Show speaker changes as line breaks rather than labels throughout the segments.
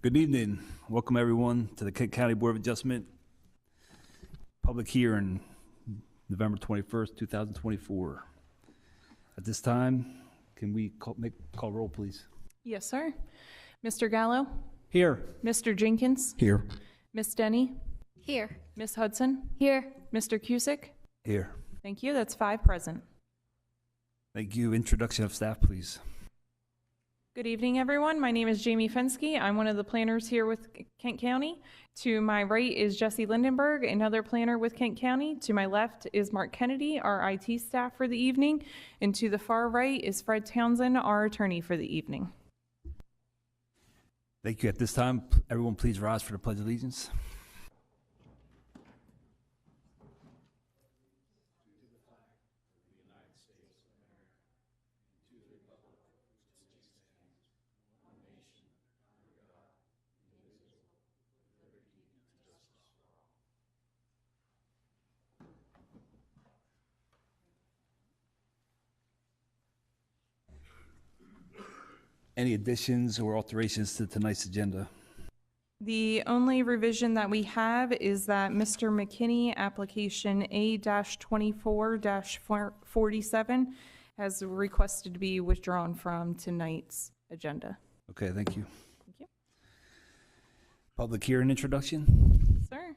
Good evening. Welcome everyone to the Kent County Board of Adjustment public hearing, November 21st, 2024. At this time, can we call roll, please?
Yes, sir. Mr. Gallo?
Here.
Mr. Jenkins?
Here.
Miss Denny?
Here.
Miss Hudson?
Here.
Mr. Cusick?
Here.
Thank you. That's 5 present.
Thank you. Introduction of staff, please.
Good evening, everyone. My name is Jamie Fensky. I'm one of the planners here with Kent County. To my right is Jesse Lindenberg, another planner with Kent County. To my left is Mark Kennedy, our IT staff for the evening. And to the far right is Fred Townsend, our attorney for the evening.
Thank you. At this time, everyone please rise for the Pledge of Allegiance. Any additions or alterations to tonight's agenda?
The only revision that we have is that Mr. McKinney, application A-24-47, has requested to be withdrawn from tonight's agenda.
Okay, thank you.
Thank you.
Public hearing introduction.
Sir.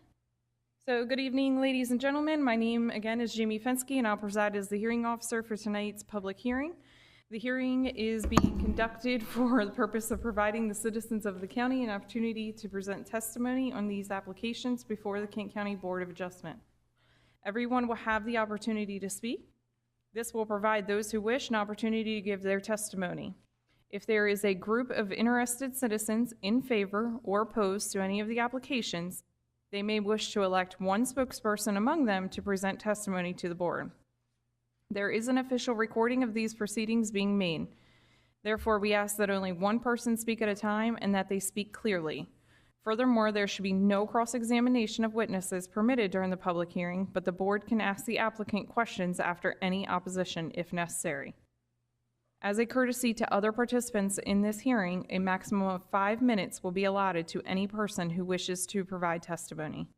So good evening, ladies and gentlemen. My name again is Jamie Fensky, and I'll preside as the hearing officer for tonight's public hearing. The hearing is being conducted for the purpose of providing the citizens of the county an opportunity to present testimony on these applications before the Kent County Board of Adjustment. Everyone will have the opportunity to speak. This will provide those who wish an opportunity to give their testimony. If there is a group of interested citizens in favor or opposed to any of the applications, they may wish to elect one spokesperson among them to present testimony to the board. There is an official recording of these proceedings being made. Therefore, we ask that only one person speak at a time and that they speak clearly. Furthermore, there should be no cross-examination of witnesses permitted during the public hearing, but the board can ask the applicant questions after any opposition if necessary. As a courtesy to other participants in this hearing, a maximum of 5 minutes will be allotted to any person who wishes to provide testimony.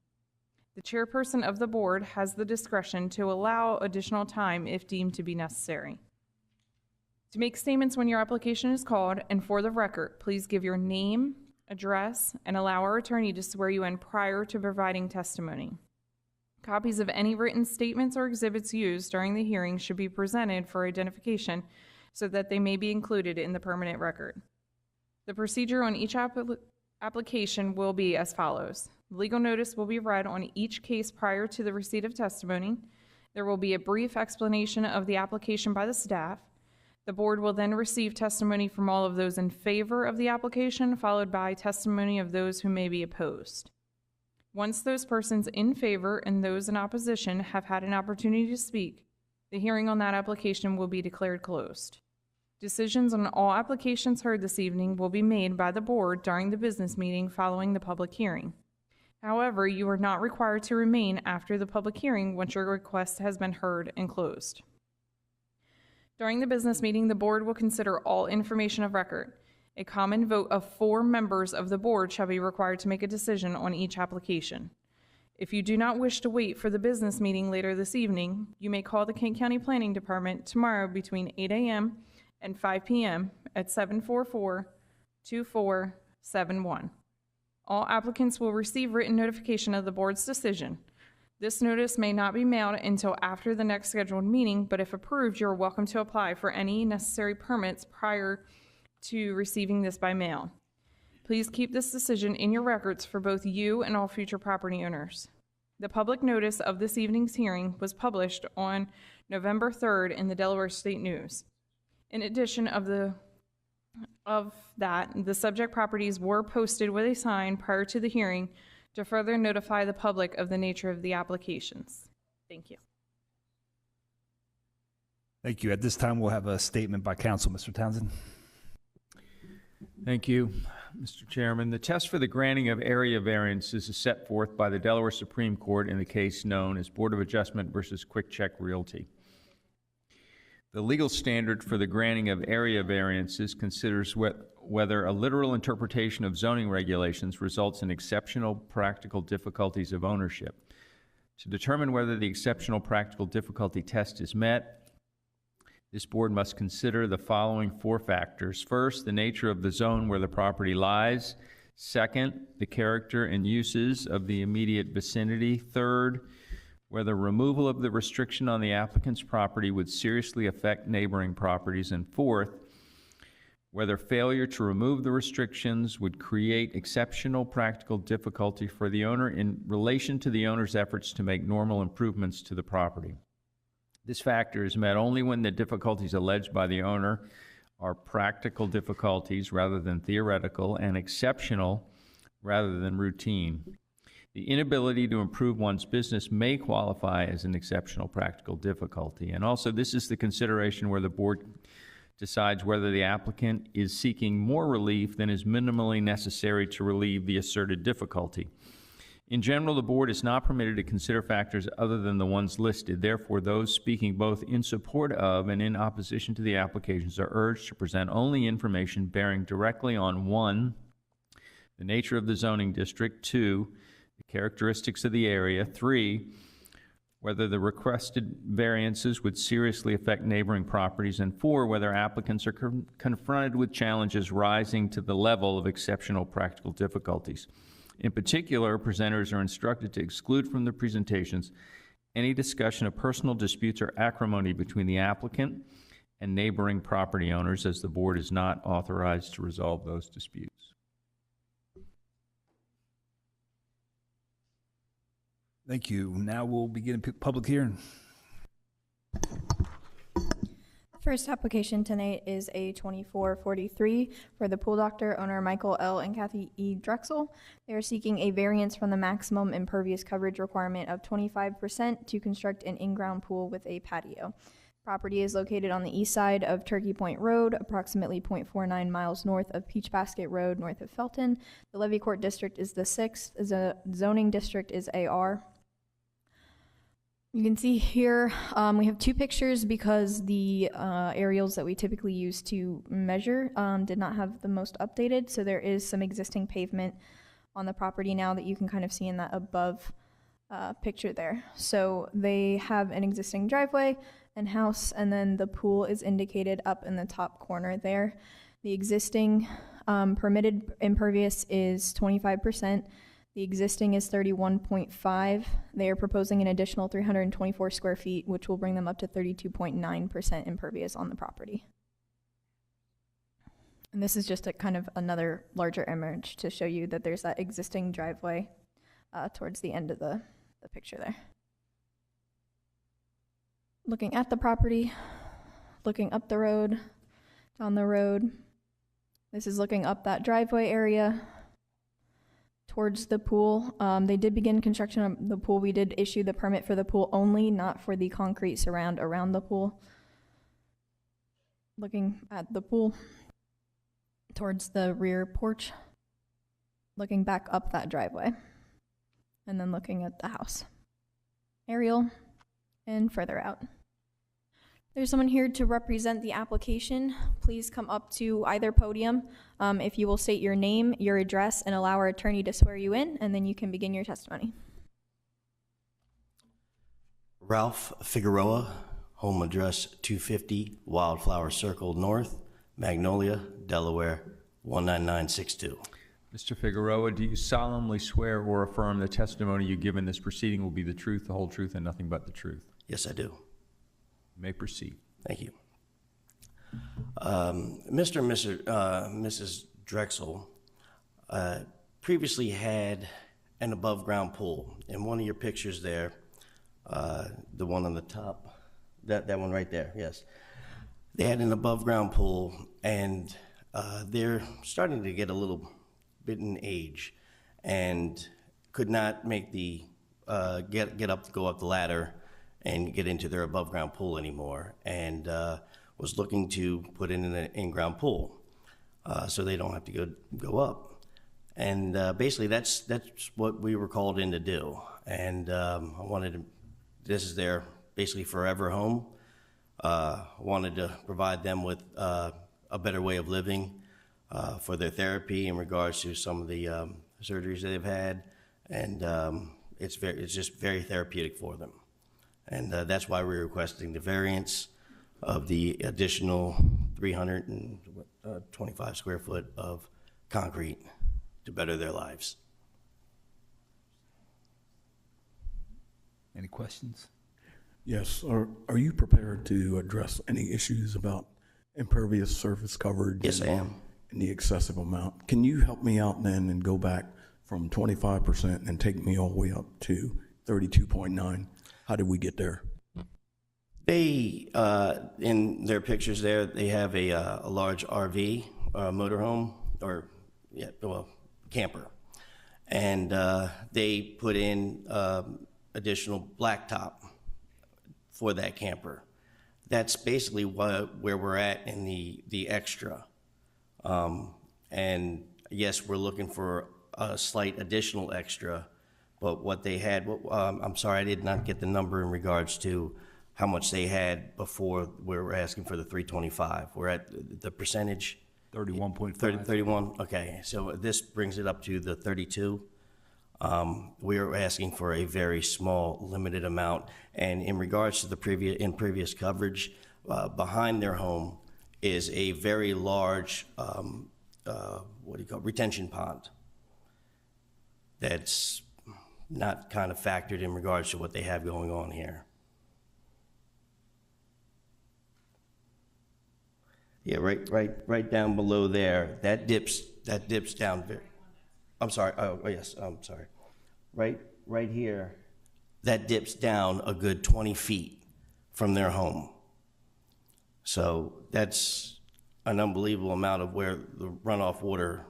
The chairperson of the board has the discretion to allow additional time if deemed to be necessary. To make statements when your application is called, and for the record, please give your name, address, and allow our attorney to swear you in prior to providing testimony. Copies of any written statements or exhibits used during the hearing should be presented for identification so that they may be included in the permanent record. The procedure on each application will be as follows. Legal notice will be read on each case prior to the receipt of testimony. There will be a brief explanation of the application by the staff. The board will then receive testimony from all of those in favor of the application, followed by testimony of those who may be opposed. Once those persons in favor and those in opposition have had an opportunity to speak, the hearing on that application will be declared closed. Decisions on all applications heard this evening will be made by the board during the business meeting following the public hearing. However, you are not required to remain after the public hearing once your request has been heard and closed. During the business meeting, the board will consider all information of record. A common vote of 4 members of the board shall be required to make a decision on each application. If you do not wish to wait for the business meeting later this evening, you may call the Kent County Planning Department tomorrow between 8 a.m. and 5 p.m. at 744-2471. All applicants will receive written notification of the board's decision. This notice may not be mailed until after the next scheduled meeting, but if approved, you're welcome to apply for any necessary permits prior to receiving this by mail. Please keep this decision in your records for both you and all future property owners. The public notice of this evening's hearing was published on November 3rd in the Delaware State News. In addition of that, the subject properties were posted with a sign prior to the hearing to further notify the public of the nature of the applications. Thank you.
Thank you. At this time, we'll have a statement by council. Mr. Townsend.
Thank you, Mr. Chairman. The test for the granting of area variances is set forth by the Delaware Supreme Court in the case known as Board of Adjustment versus Quick Check Realty. The legal standard for the granting of area variances considers whether a literal interpretation of zoning regulations results in exceptional practical difficulties of ownership. To determine whether the exceptional practical difficulty test is met, this board must consider the following 4 factors. First, the nature of the zone where the property lies. Second, the character and uses of the immediate vicinity. Third, whether removal of the restriction on the applicant's property would seriously affect neighboring properties. And fourth, whether failure to remove the restrictions would create exceptional practical difficulty for the owner in relation to the owner's efforts to make normal improvements to the property. This factor is met only when the difficulties alleged by the owner are practical difficulties rather than theoretical and exceptional rather than routine. The inability to improve one's business may qualify as an exceptional practical difficulty. And also, this is the consideration where the board decides whether the applicant is seeking more relief than is minimally necessary to relieve the asserted difficulty. In general, the board is not permitted to consider factors other than the ones listed. Therefore, those speaking both in support of and in opposition to the applications are urged to present only information bearing directly on 1, the nature of the zoning district, 2, the characteristics of the area, 3, whether the requested variances would seriously affect neighboring properties, and 4, whether applicants are confronted with challenges rising to the level of exceptional practical difficulties. In particular, presenters are instructed to exclude from the presentations any discussion of personal disputes or acrimony between the applicant and neighboring property owners, as the board is not authorized to resolve those disputes.
Thank you. Now we'll begin public hearing.
First application tonight is a 2443 for the pool doctor, owner Michael L. and Kathy E. Drexel. They are seeking a variance from the maximum impervious coverage requirement of 25% to construct an in-ground pool with a patio. Property is located on the east side of Turkey Point Road, approximately 0.49 miles north of Peach Basket Road, north of Felton. The levy court district is the 6th. The zoning district is AR. You can see here we have 2 pictures because the aerials that we typically use to measure did not have the most updated. So there is some existing pavement on the property now that you can kind of see in that above picture there. So they have an existing driveway and house, and then the pool is indicated up in the top corner there. The existing permitted impervious is 25%. The existing is 31.5. They are proposing an additional 324 square feet, which will bring them up to 32.9% impervious on the property. And this is just a kind of another larger image to show you that there's that existing driveway towards the end of the picture there. Looking at the property, looking up the road, down the road. This is looking up that driveway area towards the pool. They did begin construction of the pool. We did issue the permit for the pool only, not for the concrete surround around the pool. looking at the pool towards the rear porch, looking back up that driveway, and then looking at the house. Aerial and further out. There's someone here to represent the application. Please come up to either podium. If you will state your name, your address, and allow our attorney to swear you in, and then you can begin your testimony.
Ralph Figueroa, home address 250 Wildflower Circle North, Magnolia, Delaware, 19962.
Mr. Figueroa, do you solemnly swear or affirm the testimony you give in this proceeding will be the truth, the whole truth, and nothing but the truth?
Yes, I do.
You may proceed.
Thank you. Mr. and Mrs. Drexel previously had an above-ground pool. In one of your pictures there, the one on the top, that one right there, yes. They had an above-ground pool, and they're starting to get a little bit in age and could not make the get up to go up the ladder and get into their above ground pool anymore, and was looking to put in an in-ground pool so they don't have to go up. And basically that's what we were called in to do. And I wanted to, this is their basically forever home. Wanted to provide them with a better way of living for their therapy in regards to some of the surgeries that they've had, and it's just very therapeutic for them. And that's why we're requesting the variance of the additional 325 square foot of concrete to better their lives.
Any questions?
Yes. Are you prepared to address any issues about impervious surface coverage?
Yes, I am.
And the excessive amount. Can you help me out then and go back from 25% and take me all the way up to 32.9? How did we get there?
They, in their pictures there, they have a large RV, motorhome, or, yeah, well, camper. And they put in additional blacktop for that camper. That's basically where we're at in the extra. And yes, we're looking for a slight additional extra, but what they had, I'm sorry, I did not get the number in regards to how much they had before we were asking for the 325. We're at the percentage?
31.5.
31, okay, so this brings it up to the 32. We are asking for a very small, limited amount, and in regards to the previous coverage, behind their home is a very large, retention pond that's not kind of factored in regards to what they have going on here. Yeah, right down below there, that dips down very, I'm sorry, oh, yes, I'm sorry. Right here, that dips down a good 20 feet from their home. So that's an unbelievable amount of where the runoff water,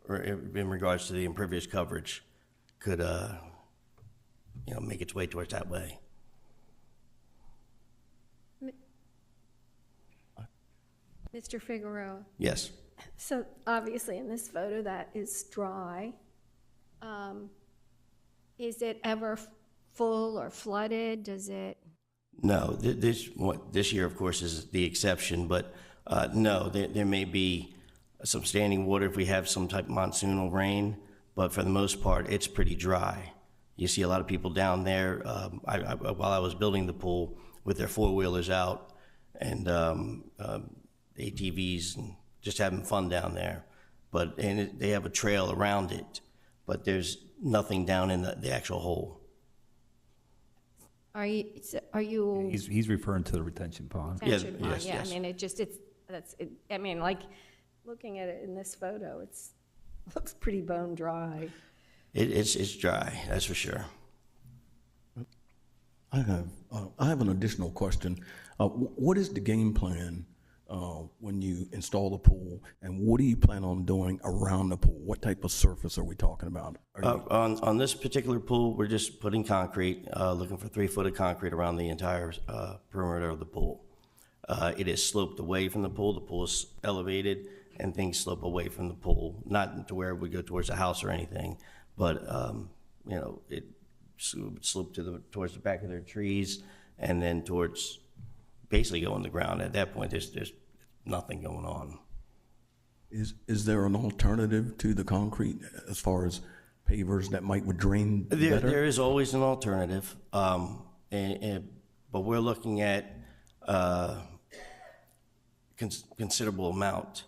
or in regards to the impervious coverage, could make its way towards that way.
Mr. Figueroa,
Yes.
so obviously in this photo that is dry. Is it ever full or flooded? Does it?
No, this year, of course, is the exception, but no, there may be some standing water if we have some type of monsoonal rain, but for the most part, it's pretty dry. You see a lot of people down there, while I was building the pool, with their four-wheelers out and ATVs and just having fun down there. And they have a trail around it, but there's nothing down in the actual hole.
Are you?
He's referring to the retention pond.
Retention pond,
yes,
yeah,
yes.
I mean, I mean, like, looking at it in this photo, looks pretty bone dry.
It's dry, that's for sure.
I have an additional question. What is the game plan when you install the pool, and what do you plan on doing around the pool? What type of surface are we talking about?
On this particular pool, we're just putting concrete, looking for 3 foot of concrete around the entire perimeter of the pool. it is sloped away from the pool. The pool is elevated, and things slope away from the pool, not to where it would go towards the house or anything, but it sloped towards the back of their trees, and then towards basically going to the ground. At that point, there's nothing going on.
Is there an alternative to the concrete as far as pavers that might would drain better?
There is always an alternative, but we're looking at considerable amount.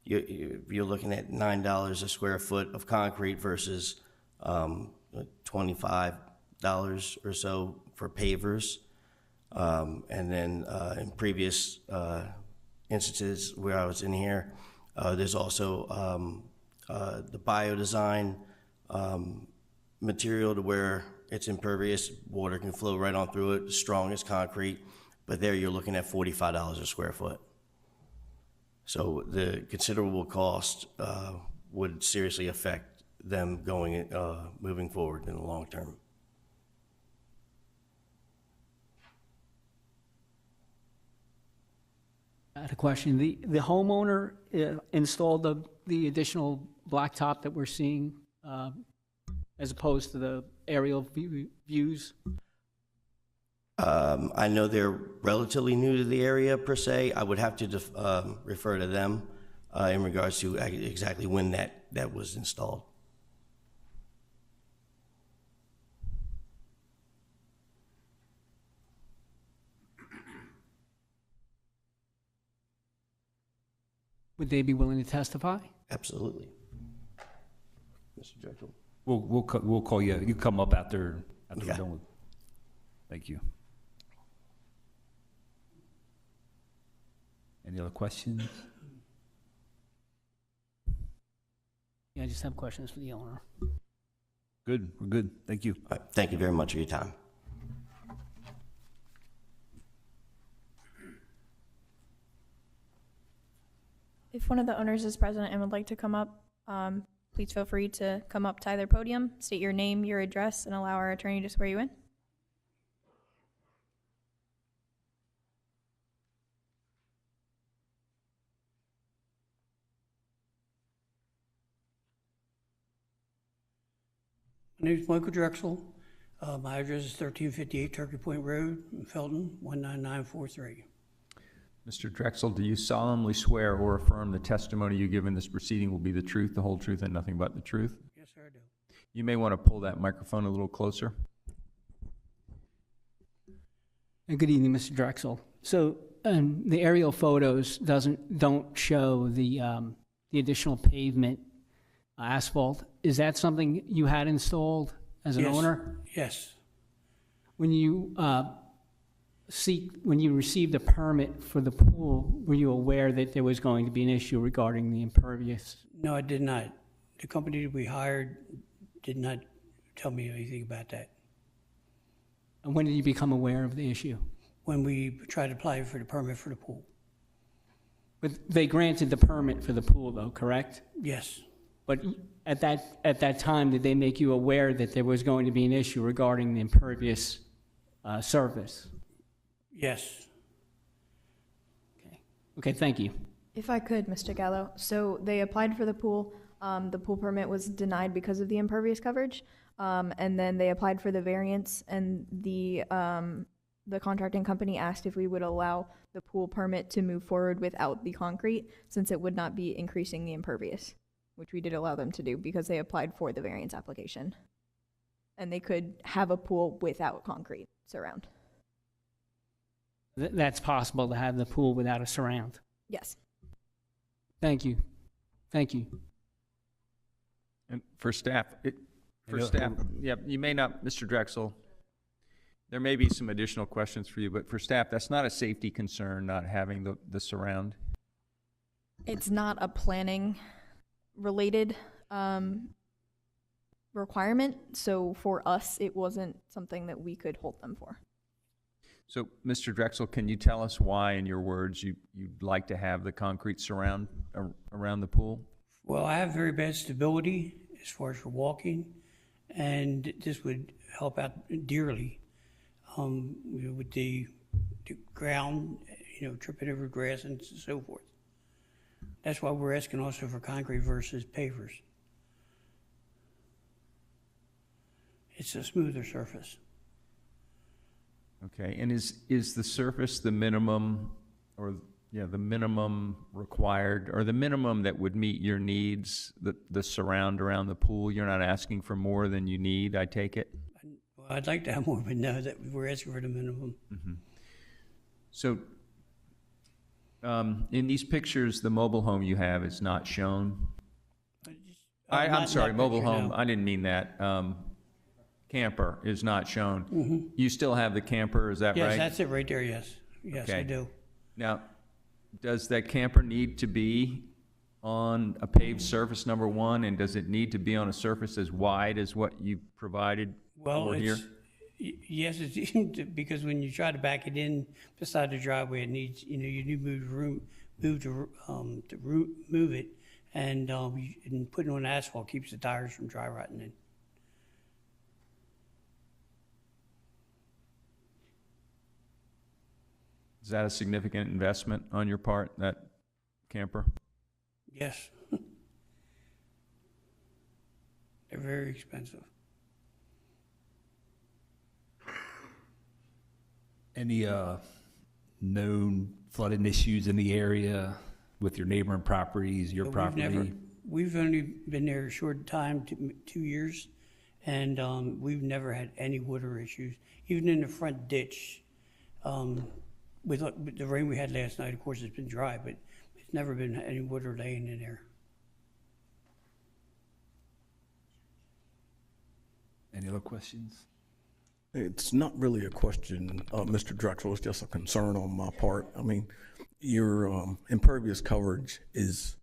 You're looking at $9 a square foot of concrete versus $25 or so for pavers. And then in previous instances where I was in here, there's also the biodesign material to where it's impervious, water can flow right on through it, strong as concrete, but there you're looking at $45 a square foot. So the considerable cost would seriously affect them moving forward in the long term.
I had a question. The homeowner installed the additional blacktop that we're seeing as opposed to the aerial views?
I know they're relatively new to the area per se. I would have to refer to them in regards to exactly when that was installed.
Would they be willing to testify?
Absolutely. Mr. Drexel.
We'll call you. You come up after
Okay.
we're done with. Thank you. Any other questions?
Yeah, I just have questions for the owner.
Good. We're good. Thank you.
All right. Thank you very much for your time.
If one of the owners is present and would like to come up, please feel free to come up to either podium, state your name, your address, and allow our attorney to swear you in.
My name is Michael Drexel. My address is 1358 Turkey Point Road in Felton, 19943.
Mr. Drexel, do you solemnly swear or affirm the testimony you give in this proceeding will be the truth, the whole truth, and nothing but the truth?
Yes, sir, I do.
You may want to pull that microphone a little closer.
Good evening, Mr. Drexel. So the aerial photos don't show the additional pavement asphalt. Is that something you had installed as an
Yes.
owner?
Yes,
When you received a permit for the pool, were you aware that there was going to be an issue regarding the impervious?
no, I did not. The company that we hired did not tell me anything about that.
And when did you become aware of the issue?
When we tried to apply for the permit for the pool.
But they granted the permit for the pool, though, correct?
Yes,
But at that time, did they make you aware that there was going to be an issue regarding the impervious surface?
yes.
Okay, thank you.
If I could, Mr. Gallo. So they applied for the pool. The pool permit was denied because of the impervious coverage. And then they applied for the variance, and the contracting company asked if we would allow the pool permit to move forward without the concrete, since it would not be increasing the impervious, which we did allow them to do because they applied for the variance application. And they could have a pool without concrete surround.
That's possible to have the pool without a surround.
Yes.
Thank you. Thank you.
And for staff, yeah, you may not, Mr. Drexel, there may be some additional questions for you, but for staff, that's not a safety concern, not having the surround?
It's not a planning related requirement, so for us, it wasn't something that we could hold them for.
So, Mr. Drexel, can you tell us why, in your words, you'd like to have the concrete surround around the pool?
Well, I have very bad stability as far as for walking, and this would help out dearly with the ground, tripping over grass and so forth. That's why we're asking also for concrete versus pavers. It's a smoother surface.
Okay, and is the surface the minimum, or, yeah, the minimum required, or the minimum that would meet your needs, the surround around the pool? You're not asking for more than you need, I take it?
Well, I'd like to have more, but no, that we're asking for the minimum.
So, in these pictures, the mobile home you have is not shown? I'm
Not in
sorry,
that
mobile
picture,
home,
no.
I didn't mean that. Camper is not shown. You still have the camper, is that right?
Yes, that's it right there, yes. Yes, I
Okay.
do.
Now, does that camper need to be on a paved surface, number one, and does it need to be on a surface as wide as what you provided
Well,
for here?
yes, it's, because when you try to back it in beside the driveway, it needs, you need to move it, and putting on asphalt keeps the tires from dry rotting in.
Is that a significant investment on your part, that camper?
Yes. They're very expensive.
Any known flooding issues in the area with your neighboring properties, your
But
property?
We've only been there a short time, 2 years, and we've never had any water issues. Even in the front ditch, with the rain we had last night, of course, it's been dry, but it's never been any water laying in there.
Any other questions?
It's not really a question, Mr. Drexel, it's just a concern on my part. I mean, your impervious coverage is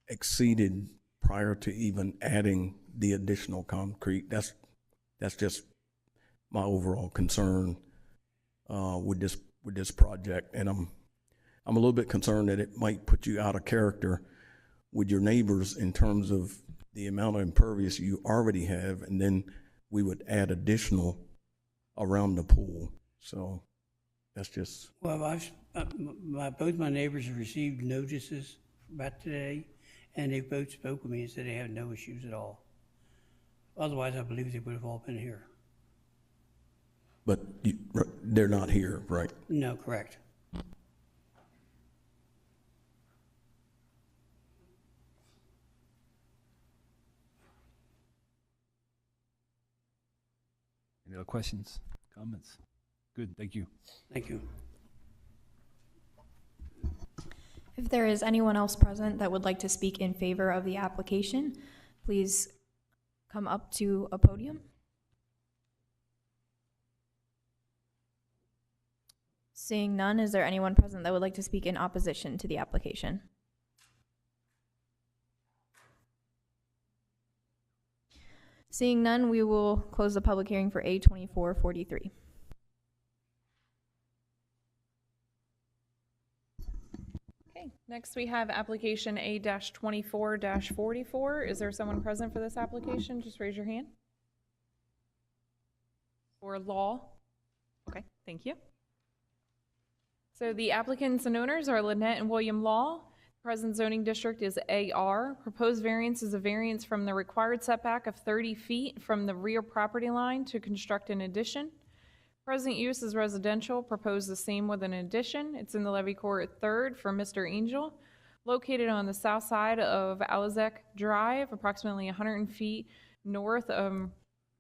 exceeded prior to even adding the additional concrete. That's just my overall concern with this project, and I'm a little bit concerned that it might put you out of character with your neighbors in terms of the amount of impervious you already have, and then we would add additional around the pool. So that's just,
Well, both my neighbors have received notices about today, and they both spoke with me and said they have no issues at all. Otherwise, I believe they would have all been here.
but they're not here, right?
No, correct.
Any other questions, comments? Good, thank you.
Thank you.
If there is anyone else present that would like to speak in favor of the application, please come up to a podium. Seeing none, is there anyone present that would like to speak in opposition to the application? Seeing none, we will close the public hearing for A2443.
Okay, next we have application A-24-44. Is there someone present for this application? Just raise your hand. Or Law? Okay, thank you. So the applicants and owners are Lynette and William Law. Present zoning district is AR. Proposed variance is a variance from the required setback of 30 feet from the rear property line to construct an addition. Present use is residential, proposed the same with an addition. It's in the Levy Court 3rd for Mr. Angel, located on the south side of Alizek Drive, approximately 100 feet north of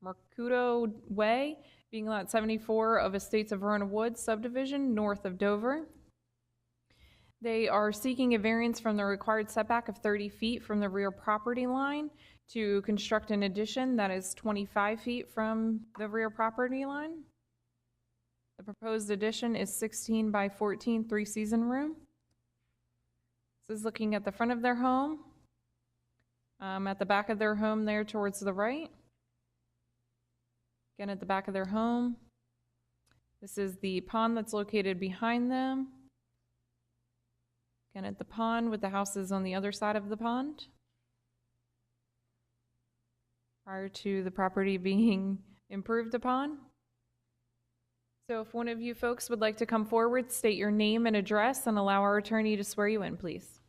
Mercudo Way, being lot 74 of Estates of Verona Woods subdivision, north of Dover. They are seeking a variance from the required setback of 30 feet from the rear property line to construct an addition that is 25 feet from the rear property line. The proposed addition is 16 by 14, 3-season room. This is looking at the front of their home. At the back of their home there towards the right. Again, at the back of their home. This is the pond that's located behind them. Again, at the pond with the houses on the other side of the pond. Prior to the property being improved upon. So if one of you folks would like to come forward, state your name and address, and allow our attorney to swear you in, please.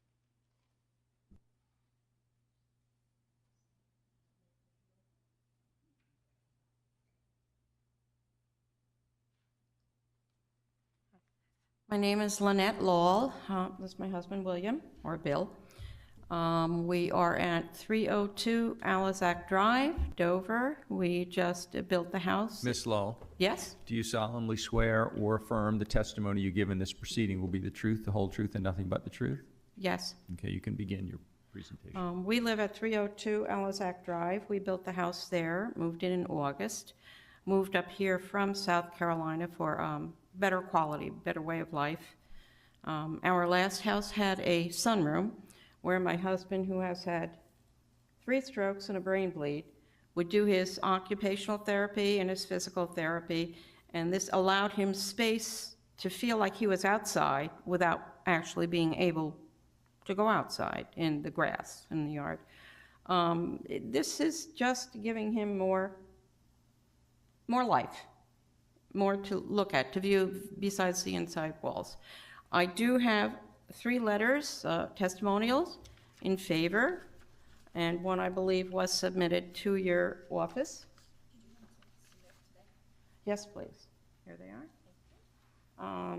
My name is Lynette Lowell. This is my husband, William, or Bill. We are at 302 Alizac Drive, Dover. We just built the house.
Ms. Lull,
Yes?
do you solemnly swear or affirm the testimony you give in this proceeding will be the truth, the whole truth, and nothing but the truth?
Yes.
Okay, you can begin your presentation.
We live at 302 Alizac Drive. We built the house there, moved in August, moved up here from South Carolina for better quality, better way of life. Our last house had a sunroom where my husband, who has had 3 strokes and a brain bleed, would do his occupational therapy and his physical therapy, and this allowed him space to feel like he was outside without actually being able to go outside in the grass in the yard. This is just giving him more life, more to look at, to view besides the inside walls. I do have 3 letters, testimonials in favor, and one I believe was submitted to your office. Yes, please. Here they are.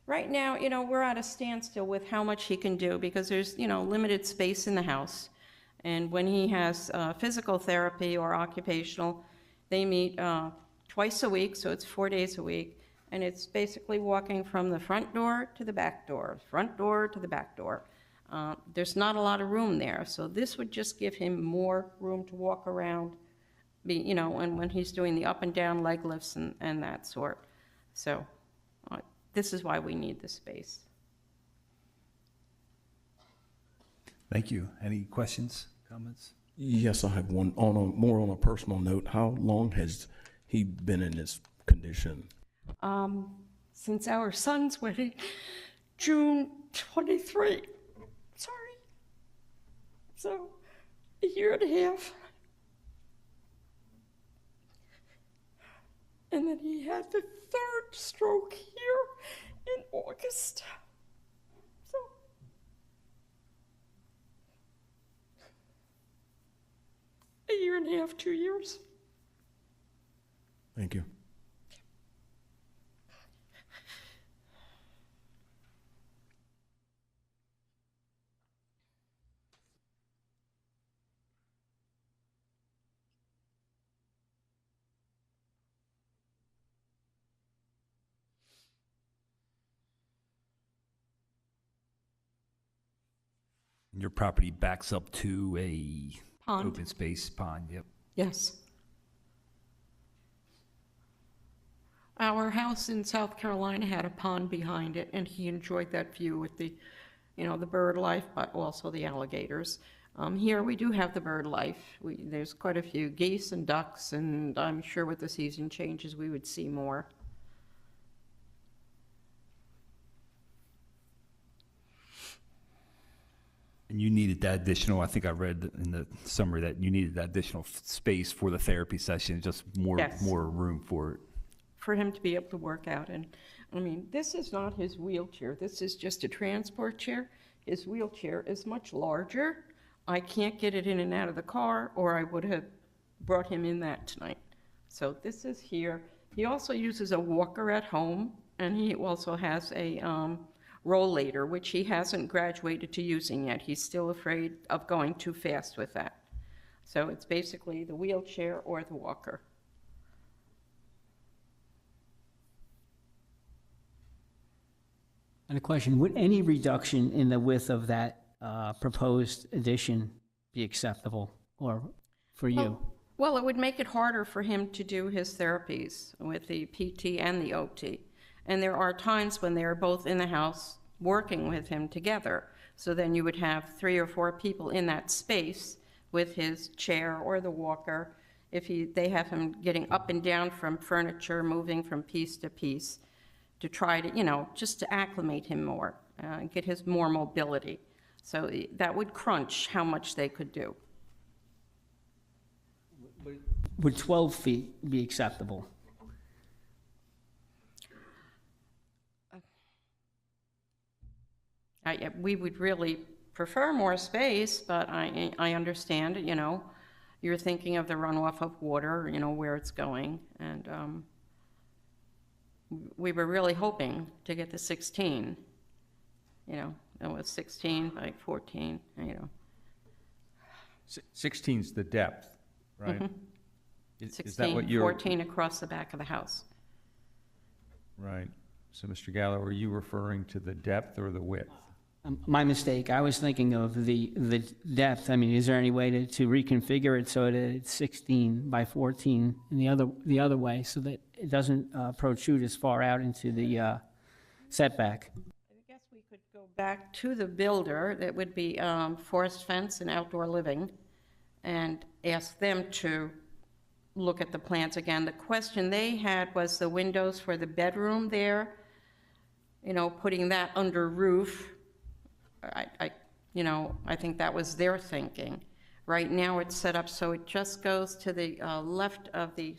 Right now, we're at a standstill with how much he can do because there's, limited space in the house. And when he has physical therapy or occupational, they meet twice a week, so it's 4 days a week. And it's basically walking from the front door to the back door, front door to the back door. There's not a lot of room there, so this would just give him more room to walk around, and when he's doing the up and down leg lifts and that sort. So this is why we need the space.
Thank you. Any questions, comments?
Yes, I have one. More on a personal note, how long has he been in this condition?
Since our son's wedding, June 23. Sorry. So, a year and a half. And then he had the 3rd stroke here in August. So, a year and a half, 2 years.
Thank you.
Your property backs up to a
Pond.
open space pond, yep.
Yes. Our house in South Carolina had a pond behind it, and he enjoyed that view with the, the bird life, but also the alligators. Here we do have the bird life. There's quite a few geese and ducks, and I'm sure with the season changes, we would see more.
And you needed that additional, I think I read in the summary that you needed that additional space for the therapy session, just more
Yes.
more room for it.
For him to be able to work out. And this is not his wheelchair. This is just a transport chair. His wheelchair is much larger. I can't get it in and out of the car, or I would have brought him in that tonight. So this is here. He also uses a walker at home, and he also has a rollator, which he hasn't graduated to using yet. He's still afraid of going too fast with that. So it's basically the wheelchair or the walker.
And a question, would any reduction in the width of that proposed addition be acceptable or for you?
Well, it would make it harder for him to do his therapies with the PT and the OT. And there are times when they are both in the house working with him together. So then you would have 3 or 4 people in that space with his chair or the walker. If they have him getting up and down from furniture, moving from piece to piece, to try to, just to acclimate him more, get his more mobility. So that would crunch how much they could do.
Would 12 feet be acceptable?
we would really prefer more space, but I understand, you know, you're thinking of the runoff of water, you know, where it's going, and we were really hoping to get the 16, you know, it was 16 by 14, you know.
16's the depth, right? Is that
16,
what you're...
14 across the back of the house.
Right. So, Mr. Gallo, are you referring to the depth or the width?
My mistake. I was thinking of the depth. I mean, is there any way to reconfigure it so that it's 16 by 14 in the other way so that it doesn't protrude as far out into the setback?
I guess we could go back to the builder, that would be Forest Fence and Outdoor Living, and ask them to look at the plans again. The question they had was the windows for the bedroom there, you know, putting that under roof. I think that was their thinking. Right now, it's set up so it just goes to the left of the,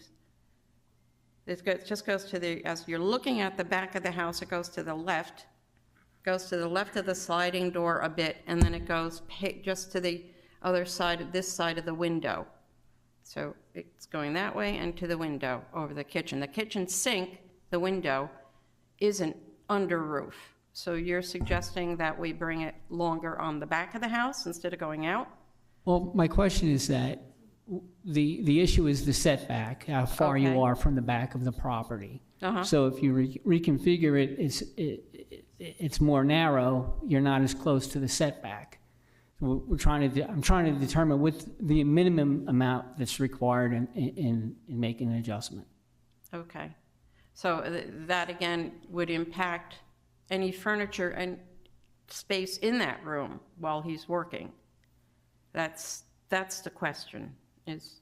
just goes to the, as you're looking at the back of the house, it goes to the left of the sliding door a bit, and then it goes just to the other side of this side of the window. So it's going that way and to the window over the kitchen. The kitchen sink, the window, isn't under roof. So you're suggesting that we bring it longer on the back of the house instead of going out?
Well, my question is that the issue is the setback, how far you
Okay.
are from the back of the property.
Uh-huh.
So if you reconfigure it, it's more narrow, you're not as close to the setback. I'm trying to determine what the minimum amount that's required in making an adjustment.
Okay. So that, again, would impact any furniture and space in that room while he's working. That's the question, is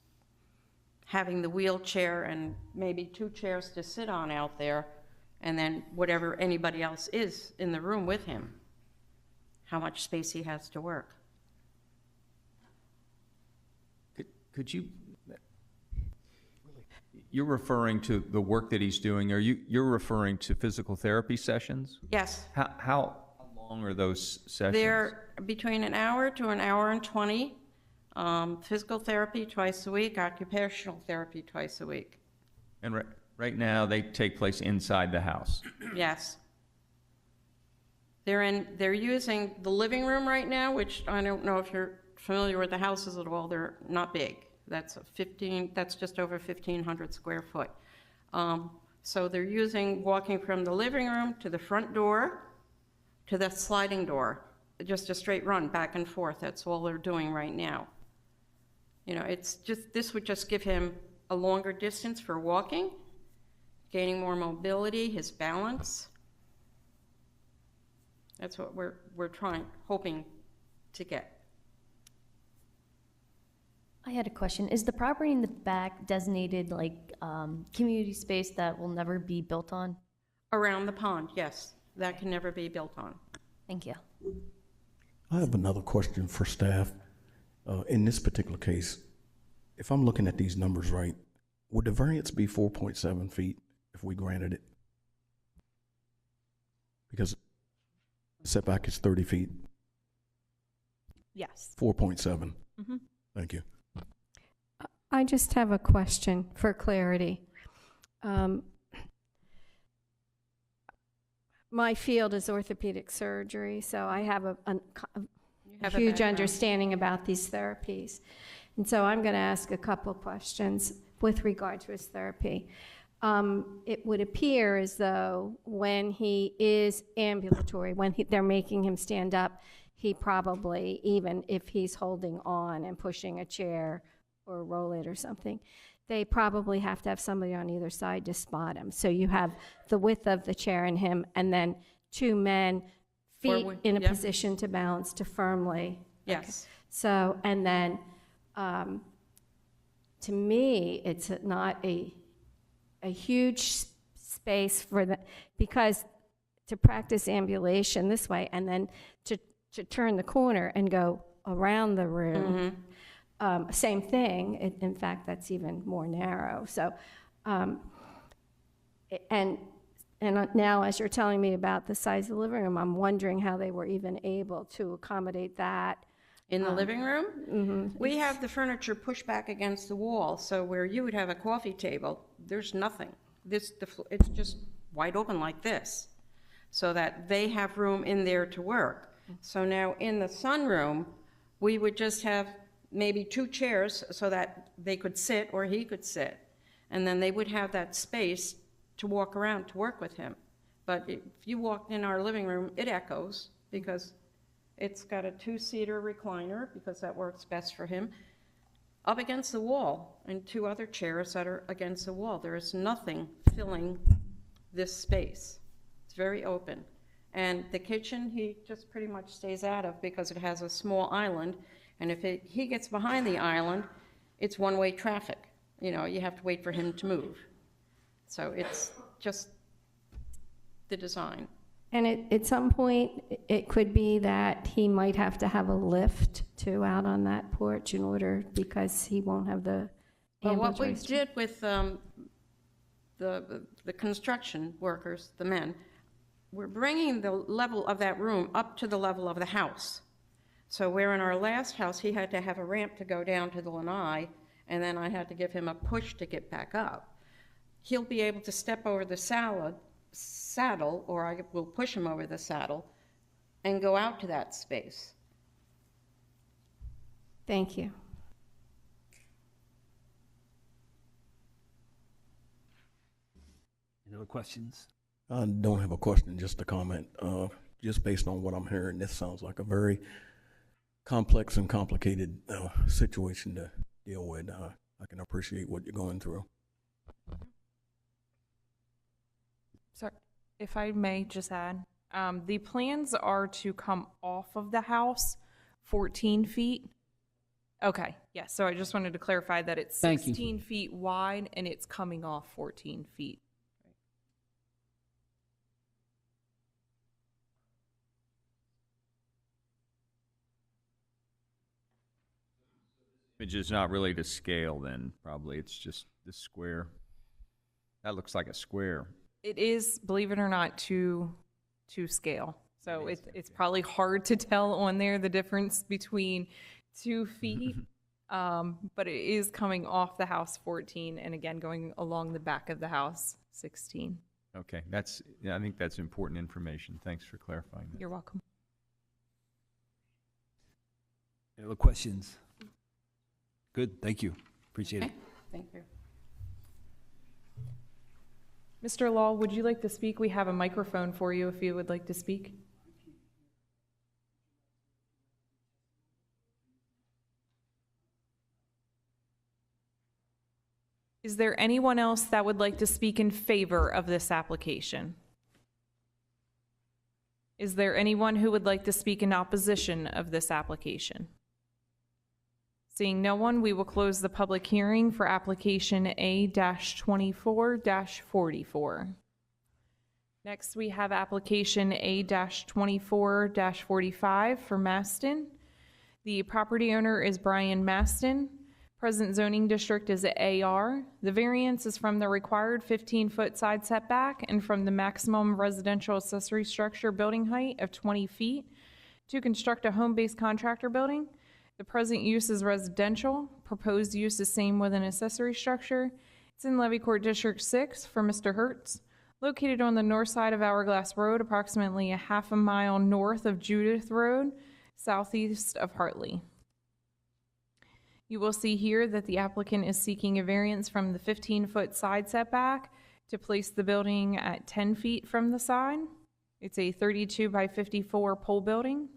having the wheelchair and maybe 2 chairs to sit on out there, and then whatever anybody else is in the room with him, how much space he has to work.
Could you, you're referring to the work that he's doing, you're referring to physical therapy sessions?
Yes.
How long are those sessions?
They're between an hour to an hour and 20. Physical therapy twice a week, occupational therapy twice a week.
And right now, they take place inside the house?
Yes. They're using the living room right now, which I don't know if you're familiar with the houses at all. They're not big. That's just over 1,500 square foot. So they're walking from the living room to the front door to the sliding door, just a straight run back and forth. That's all they're doing right now. You know, this would just give him a longer distance for walking, gaining more mobility, his balance. That's what we're hoping to get.
I had a question. Is the property in the back designated like community space that will never be built on?
Around the pond, yes. That can never be built on.
Thank you.
I have another question for staff. In this particular case, if I'm looking at these numbers right, would the variance be 4.7 feet if we granted it? Because setback is 30 feet.
Yes.
4.7. Thank you.
I just have a question for clarity. My field is orthopedic surgery, so I have a huge understanding about these therapies. And so I'm going to ask a couple questions with regard to his therapy. It would appear as though when he is ambulatory, when they're making him stand up, he probably, even if he's holding on and pushing a chair or a roll-it or something, they probably have to have somebody on either side to spot him. So you have the width of the chair and him, and then 2 men, feet in a position to balance to firmly.
Yes.
So, and then, to me, it's not a huge space for because to practice ambulation this way and then to turn the corner and go around the room, same thing. In fact, that's even more narrow. So, and And now, as you're telling me about the size of the living room, I'm wondering how they were even able to accommodate that.
In the living room, we have the furniture pushed back against the wall, so where you would have a coffee table, there's nothing. It's just wide open like this, so that they have room in there to work. So now in the sunroom, we would just have maybe 2 chairs so that they could sit or he could sit. And then they would have that space to walk around to work with him. But if you walked in our living room, it echoes because it's got a 2-seater recliner, because that works best for him, up against the wall, and 2 other chairs that are against the wall. There is nothing filling this space. It's very open. And the kitchen, he just pretty much stays out of because it has a small island, and if he gets behind the island, it's one-way traffic. You know, you have to wait for him to move. So it's just the design.
And at some point, it could be that he might have to have a lift to out on that porch in order, because he won't have the
Well, what we
ambulatory.
did with the construction workers, the men, we're bringing the level of that room up to the level of the house. So where in our last house, he had to have a ramp to go down to the lanai, and then I had to give him a push to get back up. He'll be able to step over the saddle, or I will push him over the saddle, and go out to that space.
Thank you.
Any other questions?
I don't have a question, just a comment. Just based on what I'm hearing, this sounds like a very complex and complicated situation to deal with. I can appreciate what you're going through.
Sorry, if I may just add, the plans are to come off of the house 14 feet. Okay, yes, so I just wanted to clarify that it's
Thank you.
16 feet wide and it's coming off 14 feet.
Image is not really to scale then, probably. It's just this square. That looks like a square.
It is, believe it or not, to scale. So it's probably hard to tell on there the difference between 2 feet, but it is coming off the house 14, and again, going along the back of the house 16.
Okay, I think that's important information. Thanks for clarifying that.
You're welcome.
Any other questions? Good, thank you. Appreciate it.
Okay, thank you.
Mr. Law, would you like to speak? We have a microphone for you if you would like to speak. Is there anyone else that would like to speak in favor of this application? Is there anyone who would like to speak in opposition of this application? Seeing no one, we will close the public hearing for application A-24-44. Next, we have application A-24-45 for Maston. The property owner is Brian Maston. Present zoning district is AR. The variance is from the required 15-foot side setback and from the maximum residential accessory structure building height of 20 feet to construct a home-based contractor building. The present use is residential. Proposed use is same with an accessory structure. It's in Levy Court District 6 for Mr. Hertz. Located on the north side of Hourglass Road, approximately a half a mile north of Judith Road, southeast of Hartley. You will see here that the applicant is seeking a variance from the 15-foot side setback to place the building at 10 feet from the side. It's a 32 by 54 pole building.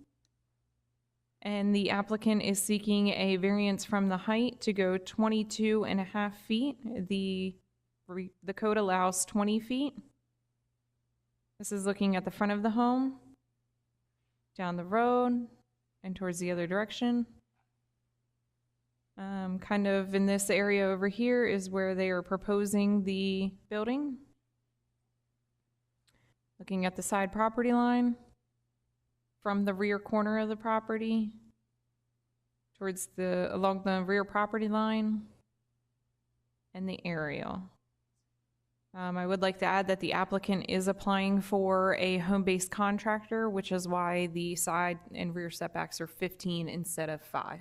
And the applicant is seeking a variance from the height to go 22.5 feet. The code allows 20 feet. This is looking at the front of the home, down the road, and towards the other direction. Kind of in this area over here is where they are proposing the building. Looking at the side property line, from the rear corner of the property towards along the rear property line and the aerial. I would like to add that the applicant is applying for a home-based contractor, which is why the side and rear setbacks are 15 instead of 5.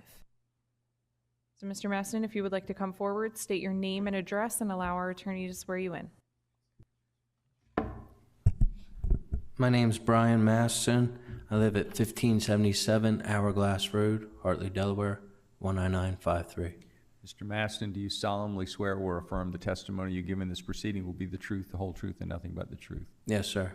So, Mr. Maston, if you would like to come forward, state your name and address, and allow our attorney to swear you in.
My name's Brian Masson. I live at 1577 Hourglass Road, Hartley, Delaware, 19953.
Mr. Maston, do you solemnly swear or affirm the testimony you give in this proceeding will be the truth, the whole truth, and nothing but the truth?
Yes, sir.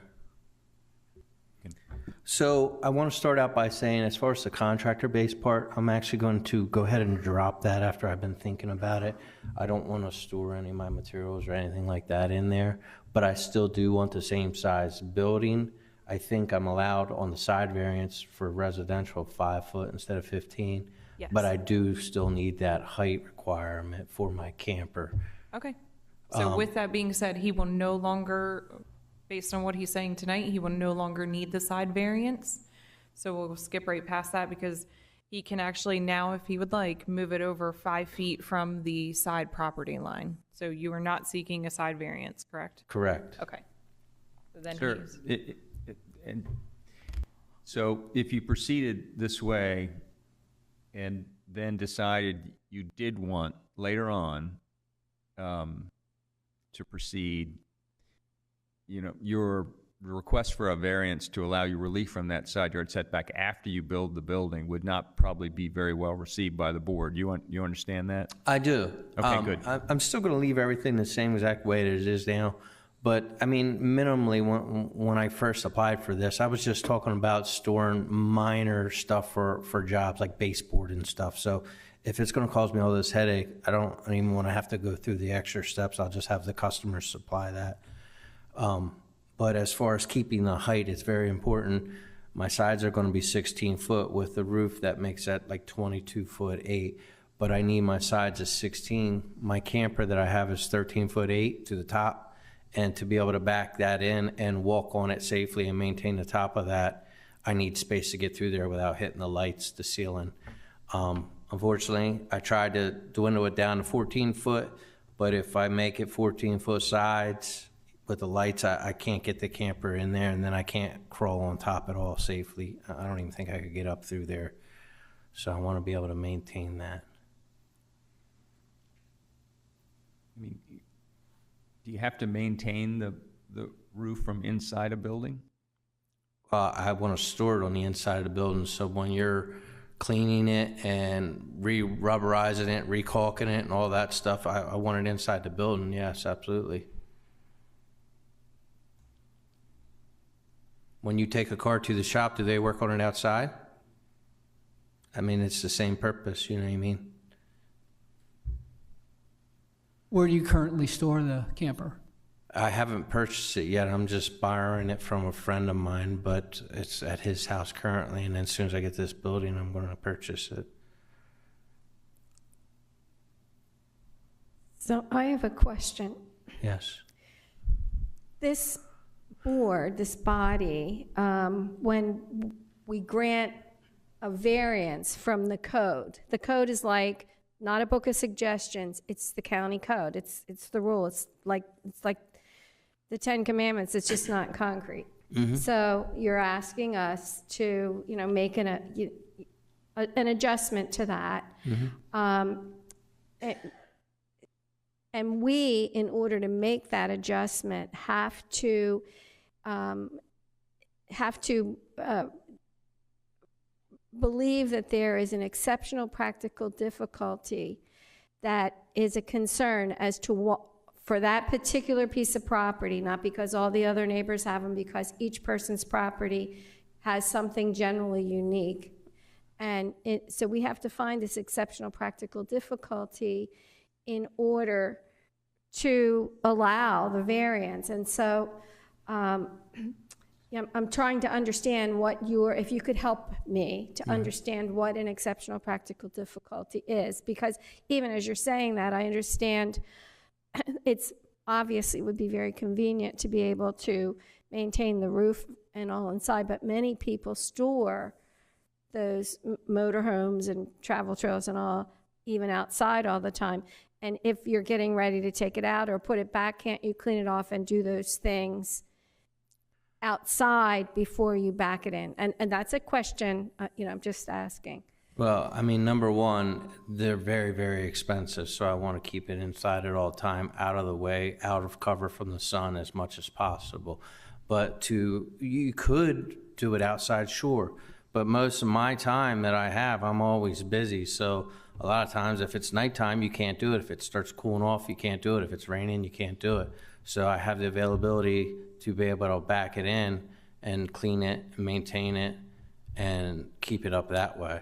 So I want to start out by saying, as far as the contractor-based part, I'm actually going to go ahead and drop that after I've been thinking about it. I don't want to store any of my materials or anything like that in there, but I still do want the same size building. I think I'm allowed on the side variance for residential 5 foot instead of 15.
Yes.
But I do still need that height requirement for my camper.
Okay. So with that being said, he will no longer, based on what he's saying tonight, he will no longer need the side variance. So we'll skip right past that because he can actually now, if he would like, move it over 5 feet from the side property line. So you are not seeking a side variance, correct?
Correct.
Okay. So then
Sure. And so if you proceeded this way and then decided you did want later on to proceed, you know, your request for a variance to allow you relief from that side yard setback after you build the building would not probably be very well received by the board. You understand that?
I do.
Okay, good.
I'm still going to leave everything the same exact way that it is now. But, I mean, minimally, when I first applied for this, I was just talking about storing minor stuff for jobs, like baseboard and stuff. So if it's going to cause me all this headache, I don't even want to have to go through the extra steps. I'll just have the customer supply that. But as far as keeping the height, it's very important. My sides are going to be 16 foot with the roof that makes that like 22 foot 8. But I need my sides at 16. My camper that I have is 13 foot 8 to the top. And to be able to back that in and walk on it safely and maintain the top of that, I need space to get through there without hitting the lights, the ceiling. Unfortunately, I tried to dwindle it down to 14 foot, but if I make it 14 foot sides with the lights, I can't get the camper in there, and then I can't crawl on top at all safely. I don't even think I could get up through there. So I want to be able to maintain that.
I mean, do you have to maintain the roof from inside a building?
I want to store it on the inside of the building, so when you're cleaning it and re-rubberizing it, re-caulking it and all that stuff, I want it inside the building, yes, absolutely. When you take a car to the shop, do they work on it outside? I mean, it's the same purpose, you know what I mean?
Where do you currently store the camper?
I haven't purchased it yet. I'm just borrowing it from a friend of mine, but it's at his house currently, and then as soon as I get this building, I'm going to purchase it.
So I have a question.
Yes.
This board, this body, when we grant a variance from the code is like not a book of suggestions, it's the county code. It's the rule. It's like the 10 Commandments. It's just not concrete. Mm-hmm. So you're asking us to, make an adjustment to that. Mm-hmm. And we, in order to make that adjustment, have to believe that there is an exceptional practical difficulty that is a concern as to what, for that particular piece of property, not because all the other neighbors have them, because each person's property has something generally unique. And so we have to find this exceptional practical difficulty in order to allow the variance. And so I'm trying to understand if you could help me to understand what an exceptional practical difficulty is, because even as you're saying that, I understand it's obviously would be very convenient to be able to maintain the roof and all inside, but many people store those motorhomes and travel trails and all even outside all the time. And if you're getting ready to take it out or put it back, can't you clean it off and do those things outside before you back it in? And that's a question, I'm just asking.
Well, I mean, number one, they're very, very expensive, so I want to keep it inside at all time, out of the way, out of cover from the sun as much as possible. But you could do it outside, sure, but most of my time that I have, I'm always busy, so a lot of times if it's nighttime, you can't do it. If it starts cooling off, you can't do it. If it's raining, you can't do it. So I have the availability to be able to back it in and clean it, and maintain it, and keep it up that way.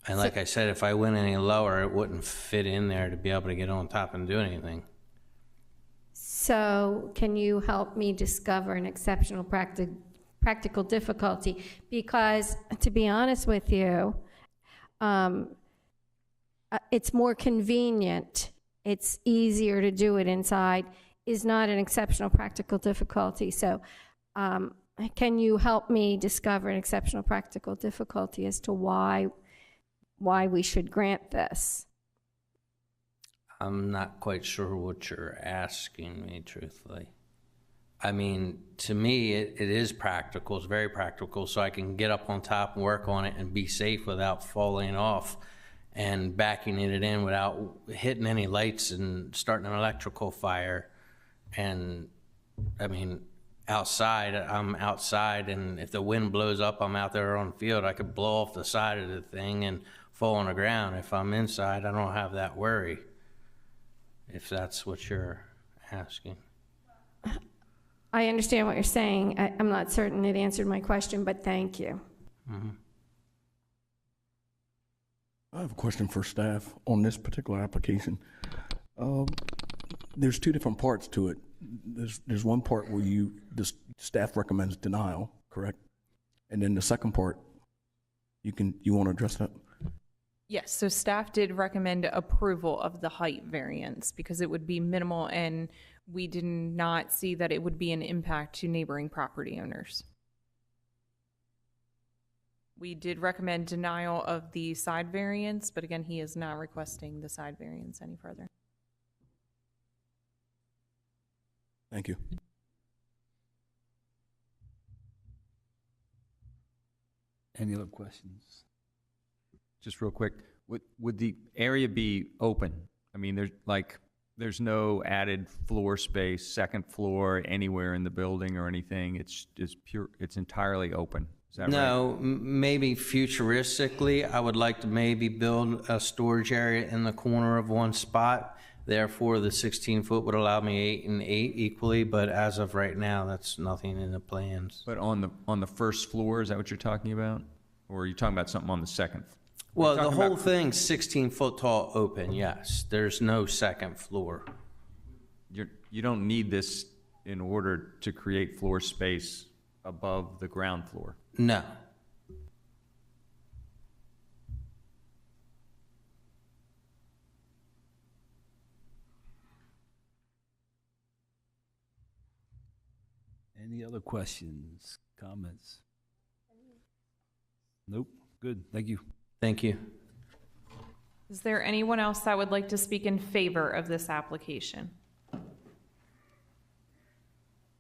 And like I said, if I went any lower, it wouldn't fit in there to be able to get on top and do anything.
So can you help me discover an exceptional practical difficulty? Because to be honest with you, it's more convenient, it's easier to do it inside, is not an exceptional practical difficulty. So can you help me discover an exceptional practical difficulty as to why we should grant this?
I'm not quite sure what you're asking me, truthfully. I mean, to me, it is practical. It's very practical, so I can get up on top and work on it and be safe without falling off and backing it in without hitting any lights and starting an electrical fire. And, I mean, outside, I'm outside, and if the wind blows up, I'm out there on the field. I could blow off the side of the thing and fall on the ground. If I'm inside, I don't have that worry, if that's what you're asking.
I understand what you're saying. I'm not certain it answered my question, but thank you.
Mm-hmm.
I have a question for staff on this particular application. There's two different parts to it. There's one part where the staff recommends denial, correct? And then the second part, you want to address that?
Yes, so staff did recommend approval of the height variance because it would be minimal and we did not see that it would be an impact to neighboring property owners. We did recommend denial of the side variance, but again, he is not requesting the side variance any further.
Thank you.
Any other questions?
Just real quick, would the area be open? I mean, there's no added floor space, second floor anywhere in the building or anything. It's pure. It's entirely open. Is that right?
No, maybe futuristically, I would like to maybe build a storage area in the corner of one spot. Therefore, the 16-foot would allow me 8 and 8 equally. But as of right now, that's nothing in the plans.
But on the first floor, is that what you're talking about, or are you talking about something on the second?
Well, the whole thing's 16-foot tall open, yes. There's no second floor.
You don't need this in order to create floor space above the ground floor.
No.
Any other questions, comments? Nope. Good. Thank you.
Thank you.
Is there anyone else that would like to speak in favor of this application?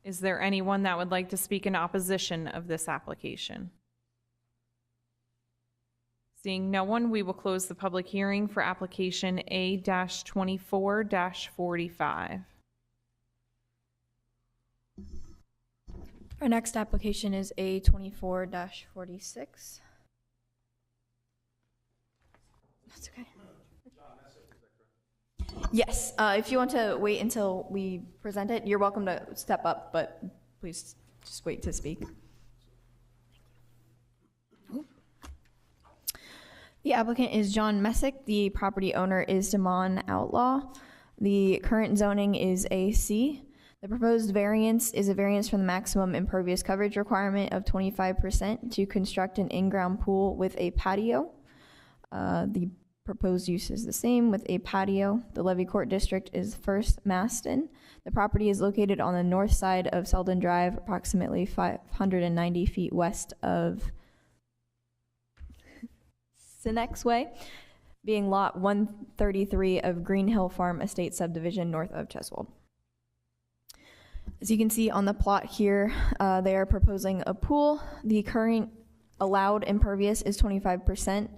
Is there anyone that would like to speak in opposition of this application? Seeing no one, we will close the public hearing for application A-24-45.
Our next application is A-24-46. That's okay. Yes, if you want to wait until we present it, you're welcome to step up, but please just wait to speak. The applicant is John Messick. The property owner is Damon Outlaw. The current zoning is AC. The proposed variance is a variance from the maximum impervious coverage requirement of 25% to construct an in-ground pool with a patio. The proposed use is the same with a patio. The Levy Court District is First Maston. The property is located on the north side of Selden Drive, approximately 590 feet west of Sinex Way. being Lot 133 of Green Hill Farm Estate subdivision north of Cheswold. As you can see on the plot here, they are proposing a pool. The current allowed impervious is 25%.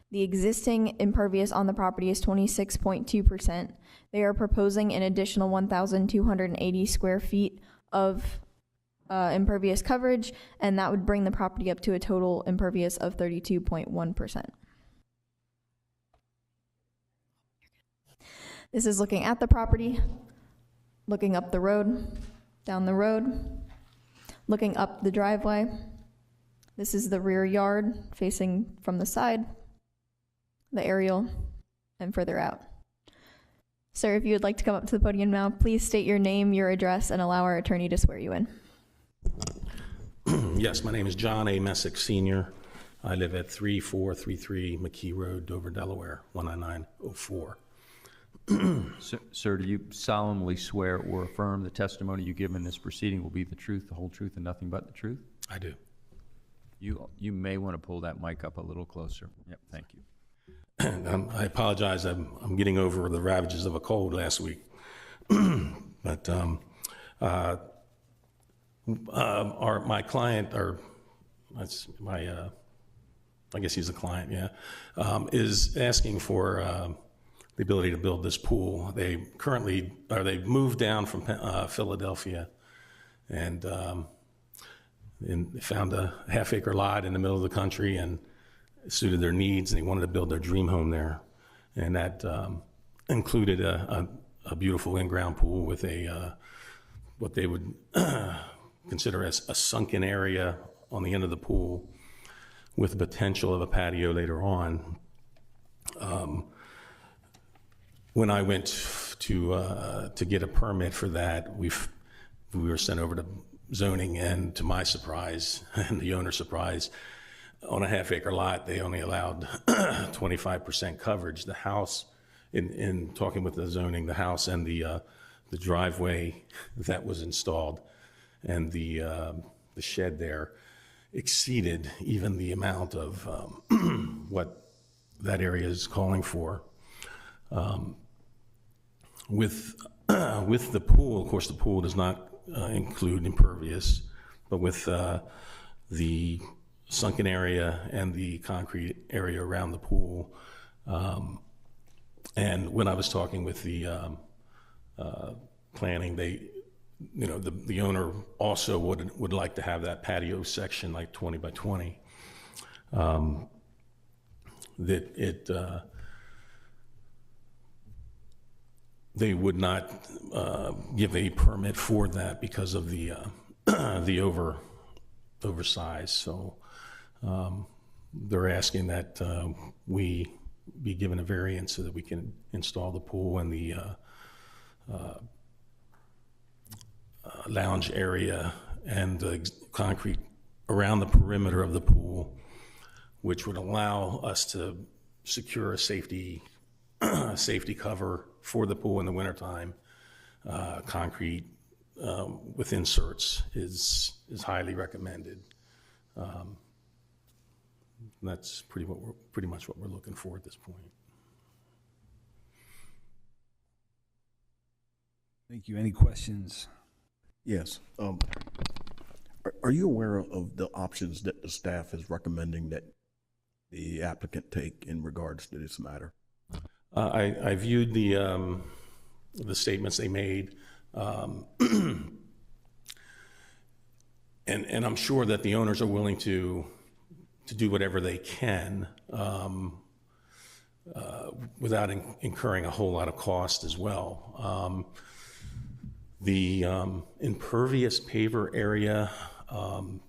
The existing impervious on the property is 26.2%. They are proposing an additional 1,280 square feet of impervious coverage, and that would bring the property up to a total impervious of 32.1%. This is looking at the property, looking up the road, down the road, looking up the driveway. This is the rear yard facing from the side, the aerial, and further out. Sir, if you would like to come up to the podium now, please state your name, your address, and allow our attorney to swear you in.
Yes, my name is John A. Messick Sr. I live at 3433 McKee Road, Dover, Delaware, 19904.
Sir, do you solemnly swear or affirm the testimony you give in this proceeding will be the truth, the whole truth, and nothing but the truth?
I do.
You may want to pull that mic up a little closer. Yep, thank you.
I apologize. I'm getting over the ravages of a cold last week. But my client, or that's my, I guess he's a client, yeah, is asking for the ability to build this pool. They moved down from Philadelphia, and found a half-acre lot in the middle of the country, and it suited their needs, and they wanted to build their dream home there. And that included a beautiful in-ground pool with what they would consider as a sunken area on the end of the pool, with the potential of a patio later on. When I went to get a permit for that, we were sent over to zoning, and to my surprise and the owner's surprise, on a half-acre lot, they only allowed 25% coverage. The house, in talking with the zoning, the house and the driveway that was installed and the shed there exceeded even the amount of what that area is calling for. With the pool, of course, the pool does not include impervious, but with the sunken area and the concrete area around the pool. And when I was talking with the planning, the owner also would like to have that patio section, like 20 by 20. They would not give a permit for that because of the oversize. So they're asking that we be given a variance so that we can install the pool and the lounge area and the concrete around the perimeter of the pool, which would allow us to secure a safety cover for the pool in the wintertime. Concrete with inserts is highly recommended. That's pretty much what we're looking for at this point.
Thank you. Any questions?
Yes. Are you aware of the options that the staff is recommending that the applicant take in regards to this matter?
I viewed the statements they made, and I'm sure that the owners are willing to do whatever they can without incurring a whole lot of cost as well. The impervious paver area, I'm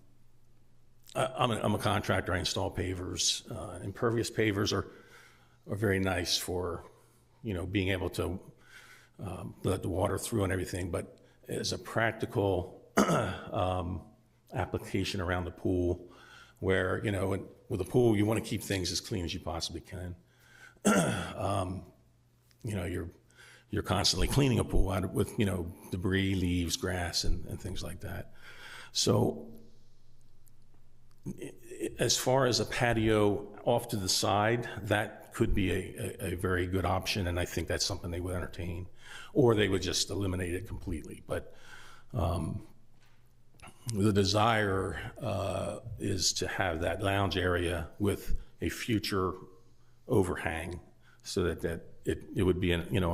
a contractor. I install pavers. Impervious pavers are very nice for, being able to let the water through and everything. But as a practical application around the pool, where with a pool you want to keep things as clean as you possibly can. You're constantly cleaning a pool out with debris, leaves, grass, and things like that. So as far as a patio off to the side, that could be a very good option, and I think that's something they would entertain. Or they would just eliminate it completely. But the desire is to have that lounge area with a future overhang so that it would be an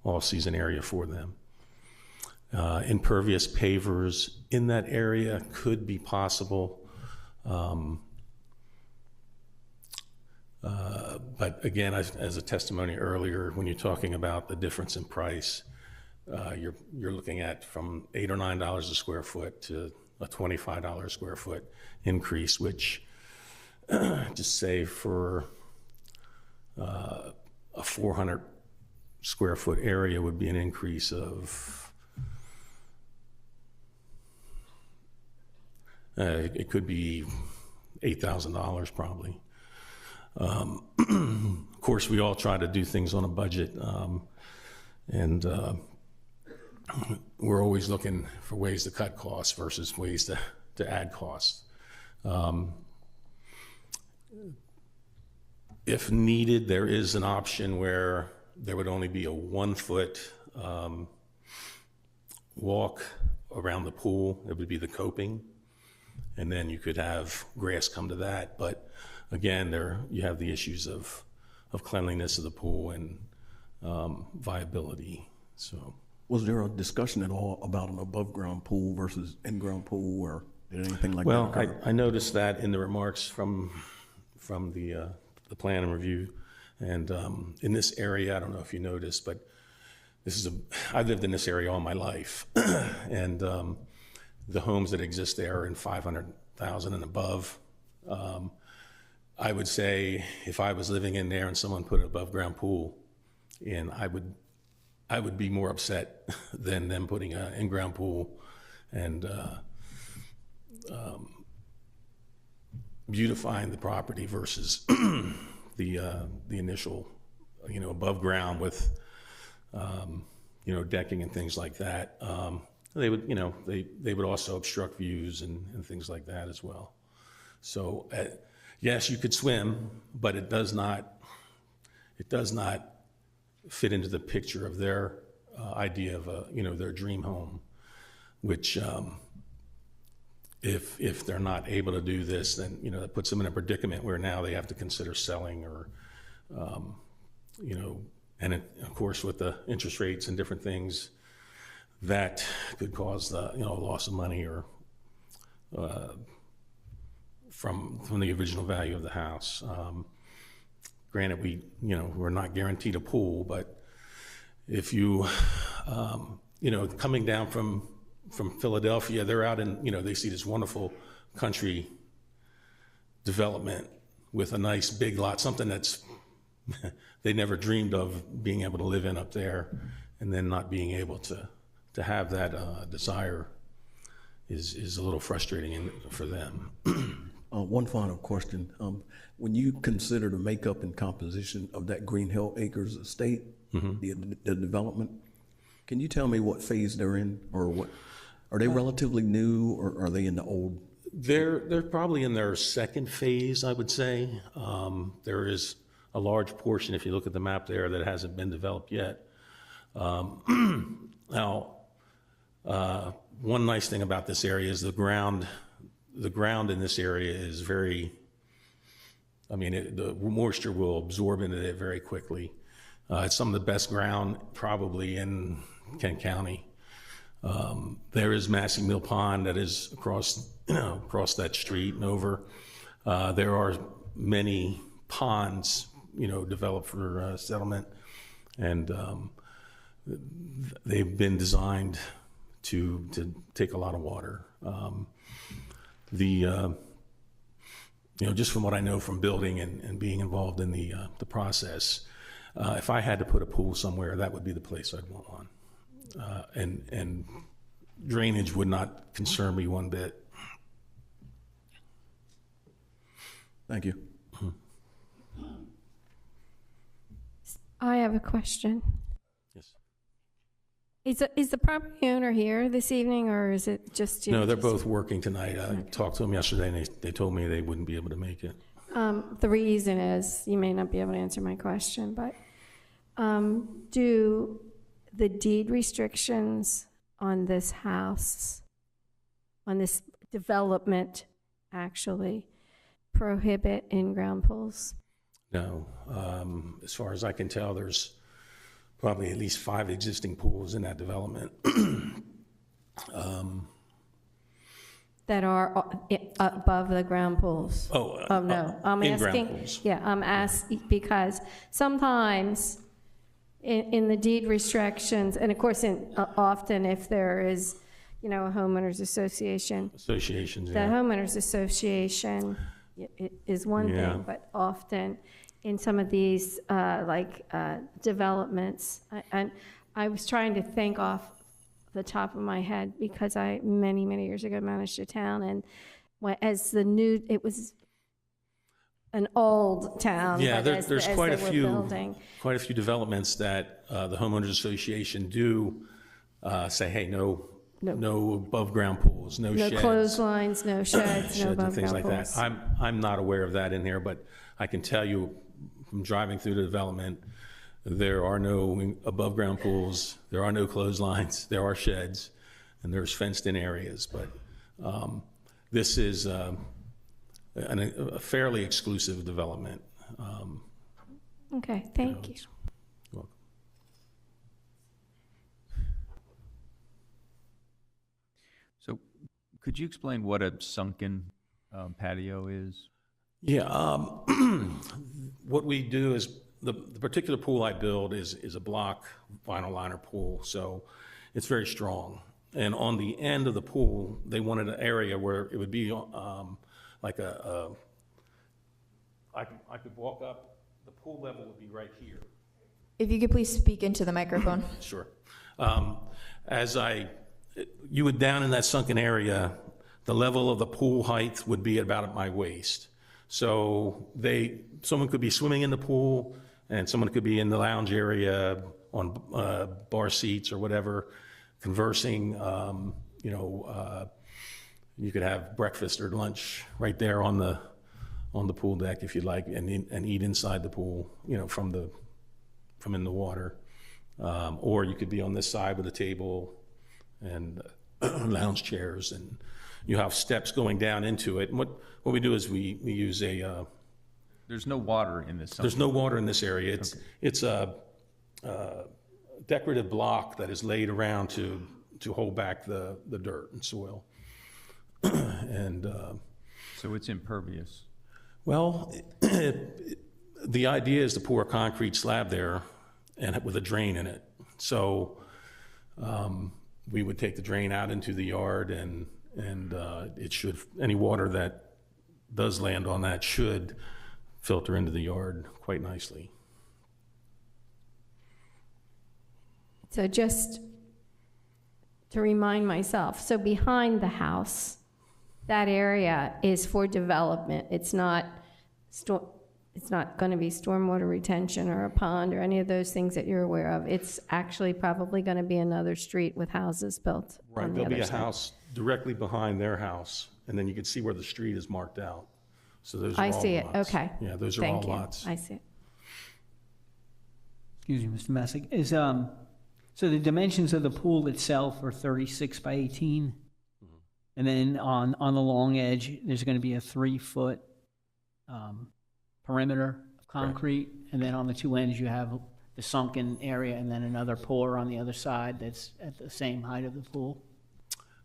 all-season area for them. Impervious pavers in that area could be possible. But again, as a testimony earlier, when you're talking about the difference in price, you're looking at from $8 or $9 a square foot to a $25 a square foot increase, which just say for a 400 square foot area would be an increase of, it could be $8,000 probably. Of course, we all try to do things on a budget, and we're always looking for ways to cut costs versus ways to add costs. If needed, there is an option where there would only be a 1 foot walk around the pool. It would be the coping, and then you could have grass come to that. But again, you have the issues of cleanliness of the pool and viability. So,
was there a discussion at all about an above-ground pool versus in-ground pool, or did anything like
well,
that occur?
I noticed that in the remarks from the plan and review, and in this area, I don't know if you noticed, but I've lived in this area all my life, and the homes that exist there are in 500,000 and above. I would say if I was living in there and someone put an above-ground pool in, I would be more upset than them putting an in-ground pool and beautifying the property versus the initial, above ground with, decking and things like that. They would, they would also obstruct views and things like that as well. So, yes, you could swim, but it does not fit into the picture of their idea of their dream home, which if they're not able to do this, then that puts them in a predicament where now they have to consider selling or and of course with the interest rates and different things that could cause the loss of money or from the original value of the house. Granted, we're not guaranteed a pool, but if you, coming down from Philadelphia, they're out in, they see this wonderful country development with a nice big lot, something that's they never dreamed of being able to live in up there, and then not being able to have that desire is a little frustrating for them.
One final question. When you consider the makeup and composition of that Green Hill Acres estate, the development, can you tell me what phase they're in, or what? Are they relatively new, or are they in the old?
They're probably in their second phase, I would say. There is a large portion, if you look at the map there, that hasn't been developed yet. Now, one nice thing about this area is the ground in this area is very, the moisture will absorb into it very quickly. It's some of the best ground probably in Kent County. There is Massey Mill Pond that is across that street and over. There are many ponds, developed for settlement, and they've been designed to take a lot of water. Just from what I know from building and being involved in the process, if I had to put a pool somewhere, that would be the place I'd want one. And drainage would not concern me one bit.
Thank you.
I have a question.
Yes.
Is the property owner here this evening, or is it just you?
No, they're both working tonight. I talked to them yesterday, and they told me they wouldn't be able to make it.
The reason is, you may not be able to answer my question, but do the deed restrictions on this house, on this development, actually prohibit in-ground pools?
No. As far as I can tell, there's probably at least 5 existing pools in that development.
That are above the ground pools? Oh, no. I'm
in-ground
asking.
pools.
Yeah, I'm asking because sometimes in the deed restrictions, and of course, often if there is, a homeowners association,
Associations,
the
yeah.
homeowners association is one
Yeah.
thing, but often in some of these developments, I was trying to think off the top of my head because I many years ago managed a town, and it was an old town.
Yeah,
but
there's
as
quite a
they were
few
building.
quite a few developments that the homeowners association do say, hey, no above ground pools, no sheds,
Clotheslines, no sheds, no
and
above
things
ground
like
pools.
that. I'm not aware of that in here, but I can tell you from driving through the development, there are no above ground pools, there are no clotheslines, there are sheds, and there's fenced in areas. But this is a fairly exclusive development.
Okay, thank you.
You're welcome.
So could you explain what a sunken patio is?
Yeah, what we do is, the particular pool I build is a block vinyl liner pool, so it's very strong. And on the end of the pool, they wanted an area where it would be like I could walk up, the pool level would be right here.
If you could please speak into the microphone.
Sure. You would down in that sunken area, the level of the pool height would be about at my waist. So someone could be swimming in the pool, and someone could be in the lounge area on bar seats or whatever, conversing. You could have breakfast or lunch right there on the pool deck if you'd like, and eat inside the pool, from in the water. Or you could be on this side with a table and lounge chairs, and you have steps going down into it. And what we do is we use
There's no water in this.
there's no water in this area. It's a decorative block that is laid around to hold back the dirt and soil. And
so it's impervious.
well, the idea is to pour a concrete slab there and with a drain in it. So we would take the drain out into the yard, and any water that does land on that should filter into the yard quite nicely.
So just to remind myself, so behind the house, that area is for development. It's not going to be stormwater retention or a pond or any of those things that you're aware of. It's actually probably going to be another street with houses built
Right,
on the
there'll
other
be a
side.
house directly behind their house, and then you can see where the street is marked out. So those are
I
all
see it,
lots.
okay.
Yeah, those are
Thank
all
you.
lots.
I see it.
Excuse me, Mr. Messick, so the dimensions of the pool itself are 36 by 18? And then on the long edge, there's going to be a 3-foot perimeter of concrete, and then on the two ends, you have the sunken area, and then another pour on the other side that's at the same height of the pool?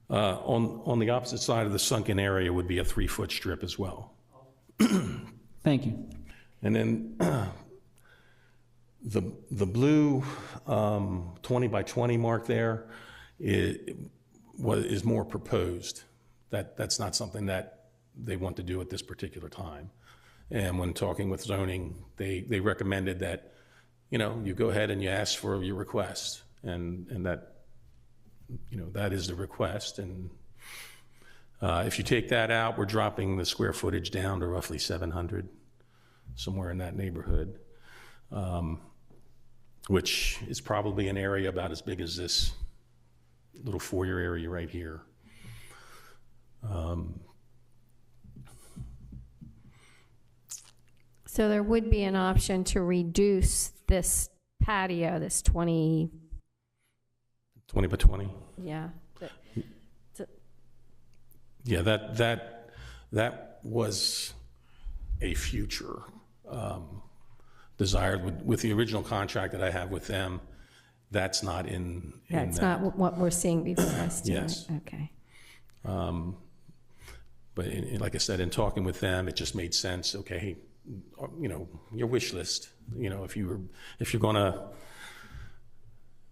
On the opposite side of the sunken area would be a 3-foot strip as well.
Thank you.
And then the blue 20 by 20 mark there is more proposed. That's not something that they want to do at this particular time. And when talking with zoning, they recommended that, you go ahead and you ask for your request, and that, that is the request. And if you take that out, we're dropping the square footage down to roughly 700, somewhere in that neighborhood, which is probably an area about as big as this little foyer area right here.
So there would be an option to reduce this patio, this 20,
20 by 20.
yeah.
Yeah, that was a future desire with the original contract that I have with them. That's not in.
That's
that.
not what we're seeing before us tonight.
Yes.
Okay.
But like I said, in talking with them, it just made sense. Okay, you know, your wish list. You know, if you're gonna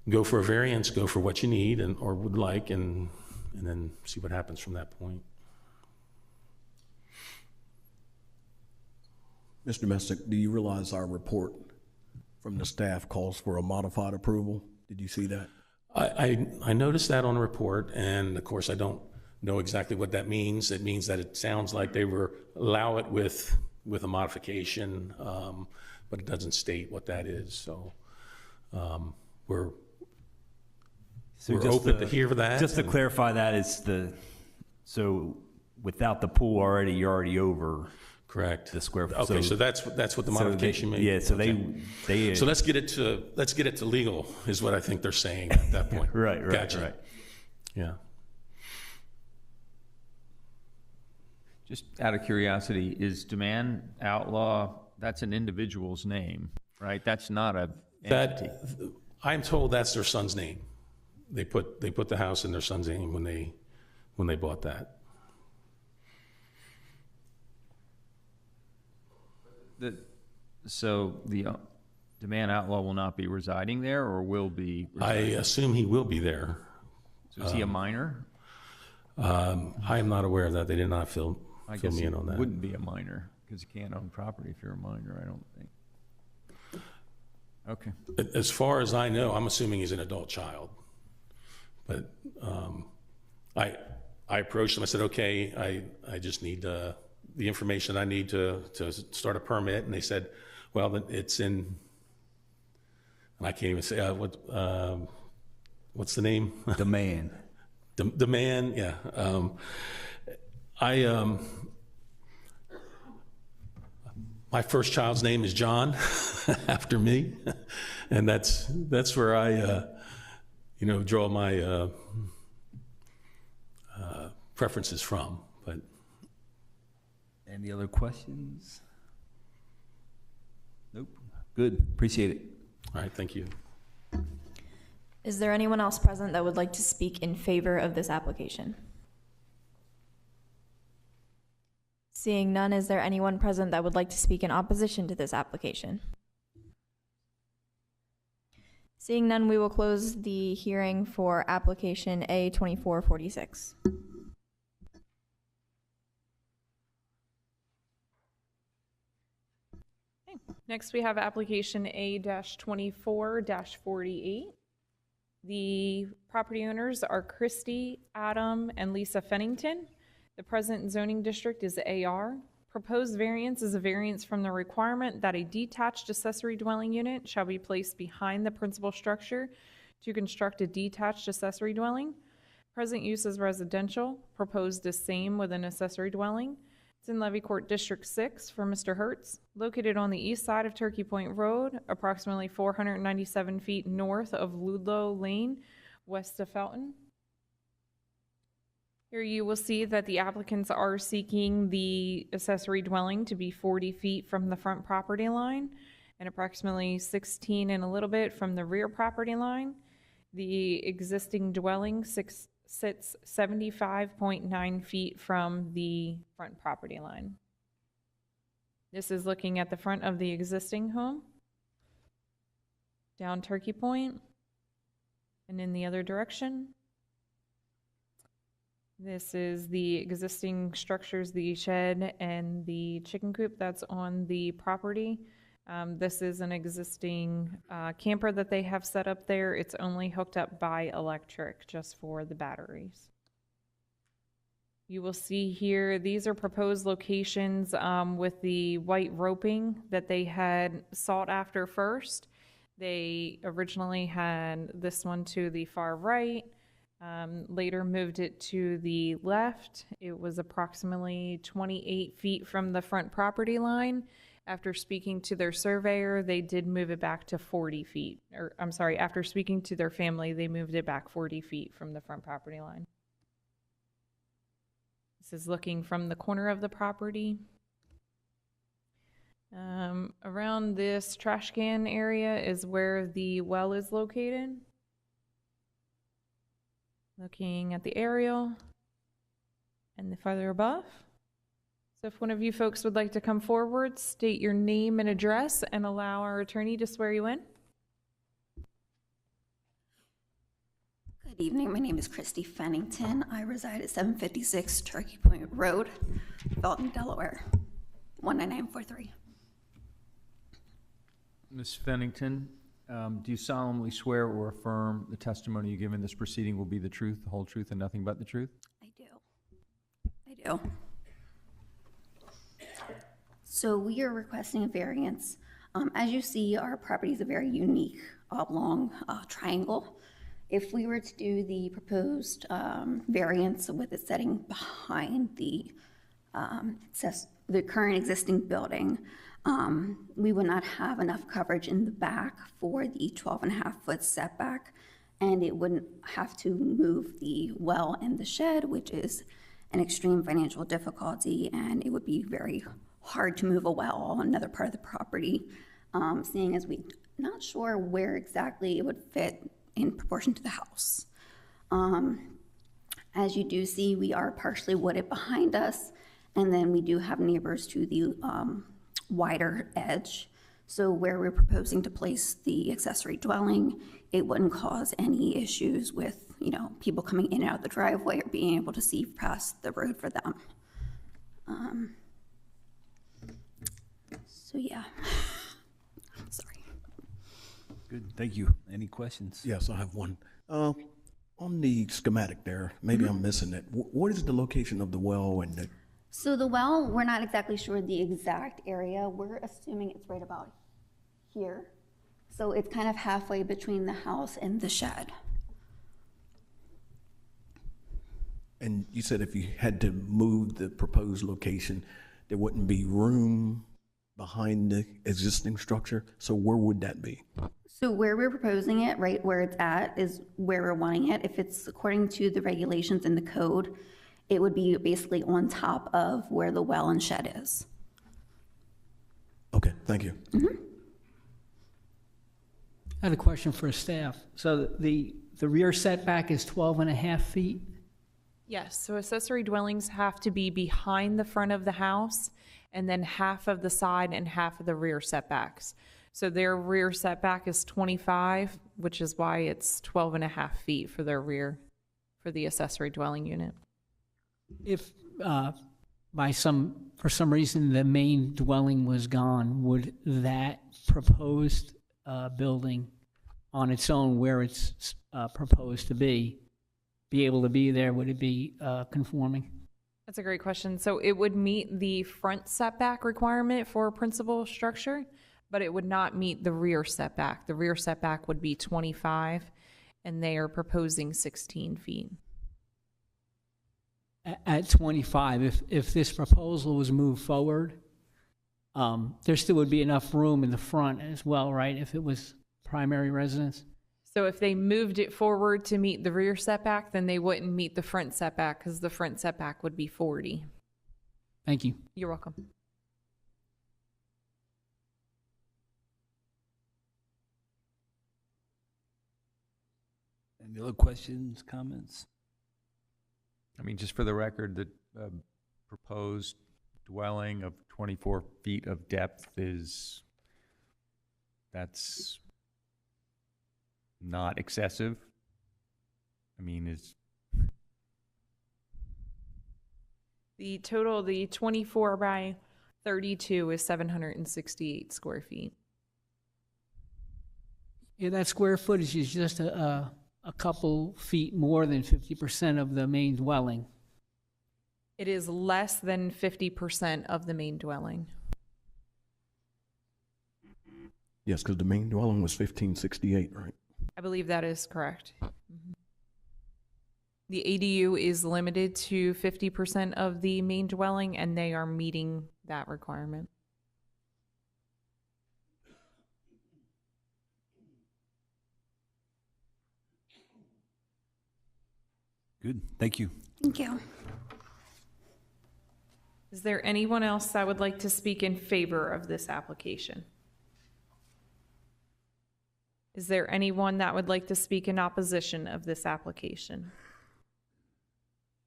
go for a variance, go for what you need or would like, and then see what happens from that point.
Mr. Messick, do you realize our report from the staff calls for a modified approval? Did you see that?
I noticed that on the report, and of course I don't know exactly what that means. It means that it sounds like they allow it with a modification, but it doesn't state what that is. So we're open to hear that.
Just to clarify that, it's so without the pool already, you're already over.
Correct.
The square.
Okay, so that's what the modification means.
Yeah, so
okay.
they.
So let's get it to legal is what I think they're saying at that point.
Right.
Gotcha. Yeah.
Just out of curiosity, is Demand Outlaw, that's an individual's name, right? That's not a entity.
I'm told that's their son's name. They put the house in their son's name when they bought that.
So the Demand Outlaw will not be residing there, or will be residing?
I assume he will be there.
So is he a minor?
I am not aware of that. They did not fill me in on that.
Wouldn't be a minor, because you can't own property if you're a minor, I don't think. Okay.
As far as I know, I'm assuming he's an adult child. But I approached him. I said, okay, I just need the information I need to start a permit. And they said, well, it's in, and I can't even say, what's the name?
Demand.
Demand, yeah. My first child's name is John, after me, and that's where I, draw my preferences from. But
any other questions? Nope. Good. Appreciate it.
All right. Thank you.
Is there anyone else present that would like to speak in favor of this application? Seeing none, is there anyone present that would like to speak in opposition to this application? Seeing none, we will close the hearing for application A2446.
Next, we have application A-24-48. The property owners are Christy, Adam, and Lisa Fennington. The present zoning district is AR. Proposed variance is a variance from the requirement that a detached accessory dwelling unit shall be placed behind the principal structure to construct a detached accessory dwelling. Present use is residential. Proposed is same with an accessory dwelling. It's in Levy Court District 6 for Mr. Hertz, located on the east side of Turkey Point Road, approximately 497 feet north of Ludlow Lane, west of Felton. Here you will see that the applicants are seeking the accessory dwelling to be 40 feet from the front property line and approximately 16 and a little bit from the rear property line. The existing dwelling sits 75.9 feet from the front property line. This is looking at the front of the existing home, down Turkey Point, and in the other direction. This is the existing structures, the shed and the chicken coop that's on the property. This is an existing camper that they have set up there. It's only hooked up by electric, just for the batteries. You will see here, these are proposed locations with the white roping that they had sought after first. They originally had this one to the far right, later moved it to the left. It was approximately 28 feet from the front property line, After speaking to their surveyor, they did move it back to 40 feet. Or, I'm sorry, after speaking to their family, they moved it back 40 feet from the front property line. This is looking from the corner of the property. Around this trash can area is where the well is located. Looking at the aerial and the farther above. So if one of you folks would like to come forward, state your name and address, and allow our attorney to swear you in.
Good evening. My name is Christy Fennington. I reside at 756 Turkey Point Road, Felton, Delaware, 19943.
Ms. Fennington, do you solemnly swear or affirm the testimony you give in this proceeding will be the truth, the whole truth, and nothing but the truth?
I do. So we are requesting a variance. As you see, our property is a very unique oblong triangle. If we were to do the proposed variance with it setting behind the current existing building, we would not have enough coverage in the back for the 12.5-foot setback, and it wouldn't have to move the well and the shed, which is an extreme financial difficulty, and it would be very hard to move a well on another part of the property, seeing as we're not sure where exactly it would fit in proportion to the house. As you do see, we are partially wooded behind us, and then we do have neighbors to the wider edge. So where we're proposing to place the accessory dwelling, it wouldn't cause any issues with, people coming in and out the driveway or being able to see past the road for them. So yeah, sorry.
Good, thank you. Any questions?
Yes, I have one. On the schematic there, maybe I'm missing it. What is the location of the well and the?
So the well, we're not exactly sure the exact area. We're assuming it's right about here. So it's kind of halfway between the house and the shed.
And you said if you had to move the proposed location, there wouldn't be room behind the existing structure. So where would that be?
So where we're proposing it, right where it's at, is where we're wanting it. If it's according to the regulations in the code, it would be basically on top of where the well and shed is.
Okay, thank you.
I had a question for staff. So the rear setback is 12.5 feet?
Yes, so accessory dwellings have to be behind the front of the house, and then half of the side and half of the rear setbacks. So their rear setback is 25, which is why it's 12.5 feet for their rear, for the accessory dwelling unit.
If for some reason the main dwelling was gone, would that proposed building on its own, where it's proposed to be able to be there? Would it be conforming?
That's a great question. So it would meet the front setback requirement for a principal structure, but it would not meet the rear setback. The rear setback would be 25, and they are proposing 16 feet.
At 25, if this proposal was moved forward, there still would be enough room in the front as well, right, if it was primary residence?
So if they moved it forward to meet the rear setback, then they wouldn't meet the front setback, because the front setback would be 40.
Thank you.
You're welcome.
Any other questions, comments?
I mean, just for the record, the proposed dwelling of 24 feet of depth that's not excessive. I mean,
The total, the 24 by 32 is 768 square feet.
Yeah, that square footage is just a couple feet more than 50% of the main dwelling.
It is less than 50% of the main dwelling.
Yes, because the main dwelling was 1568, right?
I believe that is correct. The ADU is limited to 50% of the main dwelling, and they are meeting that requirement.
Good, thank you.
Thank you.
Is there anyone else that would like to speak in favor of this application? Is there anyone that would like to speak in opposition of this application?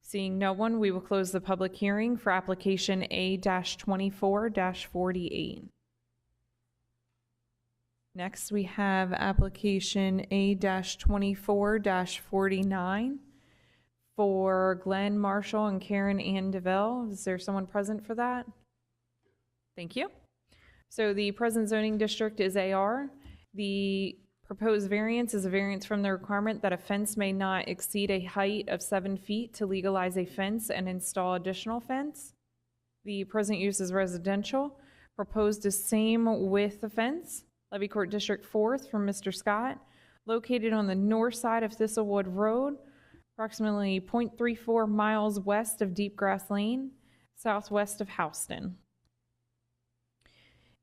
Seeing no one, we will close the public hearing for application A-24-48. Next, we have application A-24-49 for Glenn Marshall and Karen Ann DeVille. Is there someone present for that? Thank you. So the present zoning district is AR. The proposed variance is a variance from the requirement that a fence may not exceed a height of 7 feet to legalize a fence and install additional fence. The present use is residential. Proposed is same with the fence. Levy Court District 4th from Mr. Scott, located on the north side of Thistlewood Road, approximately 0.34 miles west of Deep Grass Lane, southwest of Houston.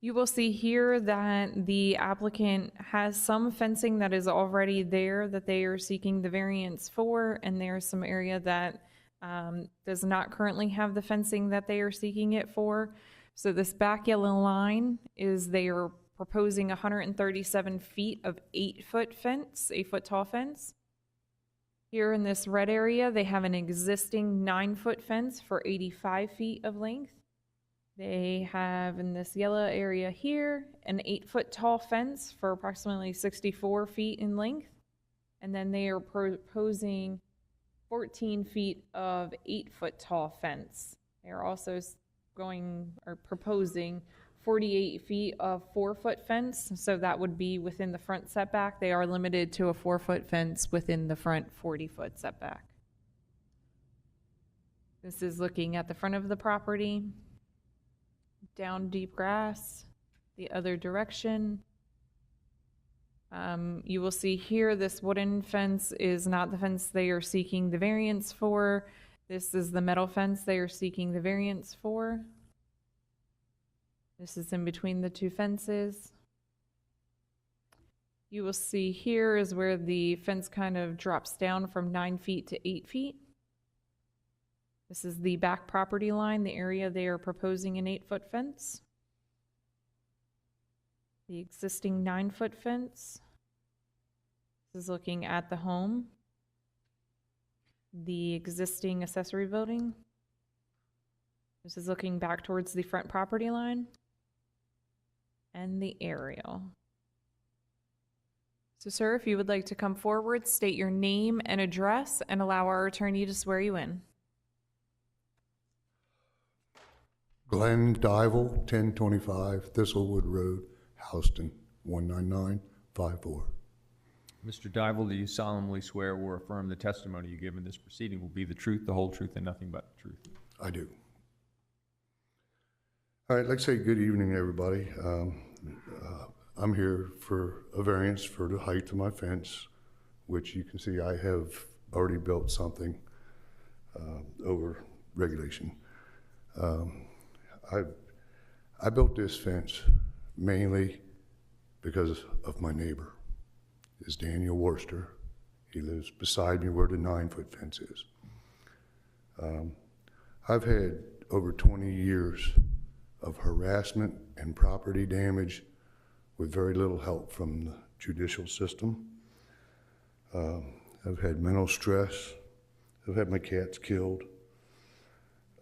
You will see here that the applicant has some fencing that is already there that they are seeking the variance for, and there's some area that does not currently have the fencing that they are seeking it for. So this back yellow line is they are proposing 137 feet of 8-foot fence, 8-foot tall fence. Here in this red area, they have an existing 9-foot fence for 85 feet of length. They have in this yellow area here an 8-foot tall fence for approximately 64 feet in length. And then they are proposing 14 feet of 8-foot tall fence. They are also proposing 48 feet of 4-foot fence, so that would be within the front setback. They are limited to a 4-foot fence within the front 40-foot setback. This is looking at the front of the property, down Deep Grass, the other direction. You will see here this wooden fence is not the fence they are seeking the variance for. This is the metal fence they are seeking the variance for. This is in between the two fences. You will see here is where the fence kind of drops down from 9 feet to 8 feet. This is the back property line, the area they are proposing an 8-foot fence. The existing 9-foot fence. This is looking at the home. The existing accessory building. This is looking back towards the front property line. And the aerial. So, sir, if you would like to come forward, state your name and address, and allow our attorney to swear you in.
Glenn Dival, 1025 Thistlewood Road, Houston, 19954.
Mr. Dival, do you solemnly swear or affirm the testimony you give in this proceeding will be the truth, the whole truth, and nothing but the truth?
I do. All right, I'd like to say good evening, everybody. I'm here for a variance for the height of my fence, which you can see I have already built something over regulation. I built this fence mainly because of my neighbor. Is Daniel Worcester. He lives beside me where the 9-foot fence is. I've had over 20 years of harassment and property damage with very little help from the judicial system. I've had mental stress. I've had my cats killed.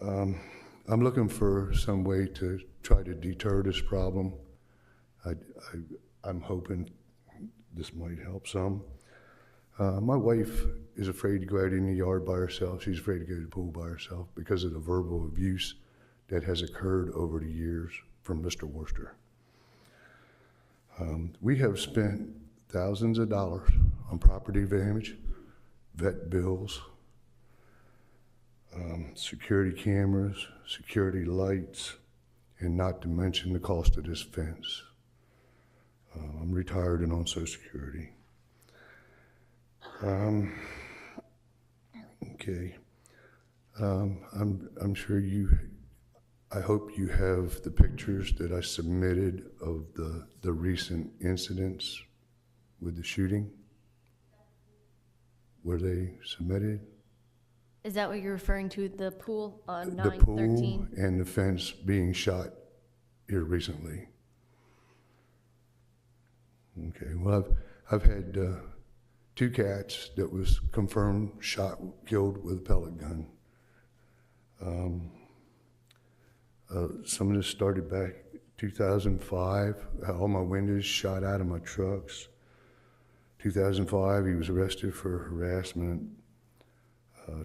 I'm looking for some way to try to deter this problem. I'm hoping this might help some. My wife is afraid to go out in the yard by herself. She's afraid to go to the pool by herself because of the verbal abuse that has occurred over the years from Mr. Worcester. We have spent thousands of dollars on property damage, vet bills, security cameras, security lights, and not to mention the cost of this fence. I'm retired and on Social Security. Okay. I'm sure I hope you have the pictures that I submitted of the recent incidents with the shooting. Were they submitted?
Is that what you're referring to, the pool on
The pool
913?
and the fence being shot here recently. Okay, well, I've had 2 cats that was confirmed shot, killed with a pellet gun. Some of this started back 2005. All my windows shot out of my trucks. 2005, he was arrested for harassment.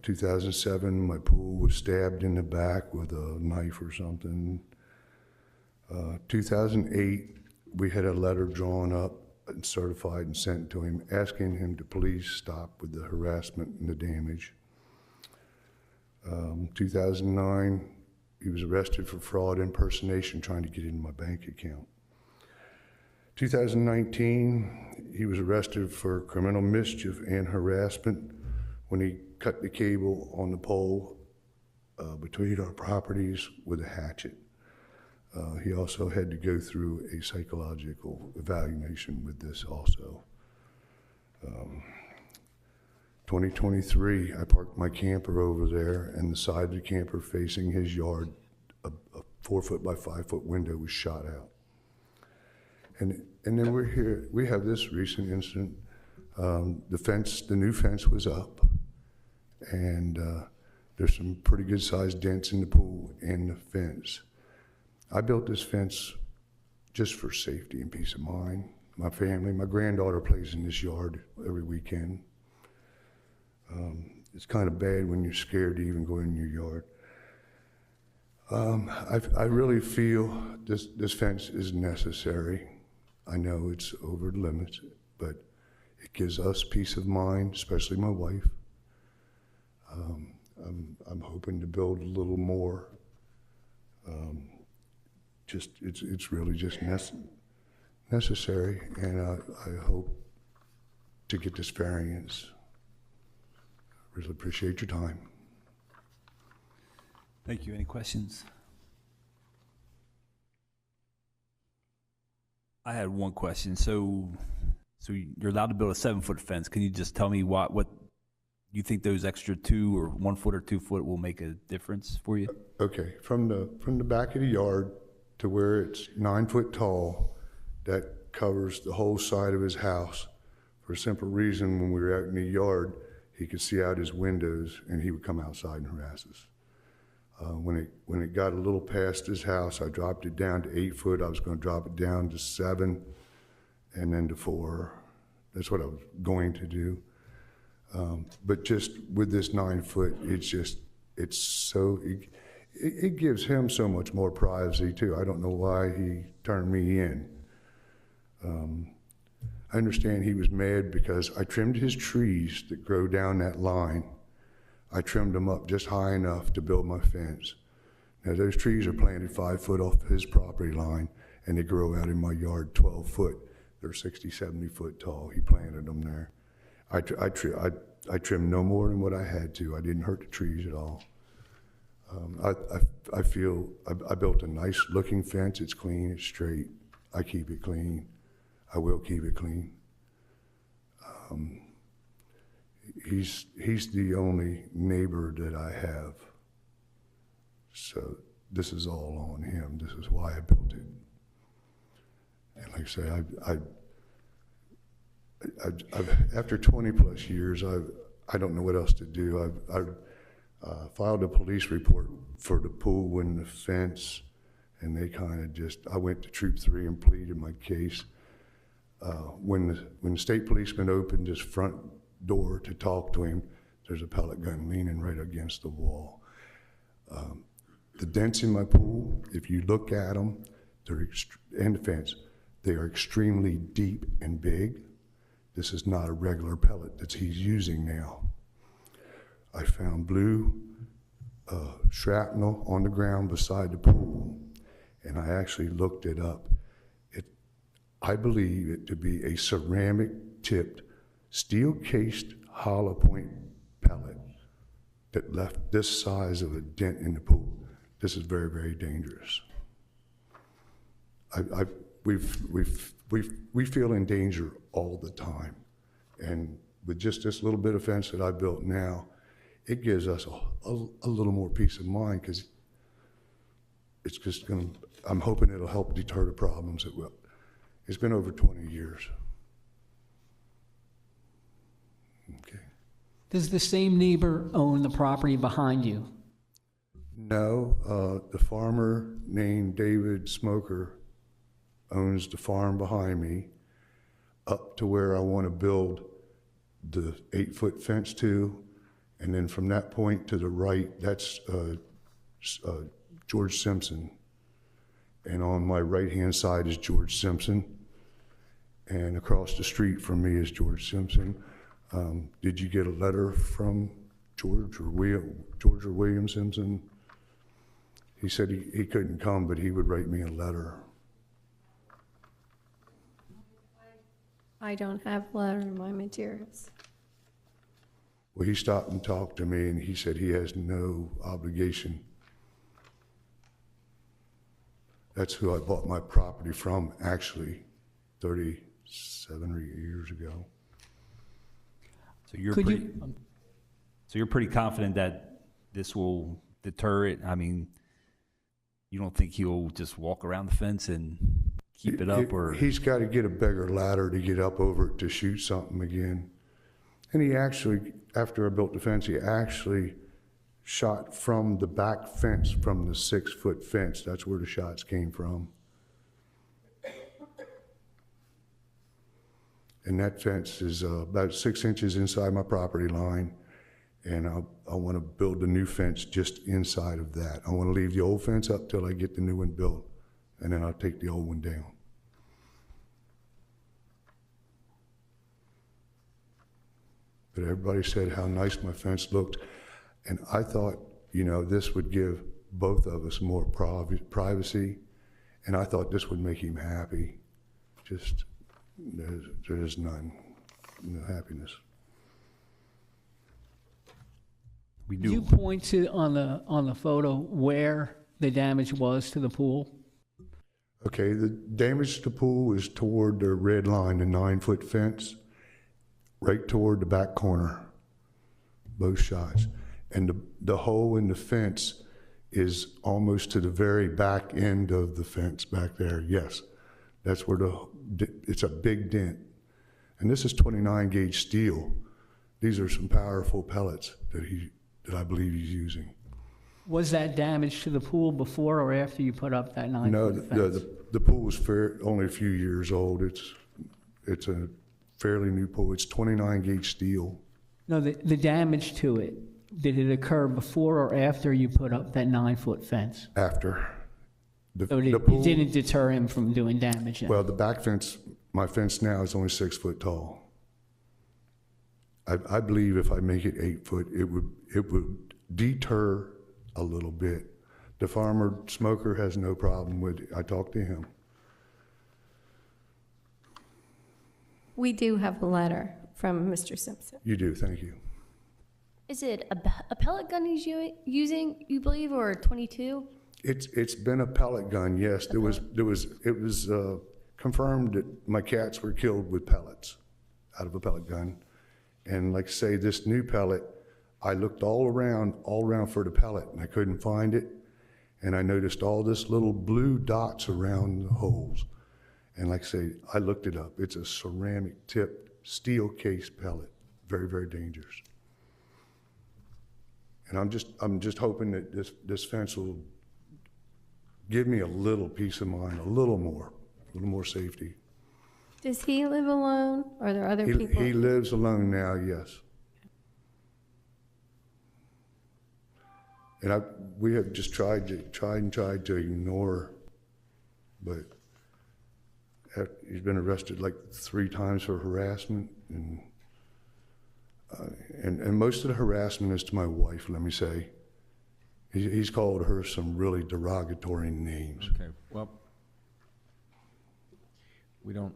2007, my pool was stabbed in the back with a knife or something. 2008, we had a letter drawn up and certified and sent to him, asking him to please stop with the harassment and the damage. 2009, he was arrested for fraud impersonation, trying to get into my bank account. 2019, he was arrested for criminal mischief and harassment when he cut the cable on the pole between our properties with a hatchet. He also had to go through a psychological evaluation with this also. 2023, I parked my camper over there, and the side of the camper facing his yard, a 4-foot by 5-foot window was shot out. And then we're here, we have this recent incident. The new fence was up, and there's some pretty good sized dents in the pool and the fence. I built this fence just for safety and peace of mind. My family, my granddaughter plays in this yard every weekend. It's kind of bad when you're scared to even go in your yard. I really feel this fence is necessary. I know it's over the limits, but it gives us peace of mind, especially my wife. I'm hoping to build a little more. It's really just necessary, and I hope to get this variance. Really appreciate your time.
Thank you. Any questions? I had one question. So you're allowed to build a 7-foot fence. Can you just tell me what you think those extra 2 or 1 foot or 2 foot will make a difference for you?
Okay, from the back of the yard to where it's 9 foot tall, that covers the whole side of his house. For a simple reason, when we were out in the yard, he could see out his windows, and he would come outside and harass us. When it got a little past his house, I dropped it down to 8 foot. I was going to drop it down to 7, and then to 4. That's what I was going to do. But just with this 9 foot, it gives him so much more privacy too. I don't know why he turned me in. I understand he was mad because I trimmed his trees that grow down that line. I trimmed them up just high enough to build my fence. Now those trees are planted 5 foot off his property line, and they grow out in my yard 12 foot. They're 60, 70 foot tall. He planted them there. I trimmed no more than what I had to. I didn't hurt the trees at all. I feel I built a nice looking fence. It's clean, it's straight. I keep it clean. I will keep it clean. He's the only neighbor that I have. So this is all on him. This is why I built it. And like I say, I've after 20 plus years, I don't know what else to do. I've filed a police report for the pool and the fence, and they kind of just, I went to Troop 3 and pleaded my case. When the state policeman opened his front door to talk to him, there's a pellet gun leaning right against the wall. The dents in my pool, if you look at them, and the fence, they are extremely deep and big. This is not a regular pellet that he's using now. I found blue shrapnel on the ground beside the pool, and I actually looked it up. I believe it to be a ceramic-tipped, steel-cased hollow point pellet that left this size of a dent in the pool. This is very, very dangerous. We feel in danger all the time, and with just this little bit of fence that I built now, it gives us a little more peace of mind, because it's just going to, I'm hoping it'll help deter the problems. It will. It's been over 20 years. Okay.
Does the same neighbor own the property behind you?
No, the farmer named David Smoker owns the farm behind me up to where I want to build the 8-foot fence to, and then from that point to the right, that's George Simpson. And on my right-hand side is George Simpson, and across the street from me is George Simpson. Did you get a letter from George or William Simpson? He said he couldn't come, but he would write me a letter.
I don't have a letter in my materials.
Well, he stopped and talked to me, and he said he has no obligation. That's who I bought my property from, actually, 37 or 8 years ago.
So you're
Could
pretty, so you're pretty confident that this will deter it? I mean, you don't think he'll just walk around the fence and keep it up, or?
He's got to get a bigger ladder to get up over it to shoot something again. And he actually, after I built the fence, he actually shot from the back fence, from the 6-foot fence. That's where the shots came from. And that fence is about 6 inches inside my property line. And I want to build a new fence just inside of that. I want to leave the old fence up till I get the new one built, and then I'll take the old one down. But everybody said how nice my fence looked, and I thought, you know, this would give both of us more privacy, and I thought this would make him happy. Just, there's none, no happiness.
We
Can you point to on the photo where the damage was to the pool?
Okay, the damage to the pool is toward the red line, the 9-foot fence, right toward the back corner, both shots. And the hole in the fence is almost to the very back end of the fence back there. Yes, that's where it's a big dent. And this is 29 gauge steel. These are some powerful pellets that I believe he's using.
Was that damage to the pool before or after you put up that 9-foot fence?
No, the pool was only a few years old. It's a fairly new pool. It's 29 gauge steel.
No, the damage to it, did it occur before or after you put up that 9-foot fence?
After.
So it didn't deter him from doing damage then?
Well, the back fence, my fence now is only 6 foot tall. I believe if I make it 8 foot, it would deter a little bit. The farmer Smoker has no problem with it. I talked to him.
We do have a letter from Mr. Simpson.
You do, thank you.
Is it a pellet gun he's using, you believe, or a 22?
It's been a pellet gun, yes. It was confirmed that my cats were killed with pellets out of a pellet gun. And like I say, this new pellet, I looked all around for the pellet, and I couldn't find it. And I noticed all this little blue dots around the holes. And like I say, I looked it up. It's a ceramic tipped steel case pellet. Very, very dangerous. And I'm just hoping that this fence will give me a little peace of mind, a little more safety.
Does he live alone, or are there other people?
He lives alone now, yes. And we have just tried to ignore, but he's been arrested like 3 times for harassment, and most of the harassment is to my wife, let me say. He's called her some really derogatory names.
Okay, well, we don't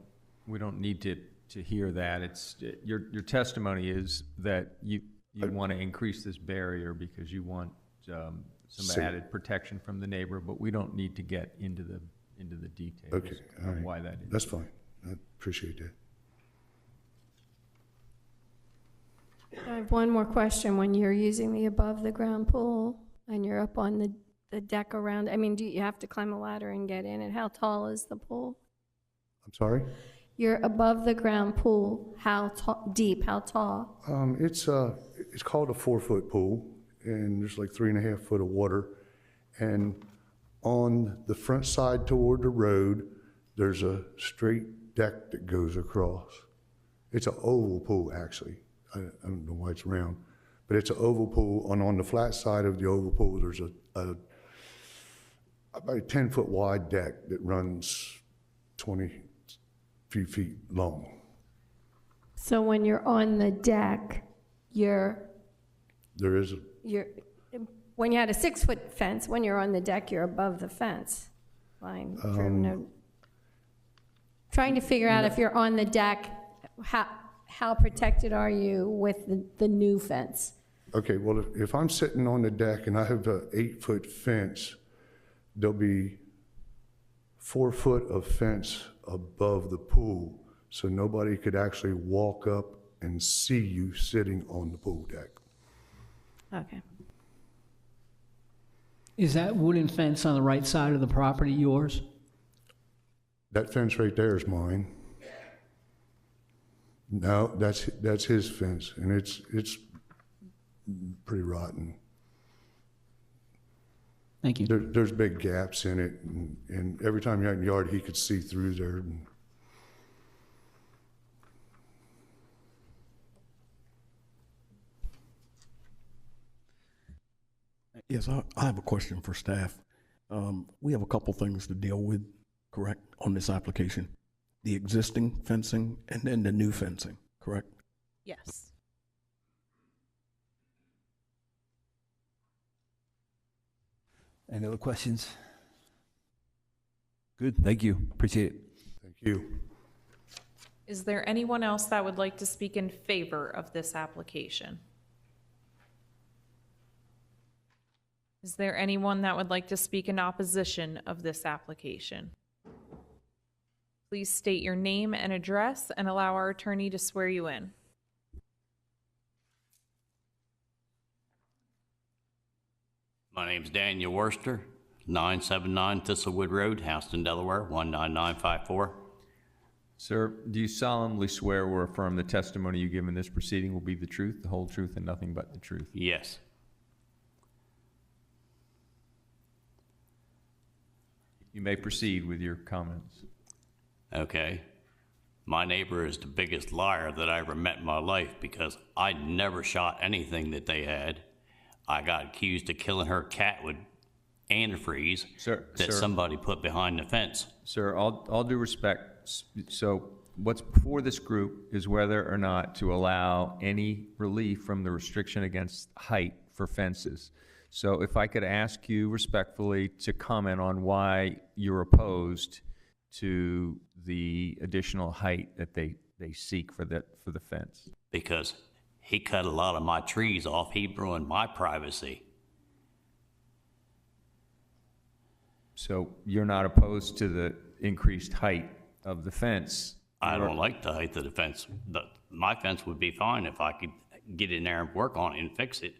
need to hear that. It's your testimony is that you want to increase this barrier because you want some added protection from the neighbor, but we don't need to get into the details
Okay, all
of
right.
why that is.
That's fine. I appreciate that.
I have one more question. When you're using the above-the-ground pool and you're up on the deck around, I mean, do you have to climb a ladder and get in it? How tall is the pool?
I'm sorry?
Your above-the-ground pool, how deep, how tall?
It's called a 4-foot pool, and there's like 3.5 foot of water. And on the front side toward the road, there's a straight deck that goes across. It's an oval pool, actually. I don't know why it's round, but it's an oval pool. And on the flat side of the oval pool, there's about a 10-foot wide deck that runs 20 few feet long.
So when you're on the deck,
There is
when you had a 6-foot fence, when you're on the deck, you're above the fence line. Trying to figure out if you're on the deck, how protected are you with the new fence?
Okay, well, if I'm sitting on the deck and I have an 8-foot fence, there'll be 4 foot of fence above the pool, so nobody could actually walk up and see you sitting on the pool deck.
Okay.
Is that wooden fence on the right side of the property yours?
That fence right there is mine. No, that's his fence, and it's pretty rotten.
Thank you.
There's big gaps in it, and every time you're out in the yard, he could see through there.
Yes, I have a question for staff. We have a couple things to deal with, correct, on this application? The existing fencing and then the new fencing, correct?
Yes.
Any other questions? Good, thank you, appreciate it.
Thank you.
Is there anyone else that would like to speak in favor of this application? Is there anyone that would like to speak in opposition of this application? Please state your name and address and allow our attorney to swear you in.
My name's Daniel Worster, 979 Thistlewood Road, Houston, Delaware, 19954.
Sir, do you solemnly swear or affirm the testimony you give in this proceeding will be the truth, the whole truth, and nothing but the truth?
Yes.
You may proceed with your comments.
Okay. My neighbor is the biggest liar that I ever met in my life because I never shot anything that they had. I got accused of killing her cat with antifreeze that somebody put behind the fence.
Sir, all due respect, so what's before this group is whether or not to allow any relief from the restriction against height for fences. So if I could ask you respectfully to comment on why you're opposed to the additional height that they seek for the fence.
Because he cut a lot of my trees off. He ruined my privacy.
So you're not opposed to the increased height of the fence?
I don't like the height of the fence. My fence would be fine if I could get in there and work on it and fix it.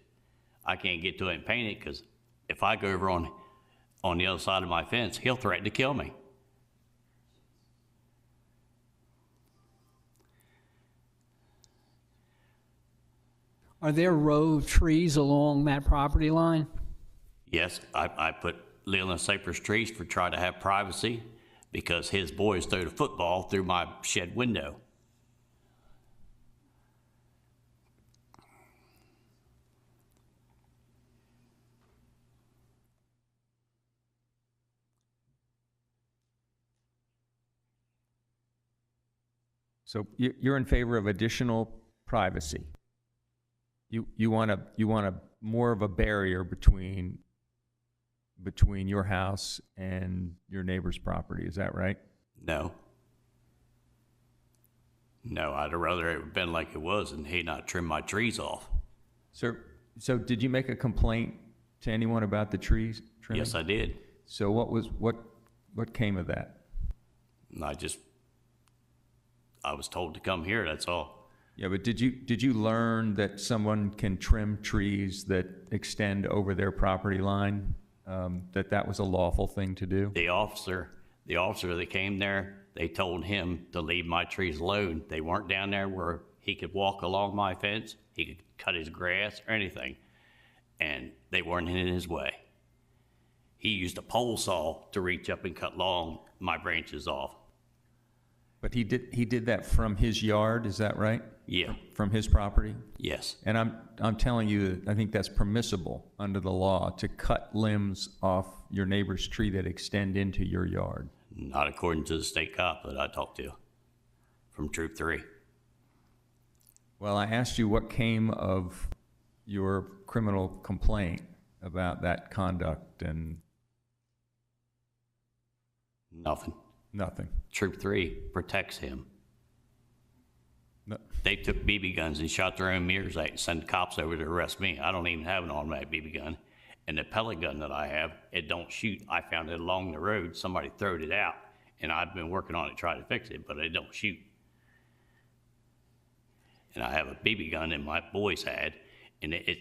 I can't get to it and paint it because if I go over on the other side of my fence, he'll threaten to kill me.
Are there row of trees along that property line?
Yes, I put Leland cypress trees for try to have privacy because his boys throw the football through my shed window.
So you're in favor of additional privacy? You want a more of a barrier between your house and your neighbor's property, is that right?
No. No, I'd rather it have been like it was and he not trim my trees off.
Sir, so did you make a complaint to anyone about the trees trimming?
Yes, I did.
So what came of that?
I was told to come here, that's all.
Yeah, but did you learn that someone can trim trees that extend over their property line? That was a lawful thing to do?
The officer that came there, they told him to leave my trees alone. They weren't down there where he could walk along my fence, he could cut his grass or anything, and they weren't in his way. He used a pole saw to reach up and cut my branches off.
But he did that from his yard, is that right?
Yeah.
From his property?
Yes.
And I'm telling you, I think that's permissible under the law to cut limbs off your neighbor's tree that extend into your yard.
Not according to the state cop that I talked to from Troop 3.
Well, I asked you what came of your criminal complaint about that conduct, and...
Nothing.
Nothing.
Troop 3 protects him.
No.
They took BB guns and shot their own mirrors out and sent cops over to arrest me. I don't even have an automatic BB gun. And the pellet gun that I have, it don't shoot. I found it along the road. Somebody throwed it out, and I've been working on it trying to fix it, but it don't shoot. And I have a BB gun that my boys had, and it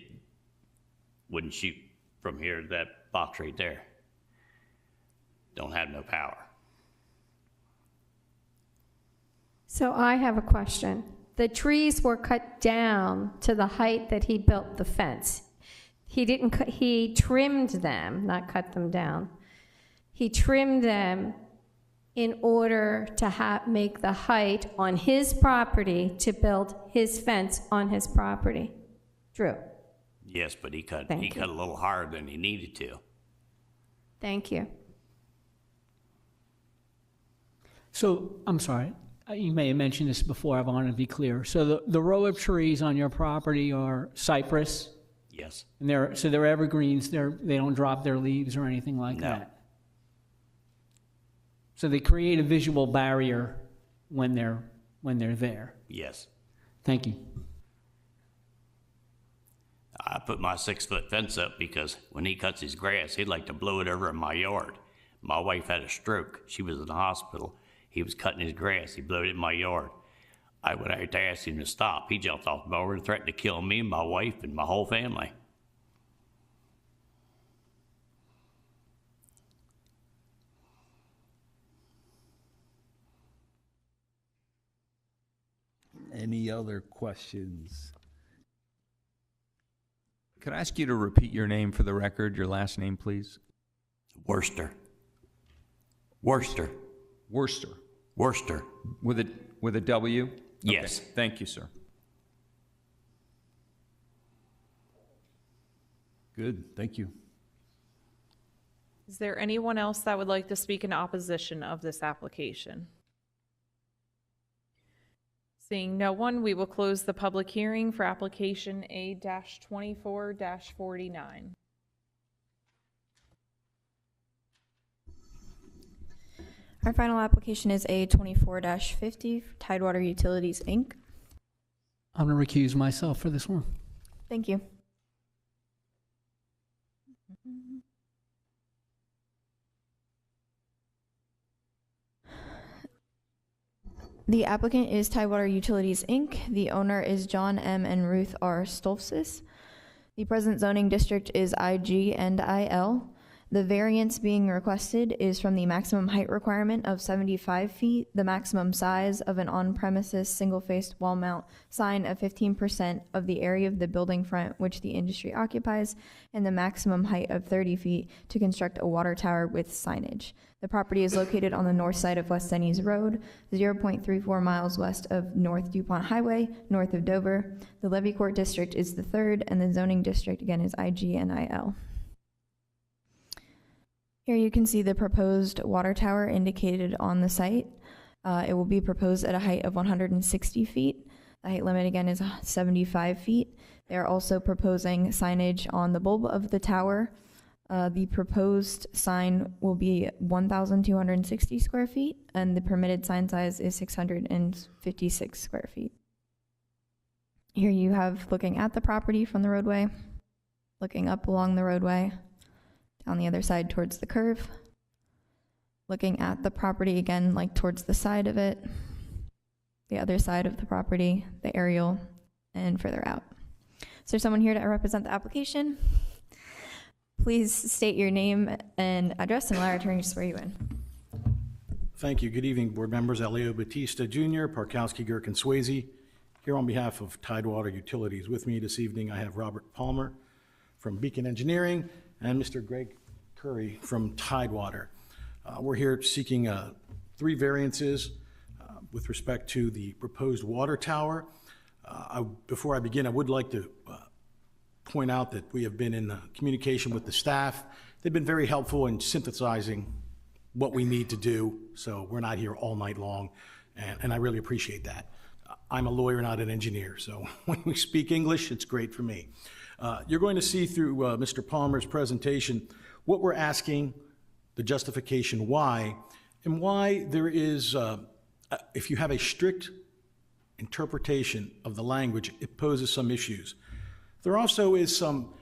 wouldn't shoot from here to that box right there. Don't have no power.
So I have a question. The trees were cut down to the height that he built the fence. He didn't cut, he trimmed them, not cut them down. He trimmed them in order to make the height on his property to build his fence on his property. Drew?
Yes, but he cut
Thank
a
you.
little higher than he needed to.
Thank you.
So, I'm sorry, you may have mentioned this before, I want to be clear. So the row of trees on your property are cypress?
Yes.
And they're evergreens, they don't drop their leaves or anything like
No.
that? So they create a visual barrier when they're there?
Yes.
Thank you.
I put my 6-foot fence up because when he cuts his grass, he'd like to blow it over in my yard. My wife had a stroke. She was in the hospital. He was cutting his grass. He blowed it in my yard. I went out to ask him to stop. He jumped off the mower and threatened to kill me and my wife and my whole family.
Any other questions?
Could I ask you to repeat your name for the record, your last name, please?
Worcester. Worcester.
Worcester.
Worcester.
With a W?
Yes.
Okay. Thank you, sir.
Good, thank you.
Is there anyone else that would like to speak in opposition of this application? Seeing no one, we will close the public hearing for application A-24-49.
Our final application is A-24-50, Tidewater Utilities, Inc.
I'm going to recuse myself for this one.
Thank you. The applicant is Tidewater Utilities, Inc. The owner is John M. and Ruth R. Stolfsis. The present zoning district is IG and IL. The variance being requested is from the maximum height requirement of 75 feet, the maximum size of an on-premises single-faced wall mount sign of 15% of the area of the building front which the industry occupies, and the maximum height of 30 feet to construct a water tower with signage. The property is located on the north side of West Denny's Road, 0.34 miles west of North DuPont Highway, north of Dover. The levy court district is the third, and the zoning district, again, is IG and IL. Here you can see the proposed water tower indicated on the site. It will be proposed at a height of 160 feet. The height limit, again, is 75 feet. They're also proposing signage on the bulb of the tower. The proposed sign will be 1,260 square feet, and the permitted sign size is 656 square feet. Here you have looking at the property from the roadway, looking up along the roadway, on the other side towards the curve, looking at the property again, like towards the side of it. the other side of the property, the aerial, and further out. Is there someone here to represent the application? Please state your name and address and allow our attorney to swear you in.
Thank you. Good evening, board members. Elio Batista Jr., Parkowski, Girk, and Swayze. Here on behalf of Tidewater Utilities. With me this evening, I have Robert Palmer from Beacon Engineering and Mr. Greg Curry from Tidewater. We're here seeking 3 variances with respect to the proposed water tower. Before I begin, I would like to point out that we have been in communication with the staff. They've been very helpful in synthesizing what we need to do, so we're not here all night long, and I really appreciate that. I'm a lawyer, not an engineer, so when we speak English, it's great for me. You're going to see through Mr. Palmer's presentation what we're asking, the justification why, and why there is, if you have a strict interpretation of the language, it poses some issues. There also is some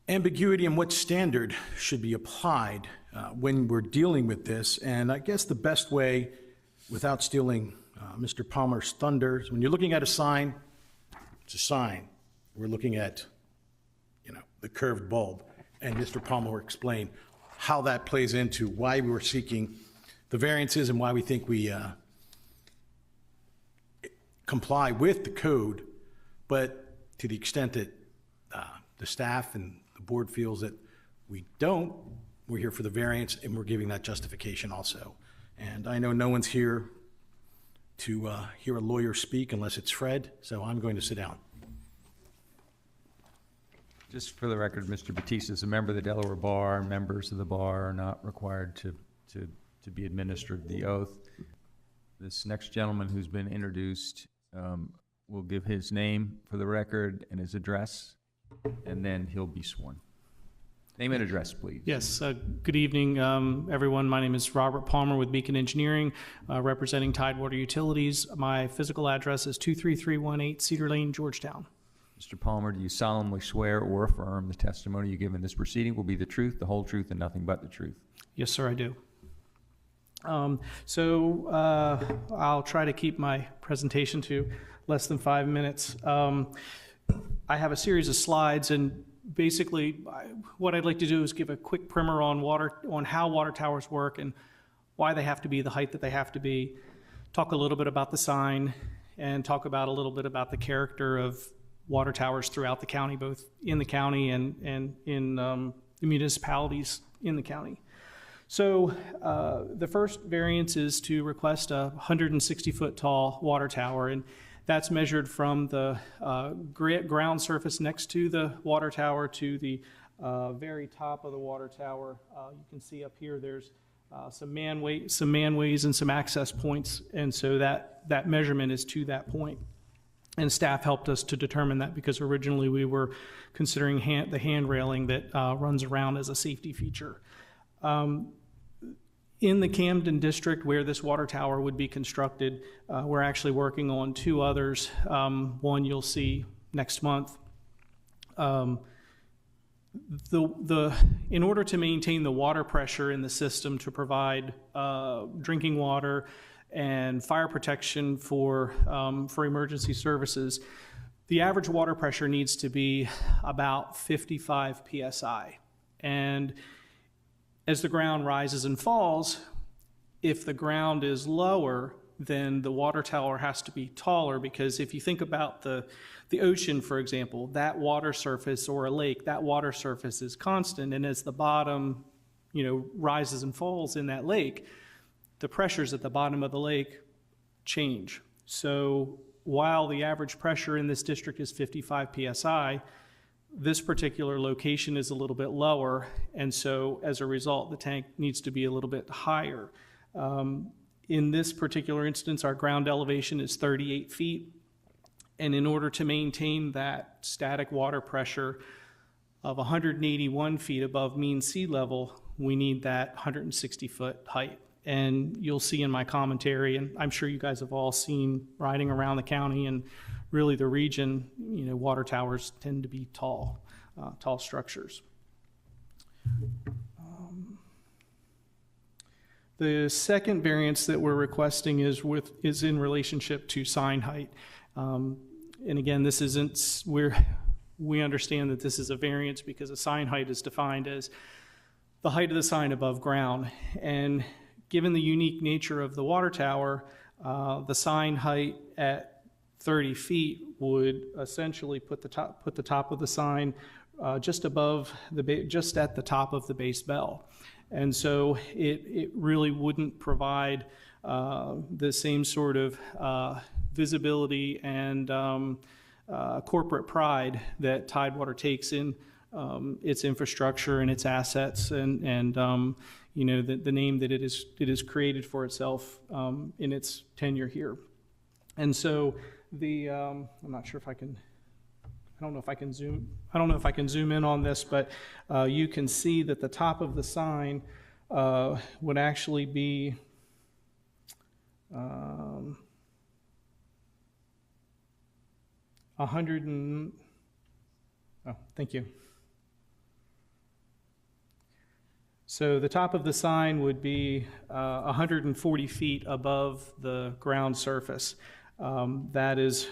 ambiguity in what standard should be applied when we're dealing with this, and I guess the best way, without stealing Mr. Palmer's thunder, is when you're looking at a sign, it's a sign. We're looking at, the curved bulb, and Mr. Palmer will explain how that plays into why we were seeking the variances and why we think we comply with the code, but to the extent that the staff and the board feels that we don't, we're here for the variance and we're giving that justification also. And I know no one's here to hear a lawyer speak unless it's Fred, so I'm going to sit down.
Just for the record, Mr. Batista is a member of the Delaware Bar. Members of the bar are not required to be administered the oath. This next gentleman who's been introduced will give his name for the record and his address, and then he'll be sworn. Name and address, please.
Yes, good evening, everyone. My name is Robert Palmer with Beacon Engineering, representing Tidewater Utilities. My physical address is 23318 Cedar Lane, Georgetown.
Mr. Palmer, do you solemnly swear or affirm the testimony you give in this proceeding will be the truth, the whole truth, and nothing but the truth?
Yes, sir, I do. I'll try to keep my presentation to less than 5 minutes. I have a series of slides, and basically what I'd like to do is give a quick primer on how water towers work and why they have to be the height that they have to be, talk a little bit about the sign, and talk about a little bit about the character of water towers throughout the county, both in the county and in the municipalities in the county. So the first variance is to request a 160-foot tall water tower, and that's measured from the ground surface next to the water tower to the very top of the water tower. You can see up here there's some manways and some access points, and so that measurement is to that point. And staff helped us to determine that because originally we were considering the hand railing that runs around as a safety feature. In the Camden district where this water tower would be constructed, we're actually working on 2 others. One you'll see next month. In order to maintain the water pressure in the system to provide drinking water and fire protection for emergency services, the average water pressure needs to be about 55 psi. And as the ground rises and falls, if the ground is lower, then the water tower has to be taller, because if you think about the ocean, for example, that water surface, or a lake, that water surface is constant, and as the bottom rises and falls in that lake, the pressures at the bottom of the lake change. So while the average pressure in this district is 55 psi, this particular location is a little bit lower, and so as a result, the tank needs to be a little bit higher. In this particular instance, our ground elevation is 38 feet, and in order to maintain that static water pressure of 181 feet above mean sea level, we need that 160-foot height. And you'll see in my commentary, and I'm sure you guys have all seen riding around the county and really the region, water towers tend to be tall structures. The second variance that we're requesting is in relationship to sign height. And again, this isn't, we understand that this is a variance because a sign height is defined as the height of the sign above ground. And given the unique nature of the water tower, the sign height at 30 feet would essentially put the top of the sign just above just at the top of the base bell. And so it really wouldn't provide the same sort of visibility and corporate pride that Tidewater takes in its infrastructure and its assets and you know, the name that it is created for itself in its tenure here. And so I'm not sure if I can, I don't know if I can zoom in on this, but you can see that the top of the sign would actually be 100 and, oh, thank you. So the top of the sign would be 140 feet above the ground surface. That is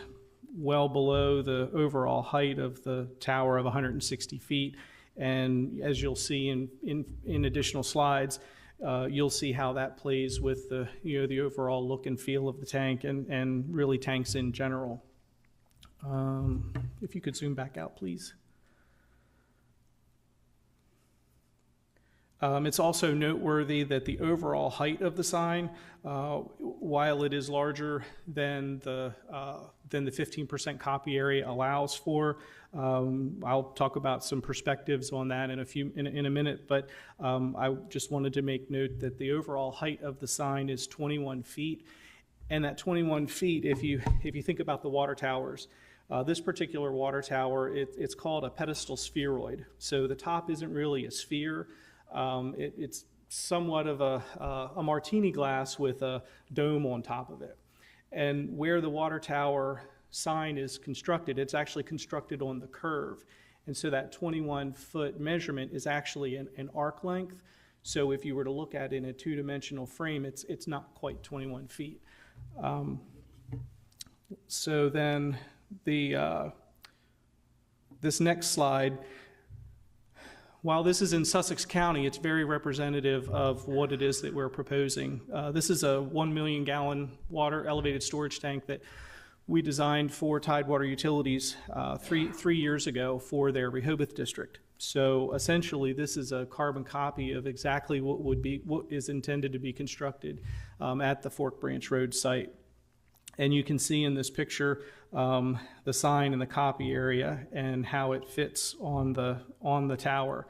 well below the overall height of the tower of 160 feet. And as you'll see in additional slides, you'll see how that plays with the, you know, the overall look and feel of the tank and really tanks in general. If you could zoom back out, please. It's also noteworthy that the overall height of the sign, while it is larger than the 15% copy area allows for, I'll talk about some perspectives on that in a minute. But I just wanted to make note that the overall height of the sign is 21 feet, and that 21 feet, if you think about the water towers. This particular water tower, it's called a pedestal spheroid. So the top isn't really a sphere. It's somewhat of a martini glass with a dome on top of it. And where the water tower sign is constructed, it's actually constructed on the curve. And so that 21-foot measurement is actually an arc length. So if you were to look at it in a two-dimensional frame, it's not quite 21 feet. So then this next slide, while this is in Sussex County, it's very representative of what it is that we're proposing. This is a 1 million gallon water elevated storage tank that we designed for Tidewater Utilities three years ago for their Rehoboth district. So essentially, this is a carbon copy of exactly what is intended to be constructed at the Fork Branch Road site. And you can see in this picture the sign in the copy area and how it fits on the tower.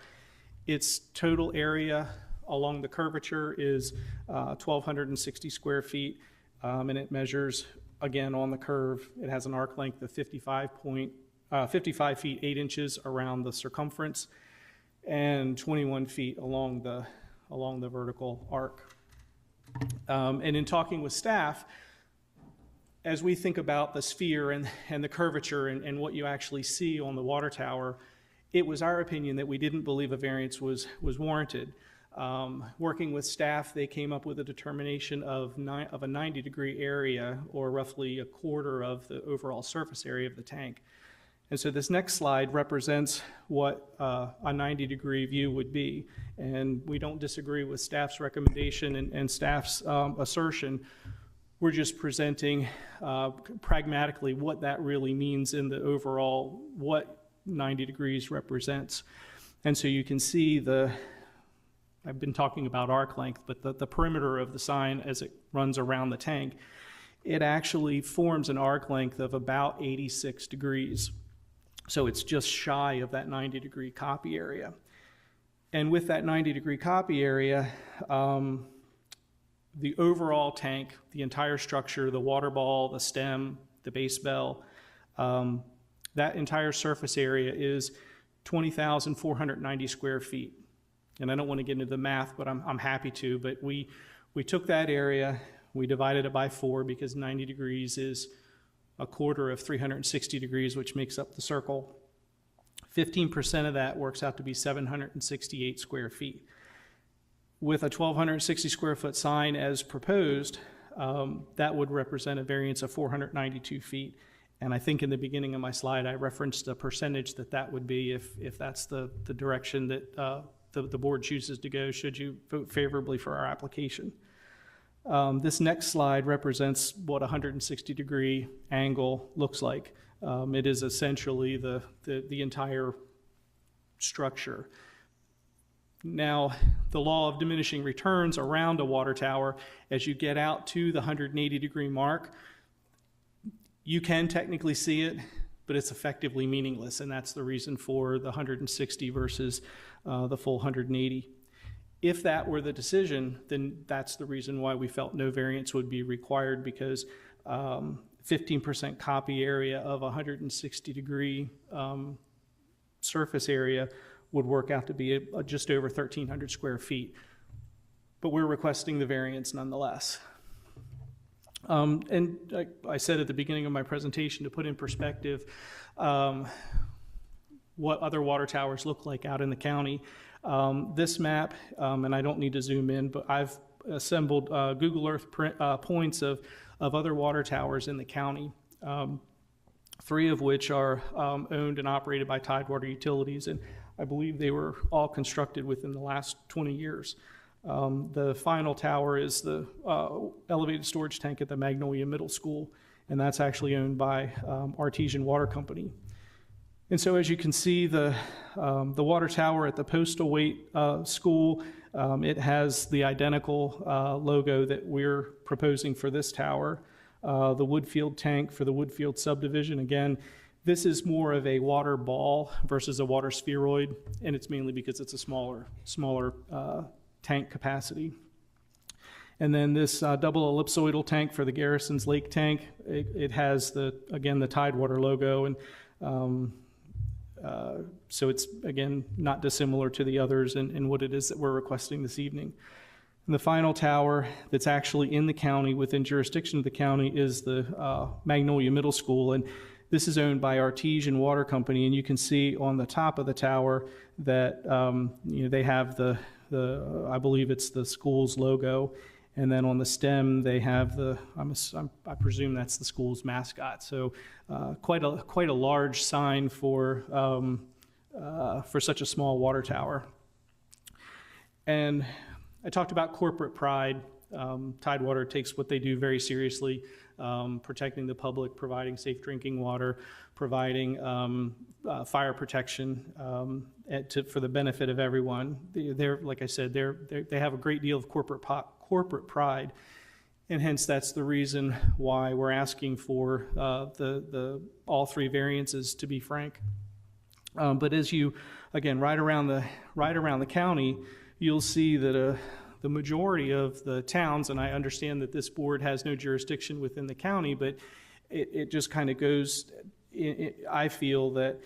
Its total area along the curvature is 1,260 square feet, and it measures, again, on the curve. It has an arc length of 55 feet 8 inches around the circumference and 21 feet along the vertical arc. And in talking with staff, as we think about the sphere and the curvature and what you actually see on the water tower, it was our opinion that we didn't believe a variance was warranted. Working with staff, they came up with a determination of a 90-degree area, or roughly a quarter of the overall surface area of the tank. And so this next slide represents what a 90-degree view would be. And we don't disagree with staff's recommendation and staff's assertion. We're just presenting pragmatically what that really means in the overall, what 90 degrees represents. And so you can see I've been talking about arc length, but the perimeter of the sign as it runs around the tank, it actually forms an arc length of about 86 degrees. So it's just shy of that 90-degree copy area. And with that 90-degree copy area, the overall tank, the entire structure, the water ball, the stem, the base bell, that entire surface area is 20,490 square feet. And I don't want to get into the math, but I'm happy to. But we took that area, we divided it by 4 because 90 degrees is a quarter of 360 degrees, which makes up the circle. 15% of that works out to be 768 square feet. With a 1,260 square foot sign as proposed, that would represent a variance of 492 feet. And I think in the beginning of my slide, I referenced a percentage that would be if that's the direction that the board chooses to go, should you vote favorably for our application. This next slide represents what a 160-degree angle looks like. It is essentially the entire structure. Now, the law of diminishing returns around a water tower, as you get out to the 180-degree mark, you can technically see it, but it's effectively meaningless, and that's the reason for the 160 versus the full 180. If that were the decision, then that's the reason why we felt no variance would be required, because 15% copy area of 160-degree surface area would work out to be just over 1,300 square feet. But we're requesting the variance nonetheless. And I said at the beginning of my presentation, to put in perspective what other water towers look like out in the county. This map, and I don't need to zoom in, but I've assembled Google Earth points of other water towers in the county, 3 of which are owned and operated by Tidewater Utilities, and I believe they were all constructed within the last 20 years. The final tower is the elevated storage tank at the Magnolia Middle School, and that's actually owned by Artesian Water Company. And so as you can see, the water tower at the Postal Wait School, it has the identical logo that we're proposing for this tower. The Woodfield tank for the Woodfield subdivision, again, this is more of a water ball versus a water spheroid, and it's mainly because it's a smaller tank capacity. And then this double ellipsoidal tank for the Garrison's Lake tank, it has again the Tidewater logo, and so it's again not dissimilar to the others in what it is that we're requesting this evening. And the final tower that's actually in the county, within jurisdiction of the county, is the Magnolia Middle School, and this is owned by Artesian Water Company, and you can see on the top of the tower that they have the I believe it's the school's logo, and then on the stem they have I presume that's the school's mascot. So quite a large sign for such a small water tower. And I talked about corporate pride. Tidewater takes what they do very seriously, protecting the public, providing safe drinking water, providing fire protection for the benefit of everyone. They're, like I said, they have a great deal of corporate pride, and hence that's the reason why we're asking for all 3 variances, to be frank. But as you, again, right around the county, you'll see that the majority of the towns, and I understand that this board has no jurisdiction within the county, but it just kind of goes, I feel that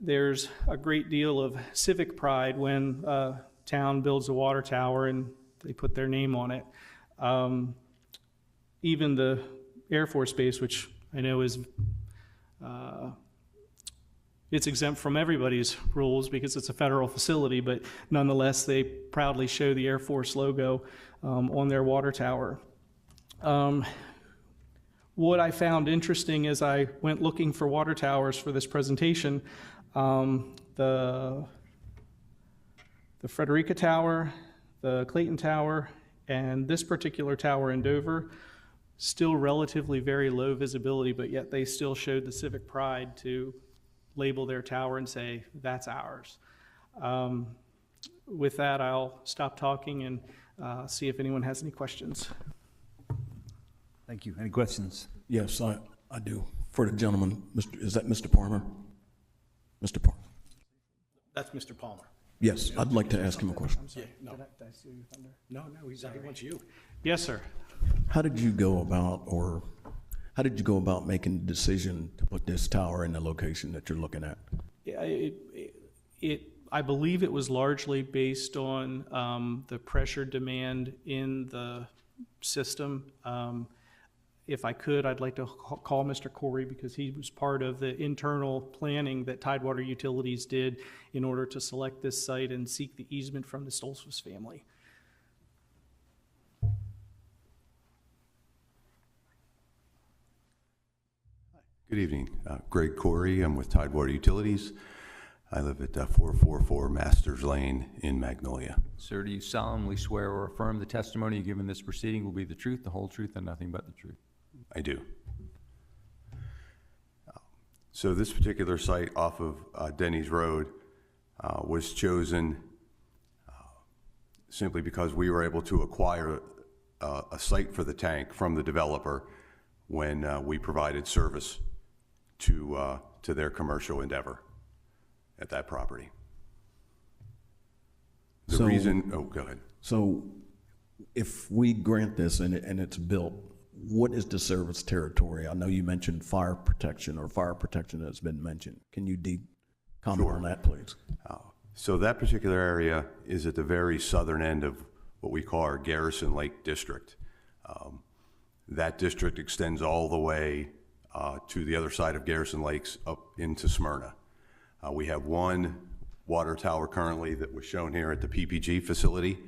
there's a great deal of civic pride when a town builds a water tower and they put their name on it. Even the Air Force Base, which I know is it's exempt from everybody's rules because it's a federal facility, but nonetheless, they proudly show the Air Force logo on their water tower. What I found interesting as I went looking for water towers for this presentation, the Frederica Tower, the Clayton Tower, and this particular tower in Dover, still relatively very low visibility, but yet they still showed the civic pride to label their tower and say, that's ours. With that, I'll stop talking and see if anyone has any questions.
Thank you. Any questions?
Yes, I do. For the gentleman, is that Mr. Palmer? Mr. Palmer.
That's Mr. Palmer.
Yes, I'd like to ask him a question.
Yeah, no. No, he wants you.
Yes, sir.
How did you go about making the decision to put this tower in the location that you're looking at?
I believe it was largely based on the pressure demand in the system. If I could, I'd like to call Mr. Corey, because he was part of the internal planning that Tidewater Utilities did in order to select this site and seek the easement from the Stolzfus family.
Good evening. Greg Corey. I'm with Tidewater Utilities. I live at 444 Masters Lane in Magnolia.
Sir, do you solemnly swear or affirm the testimony you give in this proceeding will be the truth, the whole truth, and nothing but the truth?
I do. So this particular site off of Denny's Road was chosen simply because we were able to acquire a site for the tank from the developer when we provided service to their commercial endeavor at that property. The reason, oh, go ahead.
So if we grant this and it's built, what is the service territory? I know you mentioned fire protection, or fire protection has been mentioned. Can you comment on that, please?
So that particular area is at the very southern end of what we call our Garrison Lake District. That district extends all the way to the other side of Garrison Lakes up into Smyrna. We have one water tower currently that was shown here at the PPG facility.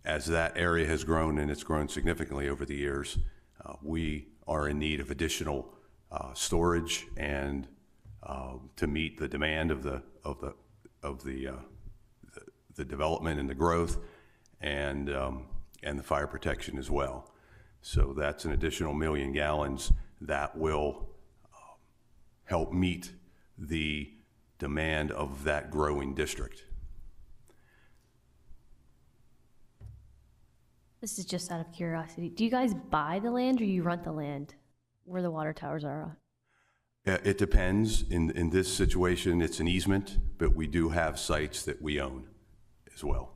As that area has grown, and it's grown significantly over the years, we are in need of additional storage and to meet the demand of the development and the growth, and the fire protection as well. So that's an additional 1 million gallons that will help meet the demand of that growing district.
This is just out of curiosity. Do you guys buy the land or you rent the land where the water towers are?
It depends. In this situation, it's an easement, but we do have sites that we own as well.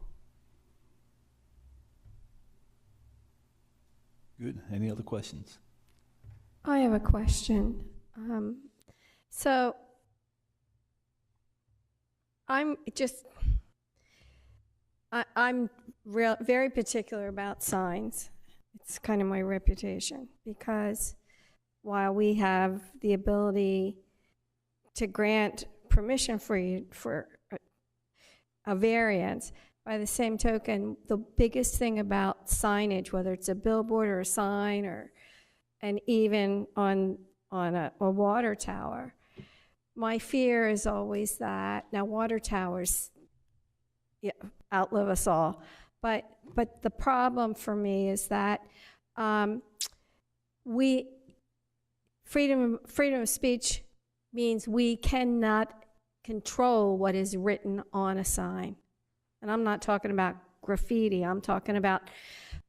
Good. Any other questions?
I have a question. So I'm very particular about signs. It's kind of my reputation, because while we have the ability to grant permission for a variance, by the same token, the biggest thing about signage, whether it's a billboard or a sign, and even on a water tower, my fear is always that, now water towers outlive us all, but the problem for me is that freedom of speech means we cannot control what is written on a sign. And I'm not talking about graffiti. I'm talking about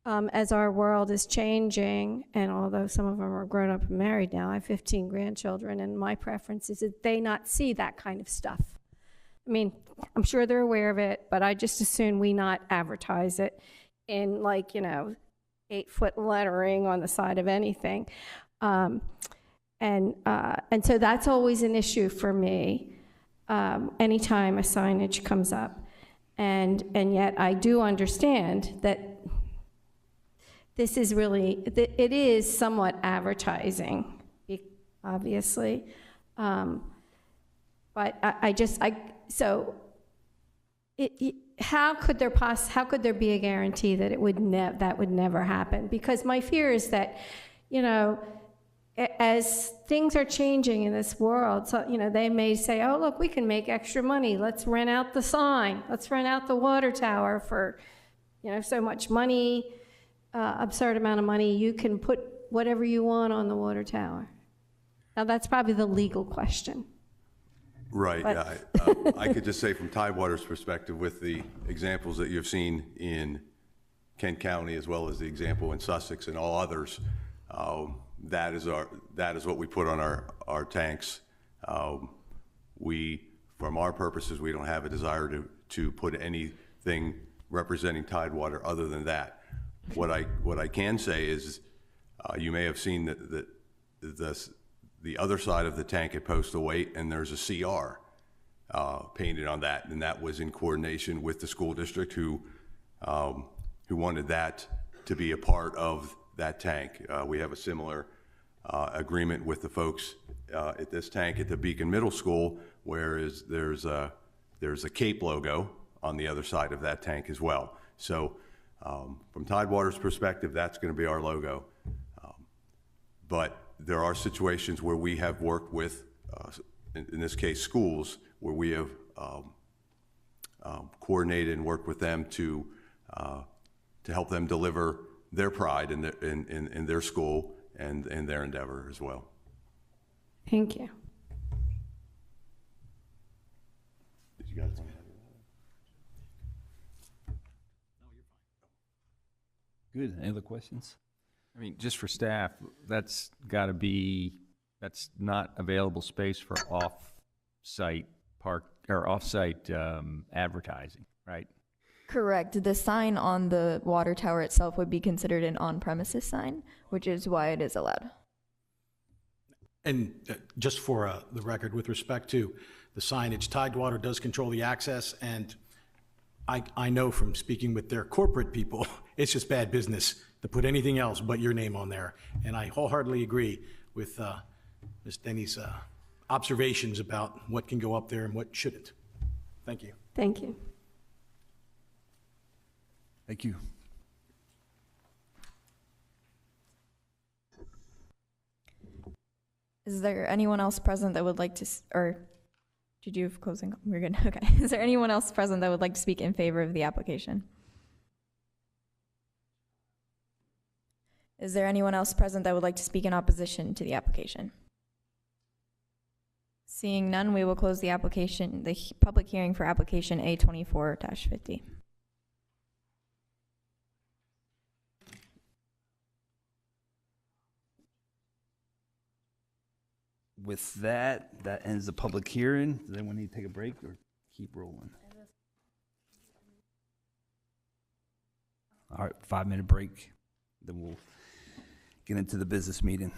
as our world is changing, and although some of them are grown up and married now, I have 15 grandchildren, and my preference is that they not see that kind of stuff. I mean, I'm sure they're aware of it, but I just assume we not advertise it in 8-foot lettering on the side of anything. And so that's always an issue for me anytime a signage comes up. And yet I do understand that this is really, it is somewhat advertising, obviously. But how could there be a guarantee that that would never happen? Because my fear is that, as things are changing in this world, so, they may say, oh, look, we can make extra money. Let's rent out the sign. Let's rent out the water tower for, so much money, absurd amount of money. You can put whatever you want on the water tower. Now, that's probably the legal question.
Right. I could just say from Tidewater's perspective, with the examples that you've seen in Kent County, as well as the example in Sussex and all others, that is what we put on our tanks. From our purposes, we don't have a desire to put anything representing Tidewater other than that. What I can say is, you may have seen that the other side of the tank at Postal Weight, and there's a CR painted on that, and that was in coordination with the school district who wanted that to be a part of that tank. We have a similar agreement with the folks at this tank at the Beacon Middle School, whereas there's a Cape logo on the other side of that tank as well. So from Tidewater's perspective, that's going to be our logo. But there are situations where we have worked with, in this case, schools, where we have coordinated and worked with them to help them deliver their pride in their school and in their endeavor as well.
Thank you.
Did you guys want to add
Good. Any other questions?
I mean, just for staff, that's not available space for off-site park, or off-site advertising, right?
Correct. The sign on the water tower itself would be considered an on-premises sign, which is why it is allowed.
And just for the record, with respect to the signage, Tidewater does control the access, and I know from speaking with their corporate people, it's just bad business to put anything else but your name on there. And I wholeheartedly agree with Ms. Denny's observations about what can go up there and what shouldn't. Thank you.
Thank you.
Thank you.
Is there anyone else present that would like to, or did you have closing? We're good. Okay. Is there anyone else present that would like to speak in favor of the application? Is there anyone else present that would like to speak in opposition to the application? Seeing none, we will close the application, the public hearing for application A24-50.
With that ends the public hearing. Does anyone need to take a break or keep rolling? All right, 5-minute break. Then we'll get into the business meeting.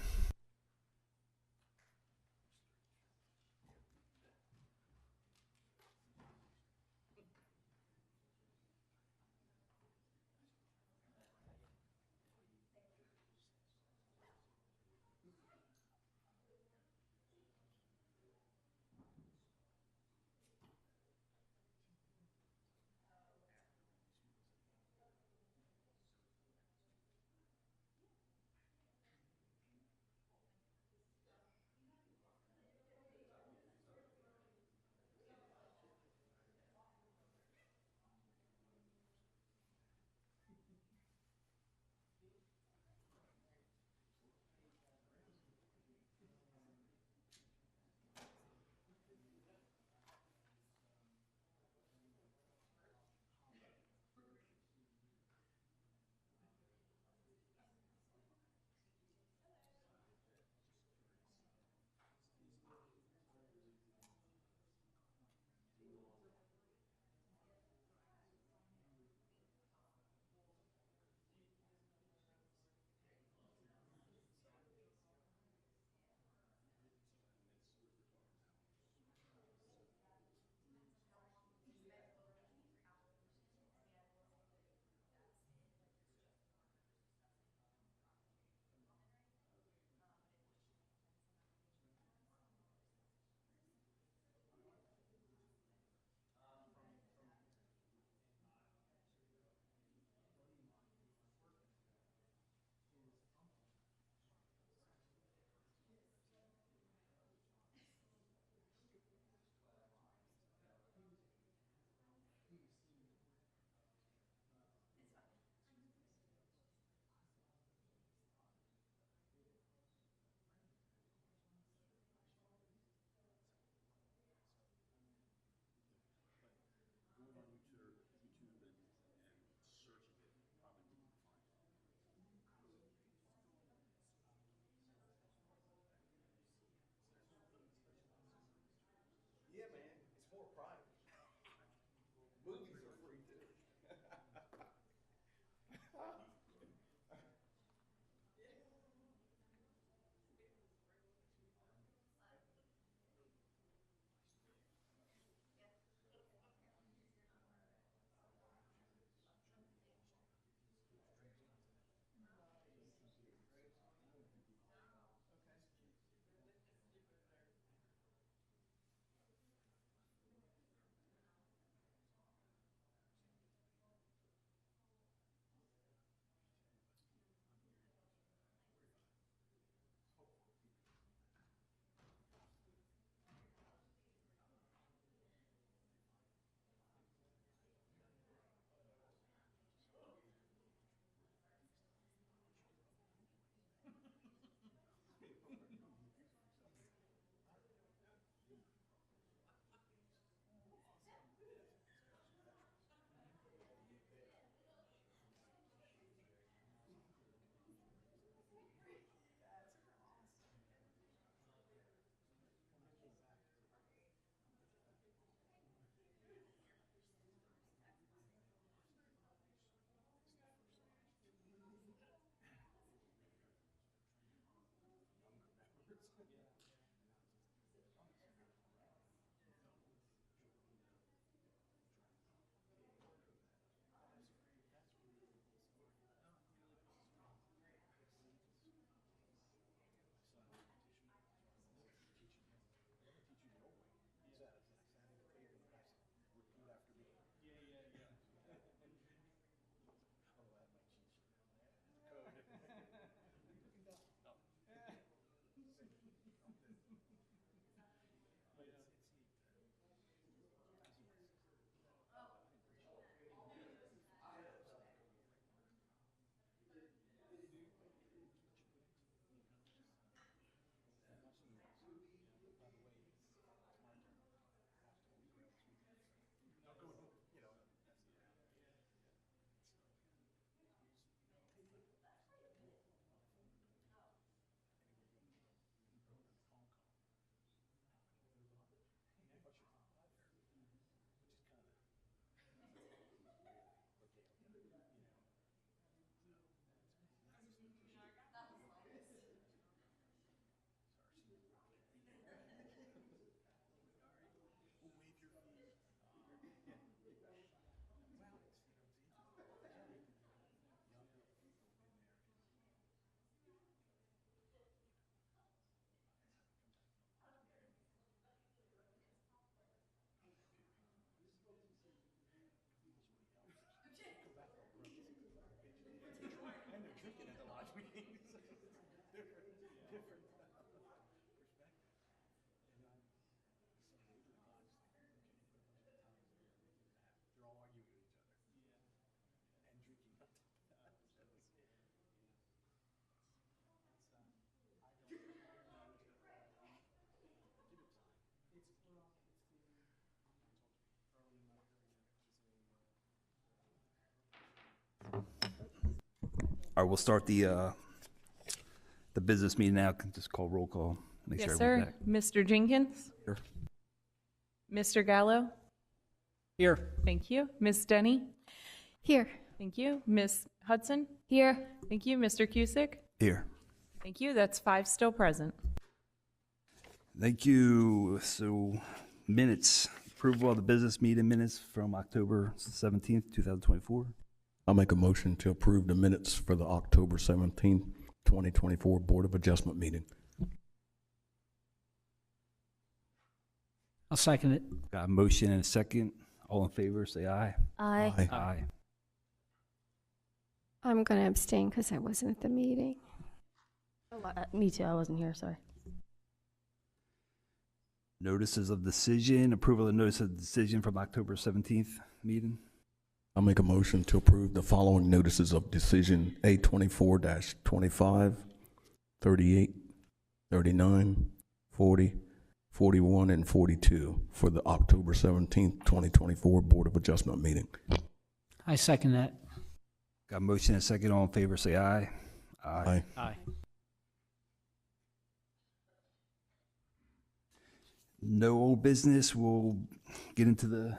All right, we'll start the business meeting now. Can just call roll call. Make
Yes,
sure
sir.
everyone's back.
Mr. Jenkins?
Here.
Mr. Gallo?
Here.
Thank you. Ms. Denny?
Here.
Thank you. Ms. Hudson?
Here.
Thank you. Mr. Cusick?
Here.
Thank you. That's 5 still present.
Thank you. So minutes, approval of the business meeting minutes from October 17th, 2024.
I'll make a motion to approve the minutes for the October 17th, 2024 Board of Adjustment meeting.
I'll second it.
Got a motion and a second. All in favor, say aye.
Aye.
Aye.
Aye.
I'm going to abstain because I wasn't at the meeting.
Me too, I wasn't here, sorry.
Notices of decision, approval of notice of decision from October 17th meeting.
I'll make a motion to approve the following notices of decision: A24-25, 38, 39, 40, 41, and 42 for the October 17th, 2024 Board of Adjustment meeting.
I second that.
Got a motion and a second. All in favor, say aye.
Aye.
Aye.
No old business. We'll get into the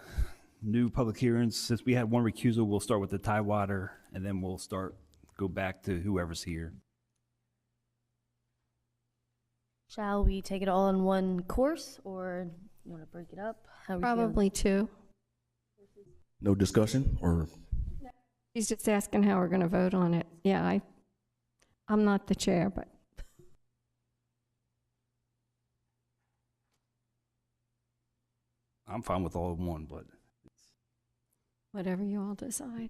new public hearings. Since we had one recusal, we'll start with the Tidewater, and then we'll go back to whoever's here.
Shall we take it all in one course, or you want to break it up? How are we feeling?
Probably 2.
No discussion, or
He's just asking how we're going to vote on it. Yeah, I'm not the chair, but
I'm fine with all in one, but
whatever you all decide.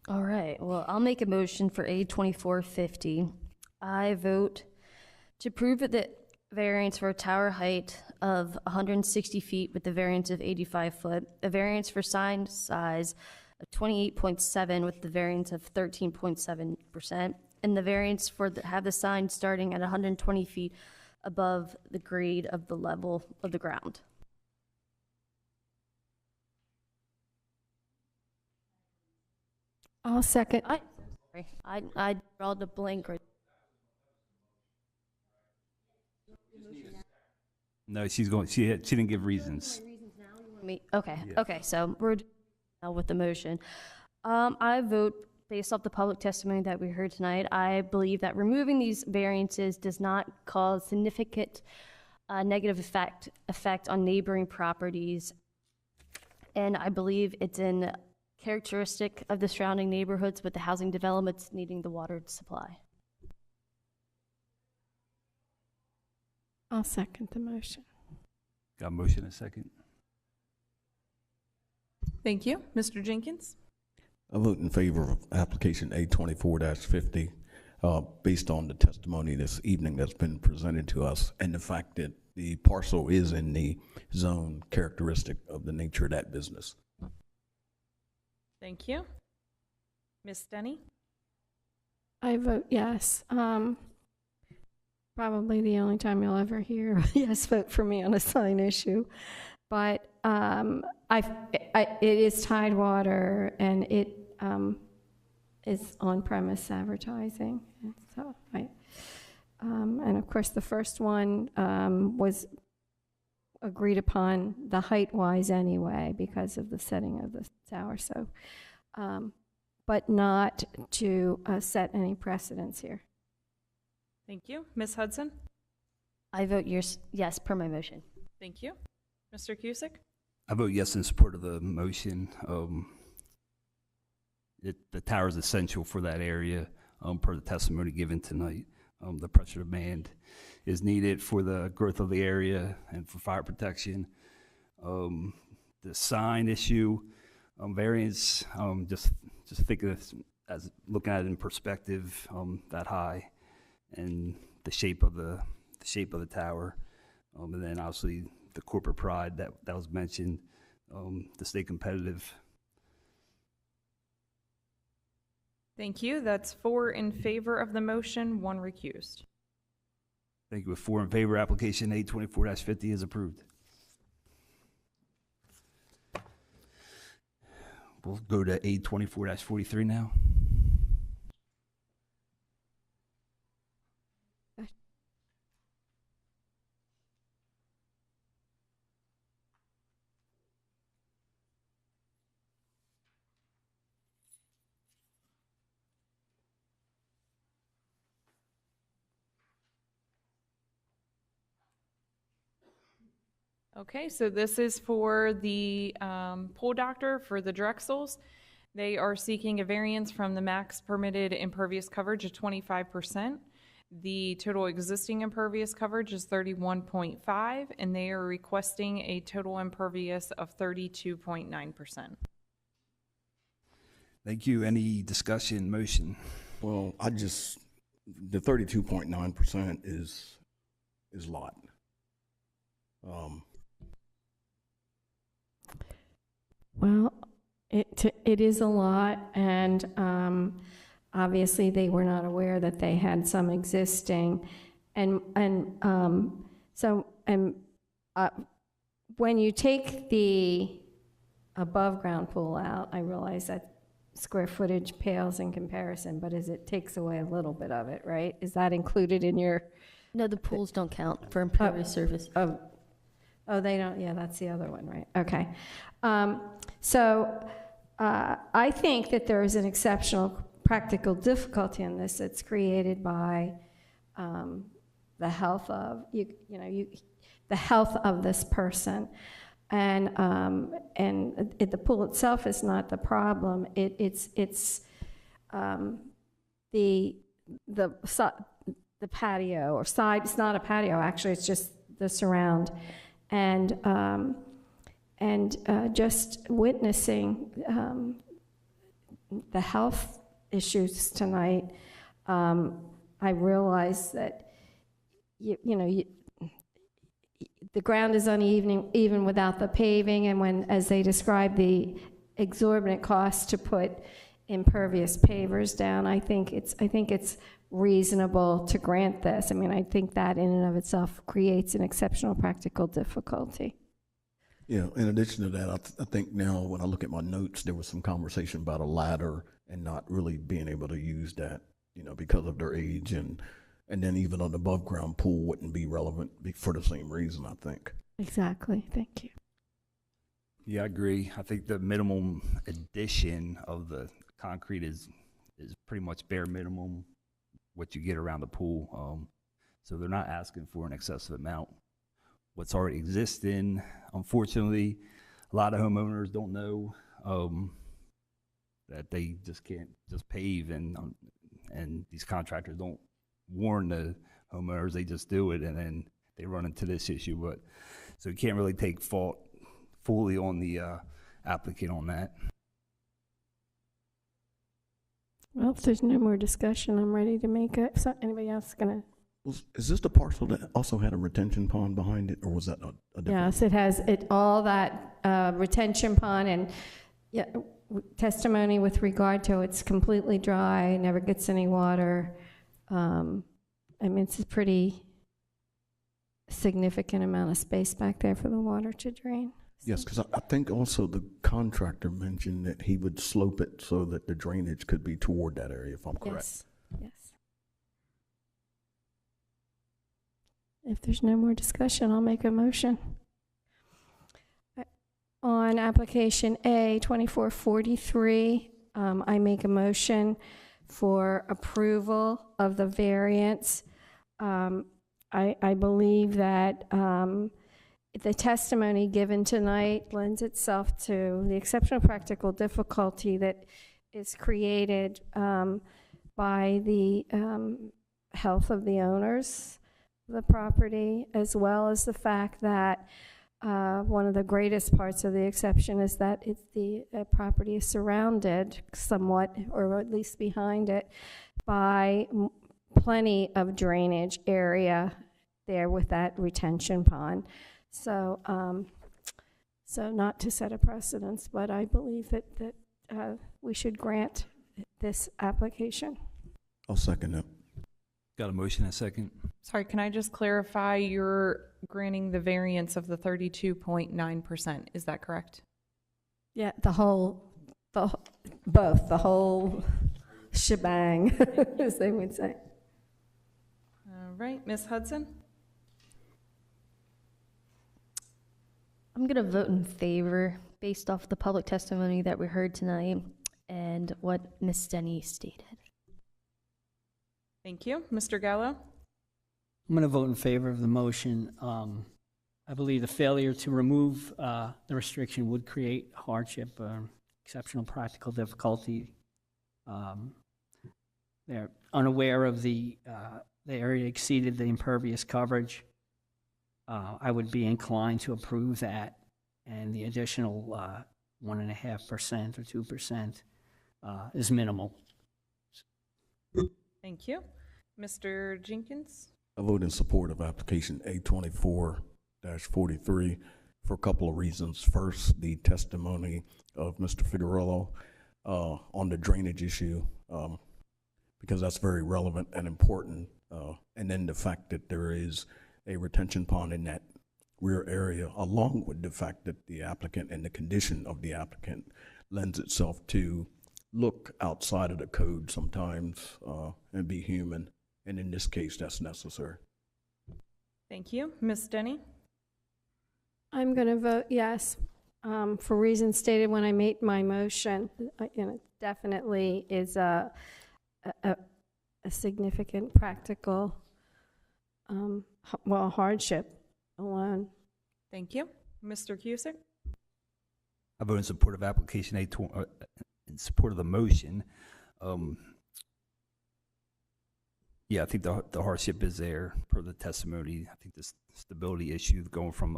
All right, well, I'll make a motion for A2450. I vote to approve the variance for a tower height of 160 feet with the variance of 85 foot, a variance for sign size of 28.7 with the variance of 13.7%, and the variance for have the sign starting at 120 feet above the grade of the level of the ground.
I'll second.
I draw the blank right.
no, she's going. She didn't give reasons.
Okay,
Yeah.
okay, so we're now with the motion. I vote based off the public testimony that we heard tonight. I believe that removing these variances does not cause significant negative effect on neighboring properties. And I believe it's in characteristic of the surrounding neighborhoods with the housing developments needing the water supply.
I'll second the motion.
Got a motion and a second.
Thank you. Mr. Jenkins?
I vote in favor of application A24-50, based on the testimony this evening that's been presented to us and the fact that the parcel is in the zone characteristic of the nature of that business.
Thank you. Ms. Denny?
I vote yes. Probably the only time you'll ever hear a yes vote for me on a sign issue. But it is Tidewater, and it is on-premise advertising. And so and of course, the first one was agreed upon the height-wise anyway because of the setting of the tower. So, but not to set any precedents here.
Thank you. Ms. Hudson?
I vote yes per my motion.
Thank you. Mr. Cusick?
I vote yes in support of the motion. The tower is essential for that area, per the testimony given tonight. The pressure demand is needed for the growth of the area and for fire protection. The sign issue, variance, just think of this, as looking at it in perspective, that high, and the shape of the tower, and then obviously the corporate pride that was mentioned, to stay competitive.
Thank you. That's 4 in favor of the motion, 1 recused.
Thank you. With 4 in favor, application A24-50 is approved. We'll go to A24-43 now.
Okay, so this is for the pool doctor for the Drexels. They are seeking a variance from the max permitted impervious coverage of 25%. The total existing impervious coverage is 31.5, and they are requesting a total impervious of 32.9%.
Thank you. Any discussion, motion?
Well, the 32.9% is a lot.
Well, it is a lot, and obviously they were not aware that they had some existing, and when you take the above ground pool out, I realize that square footage pales in comparison, but it takes away a little bit of it, right? Is that included in your?
No, the pools don't count for impervious surface.
Oh, they don't, yeah, that's the other one, right? Okay. I think that there is an exceptional practical difficulty in this that's created by the health of, the health of this person. And the pool itself is not the problem. It's the patio or side. It's not a patio, actually. It's just the surround. And just witnessing the health issues tonight, I realize that the ground is uneven even without the paving, and as they describe the exorbitant cost to put impervious pavers down, I think it's reasonable to grant this. I mean, I think that in and of itself creates an exceptional practical difficulty.
Yeah, in addition to that, I think now when I look at my notes, there was some conversation about a ladder and not really being able to use that, because of their age, and then even an above ground pool wouldn't be relevant for the same reason, I think.
Exactly, thank you.
Yeah, I agree. I think the minimum addition of the concrete is pretty much bare minimum what you get around the pool. So they're not asking for an excessive amount. What's already existing, unfortunately, a lot of homeowners don't know that they just can't just pave, and these contractors don't warn the homeowners. They just do it, and then they run into this issue. But so you can't really take fault fully on the applicant on that.
Well, if there's no more discussion, I'm ready to make it. So anybody else gonna?
Is this the parcel that also had a retention pond behind it, or was that a different?
Yes, it has all that retention pond, and testimony with regard to it's completely dry, never gets any water. I mean, it's a pretty significant amount of space back there for the water to drain.
Yes, because I think also the contractor mentioned that he would slope it so that the drainage could be toward that area, if I'm correct.
Yes. If there's no more discussion, I'll make a motion. On application A2443, I make a motion for approval of the variance. I believe that the testimony given tonight lends itself to the exceptional practical difficulty that is created by the health of the owners of the property, as well as the fact that one of the greatest parts of the exception is that the property is surrounded somewhat, or at least behind it, by plenty of drainage area there with that retention pond. So, so not to set a precedence, but I believe that we should grant this application.
I'll second that.
Got a motion and a second?
Sorry, can I just clarify, you're granting the variance of the 32.9%, is that correct?
Yeah, the whole shebang, as they would say.
All right, Ms. Hudson?
I'm going to vote in favor based off the public testimony that we heard tonight and what Ms. Denny stated.
Thank you. Mr. Gallo?
I'm going to vote in favor of the motion. I believe the failure to remove the restriction would create hardship, exceptional practical difficulty. They're unaware of the area exceeded the impervious coverage. I would be inclined to approve that, and the additional 1.5% or 2% is minimal.
Thank you. Mr. Jenkins?
I vote in support of application A24-43 for a couple of reasons. First, the testimony of Mr. Figueroa on the drainage issue, because that's very relevant and important. And then the fact that there is a retention pond in that rear area, along with the fact that the applicant and the condition of the applicant lends itself to look outside of the code sometimes and be human. And in this case, that's necessary.
Thank you. Ms. Denny?
I'm going to vote yes for reasons stated when I made my motion. It definitely is a significant practical hardship alone.
Thank you. Mr. Cusick?
I vote in support of application in support of the motion. Yeah, I think the hardship is there per the testimony. I think the stability issue going from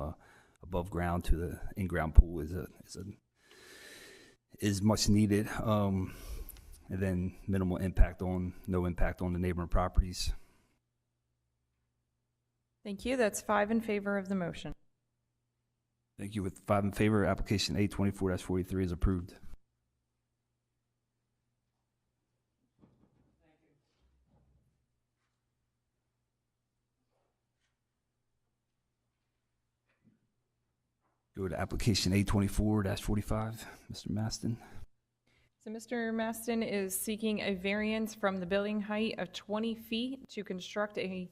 above ground to the in-ground pool is much needed. And then no impact on the neighboring properties.
Thank you. That's 5 in favor of the motion.
Thank you. With 5 in favor, application A24-43 is approved. Go to application A24-45, Mr. Maston.
So Mr. Maston is seeking a variance from the building height of 20 feet to construct a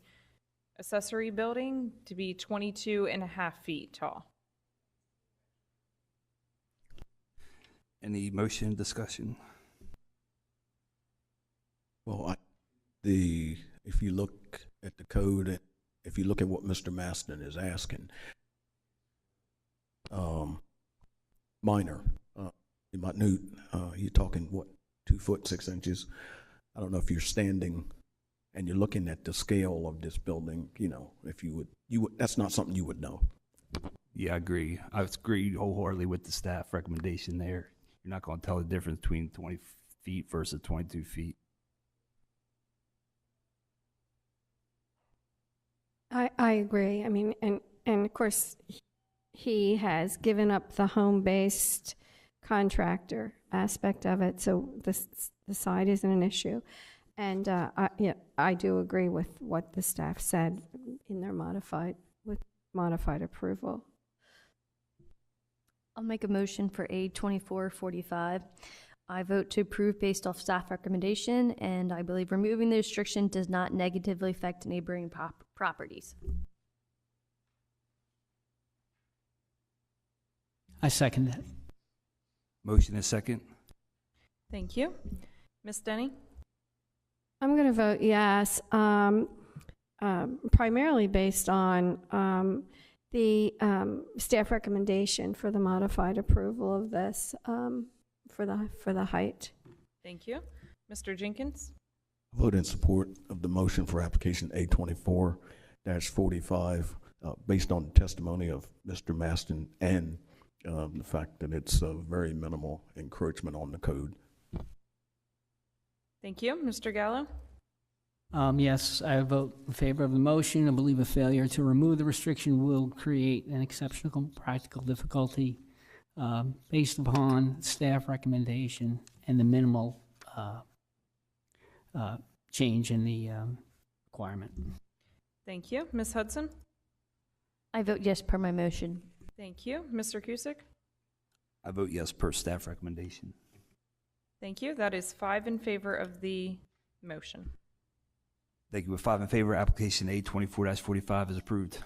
accessory building to be 22.5 feet tall.
Any motion discussion?
Well, if you look at the code, if you look at what Mr. Maston is asking, minor, minute, you're talking what, 2 foot 6 inches? I don't know if you're standing and you're looking at the scale of this building, you know, if you would, that's not something you would know.
Yeah, I agree. I agree wholeheartedly with the staff recommendation there. You're not going to tell the difference between 20 feet versus 22 feet.
I agree. I mean, and of course, he has given up the home-based contractor aspect of it, so the side isn't an issue. And I do agree with what the staff said in their modified approval.
I'll make a motion for A24-45. I vote to approve based off staff recommendation, and I believe removing the restriction does not negatively affect neighboring properties.
I second that.
Motion and second.
Thank you. Ms. Denny?
I'm going to vote yes, primarily based on the staff recommendation for the modified approval of this for the height.
Thank you. Mr. Jenkins?
I vote in support of the motion for application A24-45 based on the testimony of Mr. Maston and the fact that it's a very minimal encroachment on the code.
Thank you. Mr. Gallo?
Yes, I vote in favor of the motion. I believe a failure to remove the restriction will create an exceptional practical difficulty based upon staff recommendation and the minimal change in the requirement.
Thank you. Ms. Hudson?
I vote yes per my motion.
Thank you. Mr. Cusick?
I vote yes per staff recommendation.
Thank you. That is 5 in favor of the motion.
Thank you. With 5 in favor, application A24-45 is approved.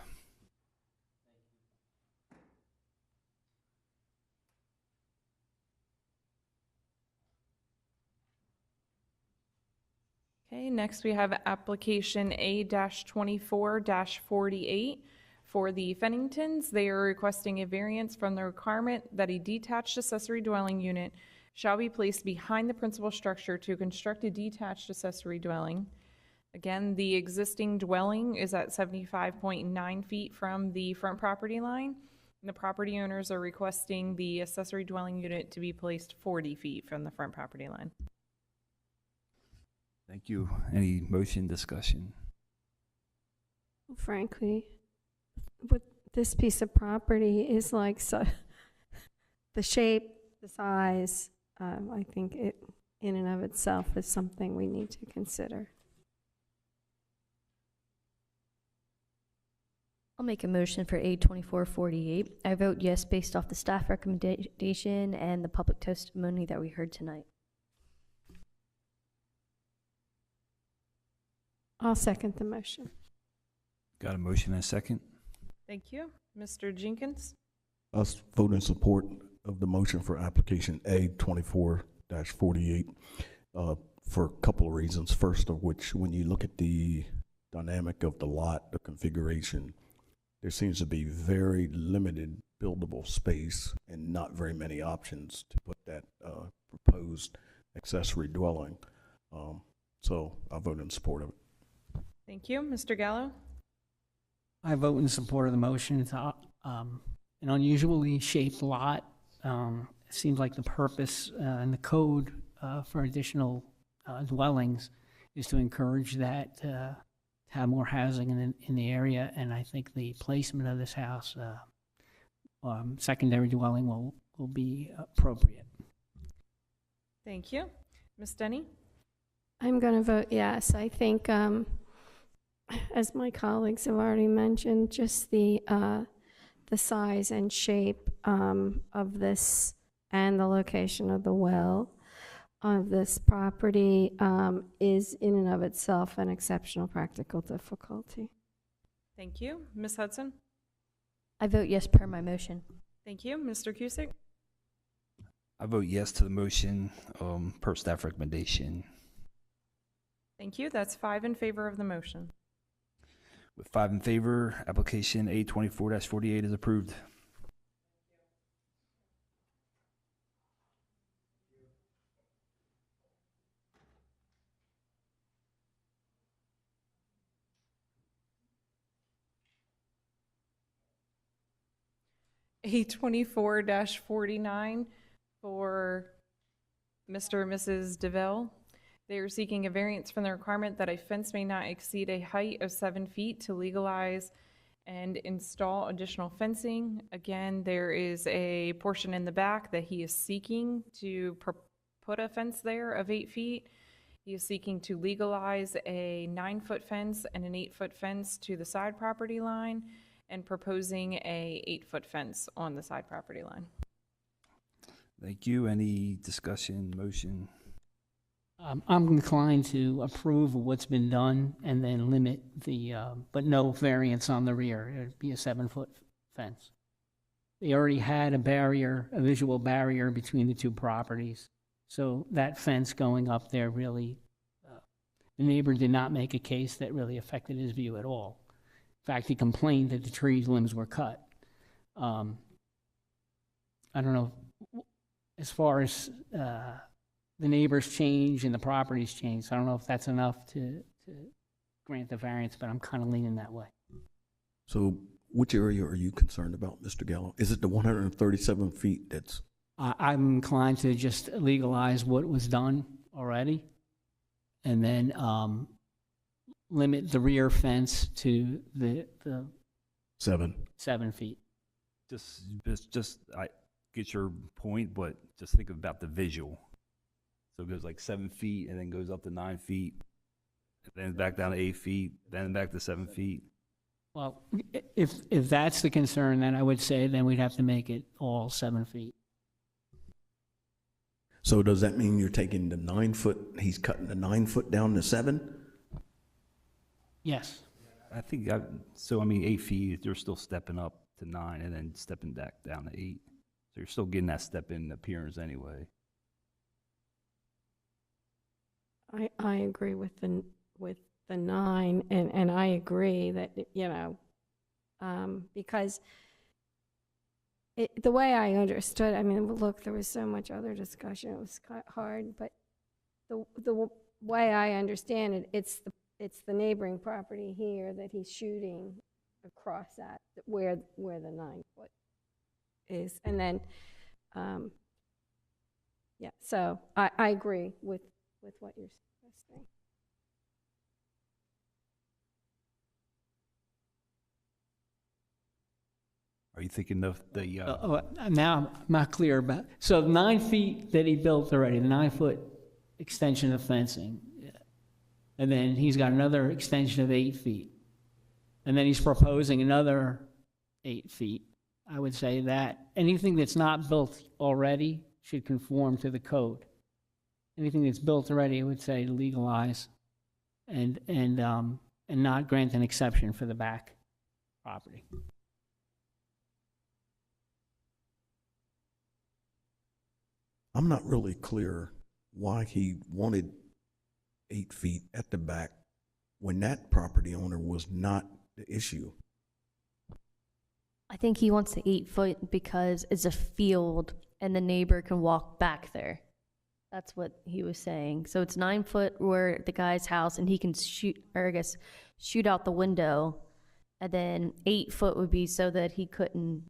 Okay, next we have application A-24-48 for the Fenningtons. They are requesting a variance from the requirement that a detached accessory dwelling unit shall be placed behind the principal structure to construct a detached accessory dwelling. Again, the existing dwelling is at 75.9 feet from the front property line. And the property owners are requesting the accessory dwelling unit to be placed 40 feet from the front property line.
Thank you. Any motion, discussion?
Frankly, with this piece of property is like so, the shape, the size, I think it in and of itself is something we need to consider.
I'll make a motion for A24-48. I vote yes based off the staff recommendation and the public testimony that we heard tonight.
I'll second the motion.
Got a motion and a second?
Thank you. Mr. Jenkins?
Us vote in support of the motion for application A24-48 for a couple of reasons. First of which, when you look at the dynamic of the lot, the configuration, there seems to be very limited buildable space and not very many options to put that proposed accessory dwelling. So I vote in support of it.
Thank you. Mr. Gallo?
I vote in support of the motion. It's an unusually shaped lot. It seems like the purpose and the code for additional dwellings is to encourage that to have more housing in the area, and I think the placement of this house, secondary dwelling, will be appropriate.
Thank you. Ms. Denny?
I'm going to vote yes. I think, as my colleagues have already mentioned, just the size and shape of this and the location of the well of this property is in and of itself an exceptional practical difficulty.
Thank you. Ms. Hudson?
I vote yes per my motion.
Thank you. Mr. Cusick?
I vote yes to the motion per staff recommendation.
Thank you. That's 5 in favor of the motion.
With 5 in favor, application A24-48 is approved.
A24-49 for Mr. and Mrs. DeVille. They are seeking a variance from the requirement that a fence may not exceed a height of 7 feet to legalize and install additional fencing. Again, there is a portion in the back that he is seeking to put a fence there of 8 feet. He is seeking to legalize a 9-foot fence and an 8-foot fence to the side property line, and proposing a 8-foot fence on the side property line.
Thank you. Any discussion, motion?
I'm inclined to approve of what's been done and then limit the, but no variance on the rear. It'd be a 7-foot fence. They already had a barrier, a visual barrier between the two properties. So that fence going up there really, the neighbor did not make a case that really affected his view at all. In fact, he complained that the tree limbs were cut. I don't know, as far as the neighbors change and the properties change, so I don't know if that's enough to grant the variance, but I'm kind of leaning that way.
So Which area are you concerned about, Mr. Gallo? Is it the 137 feet that's,
I'm inclined to just legalize what was done already, and then limit the rear fence to the
7?
7 feet.
I get your point, but just think about the visual. So it goes like 7 feet and then goes up to 9 feet, then back down to 8 feet, then back to 7 feet.
Well, if that's the concern, then I would say then we'd have to make it all 7 feet.
So does that mean you're taking the 9 foot, he's cutting the 9 foot down to 7?
Yes.
I think, 8 feet, you're still stepping up to 9 and then stepping back down to 8. So you're still getting that step in appearance anyway.
I agree with the 9, and I agree that, because the way I understood, I mean, look, there was so much other discussion, it was kind of hard, but the way I understand it, it's the neighboring property here that he's shooting across at, where the 9 foot is, and then, so I agree with what you're suggesting.
Are you thinking of the,
Now I'm not clear about, so 9 feet that he built already, the 9 foot extension of fencing, and then he's got another extension of 8 feet, and then he's proposing another 8 feet. I would say that anything that's not built already should conform to the code. Anything that's built already, I would say legalize and not grant an exception for the back property.
I'm not really clear why he wanted 8 feet at the back when that property owner was not the issue.
I think he wants the 8 foot because it's a field and the neighbor can walk back there. That's what he was saying. So it's 9 foot where the guy's house and he can shoot out the window. And then 8 foot would be so that he couldn't,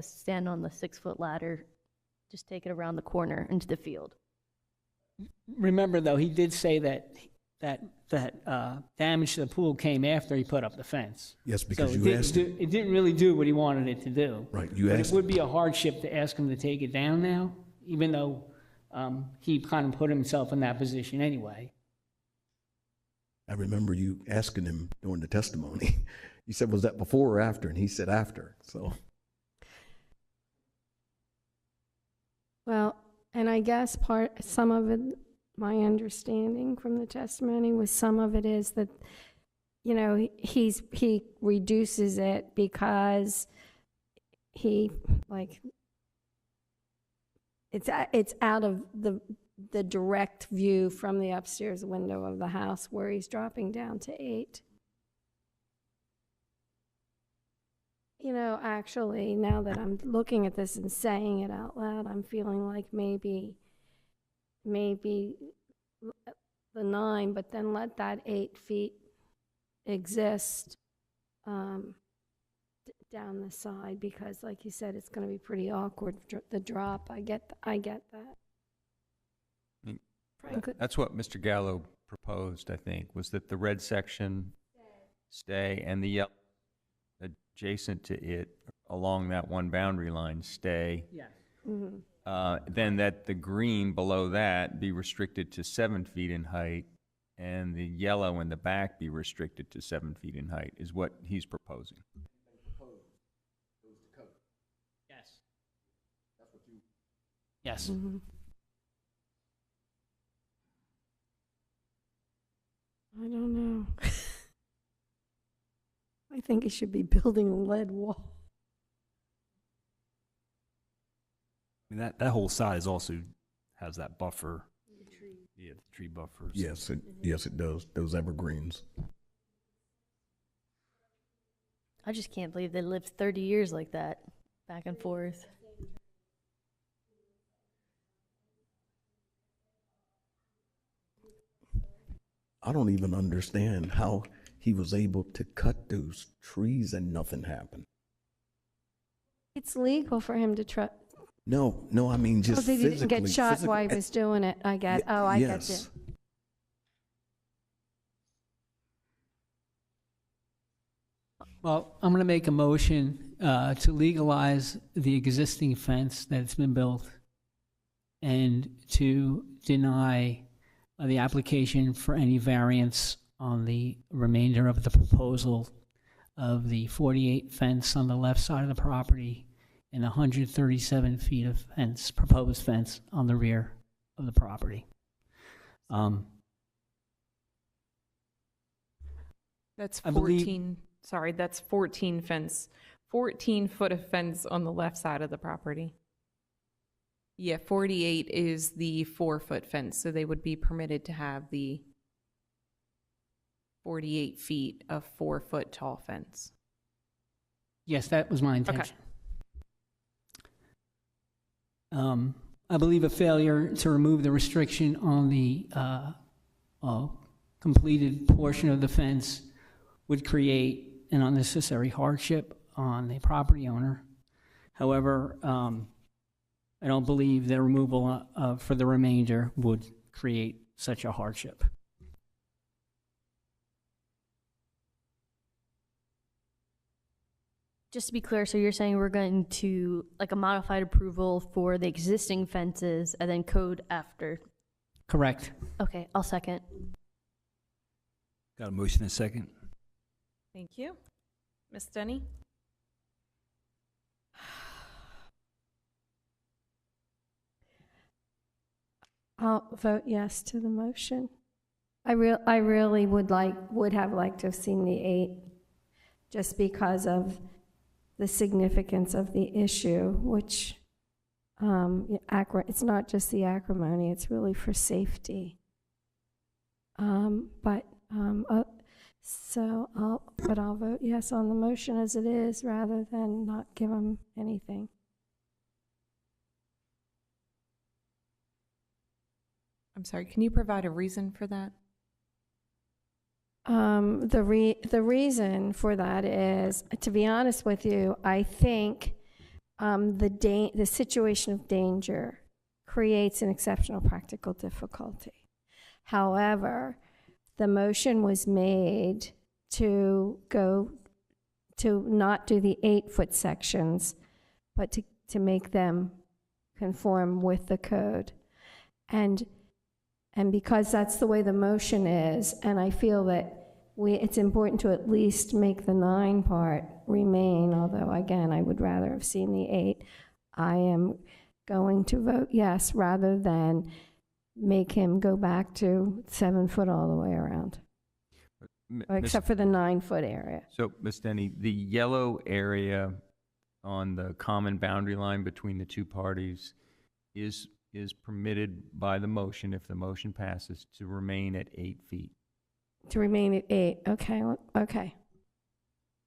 stand on the 6 foot ladder, just take it around the corner into the field.
Remember, though, he did say that damage to the pool came after he put up the fence.
Yes, because
so
you asked him.
It didn't really do what he wanted it to do.
Right, you
But
asked
it would be a hardship to ask him to take it down now, even though he kind of put himself in that position anyway.
I remember you asking him during the testimony. You said, was that before or after? And he said after, so.
Well, and I guess some of it, my understanding from the testimony was some of it is that, he reduces it because it's out of the direct view from the upstairs window of the house where he's dropping down to 8. Actually, now that I'm looking at this and saying it out loud, I'm feeling like maybe the 9, but then let that 8 feet exist down the side, because like you said, it's going to be pretty awkward, the drop. I get that. Frank?
That's what Mr. Gallo proposed, I think, was that the red section stay and the yellow adjacent to it along that one boundary line stay.
Yeah.
Mm-hmm.
Then that the green below that be restricted to 7 feet in height, and the yellow in the back be restricted to 7 feet in height, is what he's proposing.
Yes. That's what you. Yes.
Mm-hmm. I don't know. I think he should be building a lead wall.
I mean, that whole side is also has that buffer. Yeah, the tree buffers.
Yes, it does. Those evergreens.
I just can't believe they lived 30 years like that, back and forth.
I don't even understand how he was able to cut those trees and nothing happened.
It's legal for him to try.
No, I mean just
Oh, they
physically.
didn't get shot
physically-
while he was doing it. I get. Oh, I get
yes.
it.
Well, I'm going to make a motion to legalize the existing fence that's been built and to deny the application for any variance on the remainder of the proposal of the 48 fence on the left side of the property and 137 feet of fence, proposed fence on the rear of the property.
That's
I believe-
14, sorry, that's 14 fence, 14 foot of fence on the left side of the property. Yeah, 48 is the 4-foot fence, so they would be permitted to have the 48 feet of 4-foot tall fence.
Yes, that was my intention. I believe a failure to remove the restriction on the completed portion of the fence would create an unnecessary hardship on the property owner. However, I don't believe the removal for the remainder would create such a hardship.
Just to be clear, so you're saying we're going to, like, a modified approval for the existing fences and then code after?
Correct.
Okay, I'll second.
Got a motion and a second?
Thank you. Ms. Denny?
I'll vote yes to the motion. I really would have liked to have seen the 8, just because of the significance of the issue, which it's not just the acrimony, it's really for safety. But I'll vote yes on the motion as it is, rather than not give them anything.
I'm sorry, can you provide a reason for that?
The reason for that is, to be honest with you, I think the situation of danger creates an exceptional practical difficulty. However, the motion was made to not do the 8-foot sections, but to make them conform with the code. And because that's the way the motion is, and I feel that it's important to at least make the 9 part remain, although again, I would rather have seen the 8, I am going to vote yes, rather than make him go back to 7 foot all the way around, except for the 9-foot area.
So, Ms. Denny, the yellow area on the common boundary line between the two parties is permitted by the motion, if the motion passes, to remain at 8 feet.
To remain at 8, okay, okay.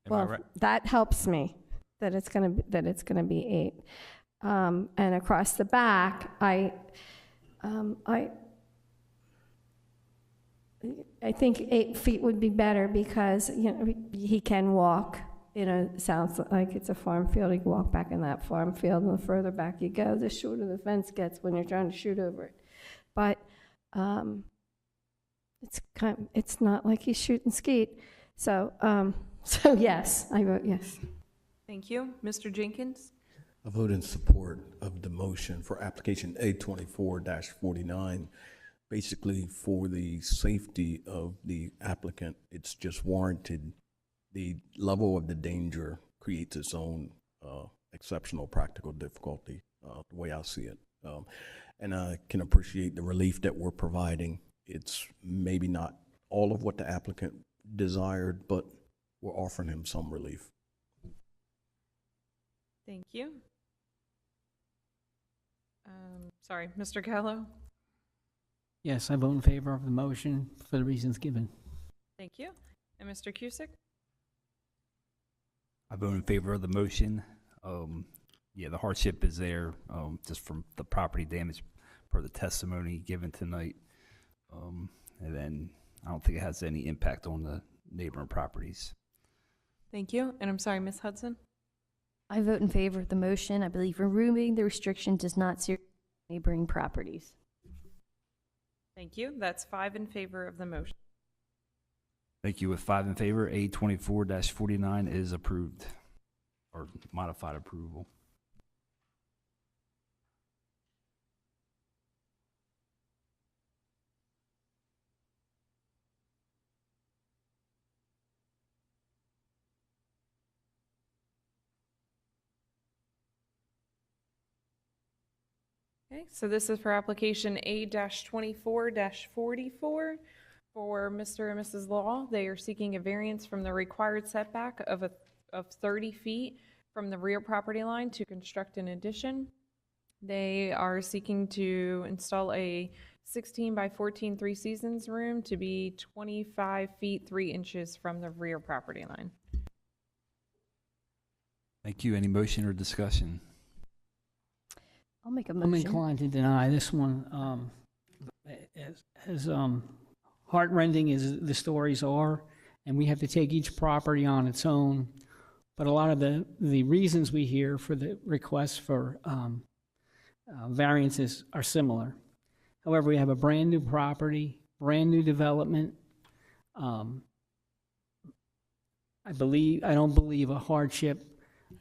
Am I
Well,
right?
that helps me, that it's gonna be 8. And across the back, I think 8 feet would be better, because, you know, he can walk, you know, sounds like it's a farm field, he can walk back in that farm field, and the further back you go, the shorter the fence gets when you're trying to shoot over it. But it's not like he's shooting skeet. So yes, I vote yes.
Thank you. Mr. Jenkins?
I vote in support of the motion for application A24-49. Basically, for the safety of the applicant, it's just warranted. The level of the danger creates its own exceptional practical difficulty, the way I see it. And I can appreciate the relief that we're providing. It's maybe not all of what the applicant desired, but we're offering him some relief.
Thank you. Sorry, Mr. Gallo?
Yes, I vote in favor of the motion for the reasons given.
Thank you. And Mr. Cusick?
I vote in favor of the motion. Yeah, the hardship is there, just from the property damage per the testimony given tonight. And then I don't think it has any impact on neighboring properties.
Thank you. And I'm sorry, Ms. Hudson?
I vote in favor of the motion. I believe removing the restriction does not serve neighboring properties.
Thank you. That's 5 in favor of the motion.
Thank you. With 5 in favor, A 24-49 is approved, or modified approval.
Okay, so this is for application A-24-44 for Mr. and Mrs. Law. They are seeking a variance from the required setback of 30 feet from the rear property line to construct an addition. They are seeking to install a 16 by 14 Three Seasons room to be 25 feet 3 inches from the rear property line.
Thank you. Any motion or discussion?
I'll make a
I'm
motion.
inclined to deny this one. As heartrending as the stories are, and we have to take each property on its own, but a lot of the reasons we hear for the requests for variances are similar. However, we have a brand new property, brand new development. I don't believe a hardship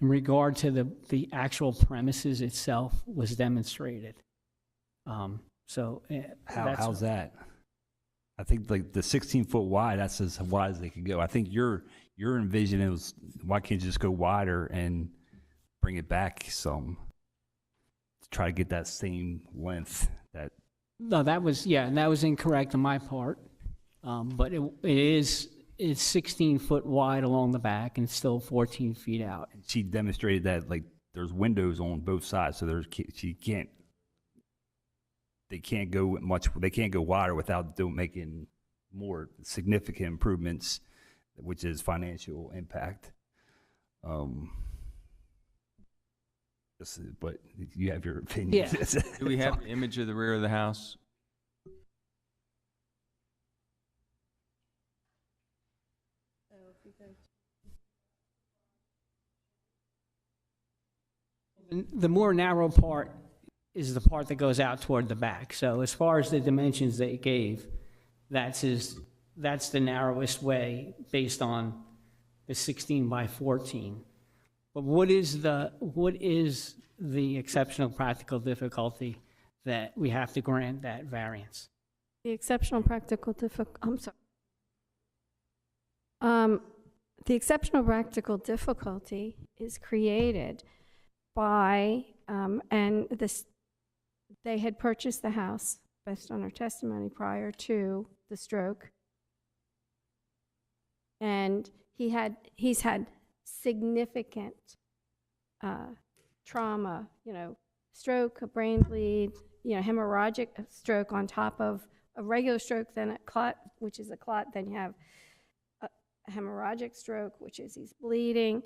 in regard to the actual premises itself was demonstrated.
How's that? I think like the 16-foot wide, that's as wide as they could go. I think your envision was, why can't you just go wider and bring it back some to try to get that same length?
No, that was incorrect on my part. But it's 16 foot wide along the back and it's still 14 feet out.
She demonstrated that like there's windows on both sides, so they can't go wider without making more significant improvements, which is financial impact. But you have your opinion.
Yeah.
Do we have the image of the rear of the house?
The more narrow part is the part that goes out toward the back. So as far as the dimensions they gave, that's the narrowest way based on the 16 by 14. But what is the exceptional practical difficulty that we have to grant that variance?
The exceptional practical difficulty is created by, they had purchased the house based on our testimony prior to the stroke. And he's had significant trauma, stroke, a brain bleed, hemorrhagic stroke on top of a regular stroke, then a clot, which is a clot, then you have a hemorrhagic stroke, which is he's bleeding.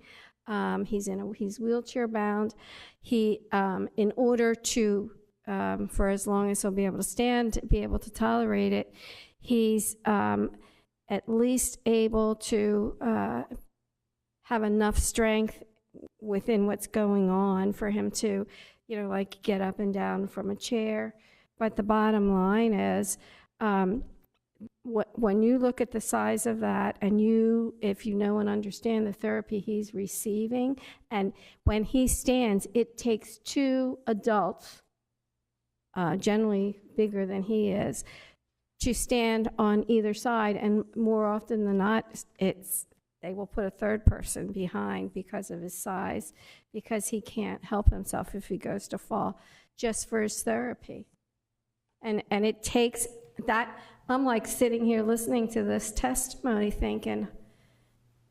He's wheelchair bound. He, in order to, for as long as he'll be able to stand, be able to tolerate it, he's at least able to have enough strength within what's going on for him to, like get up and down from a chair. But the bottom line is, when you look at the size of that, and if you know and understand the therapy he's receiving, and when he stands, it takes 2 adults, generally bigger than he is, to stand on either side, and more often than not, they will put a third person behind because of his size, because he can't help himself if he goes to fall, just for his therapy. And it takes that. I'm like sitting here listening to this testimony thinking,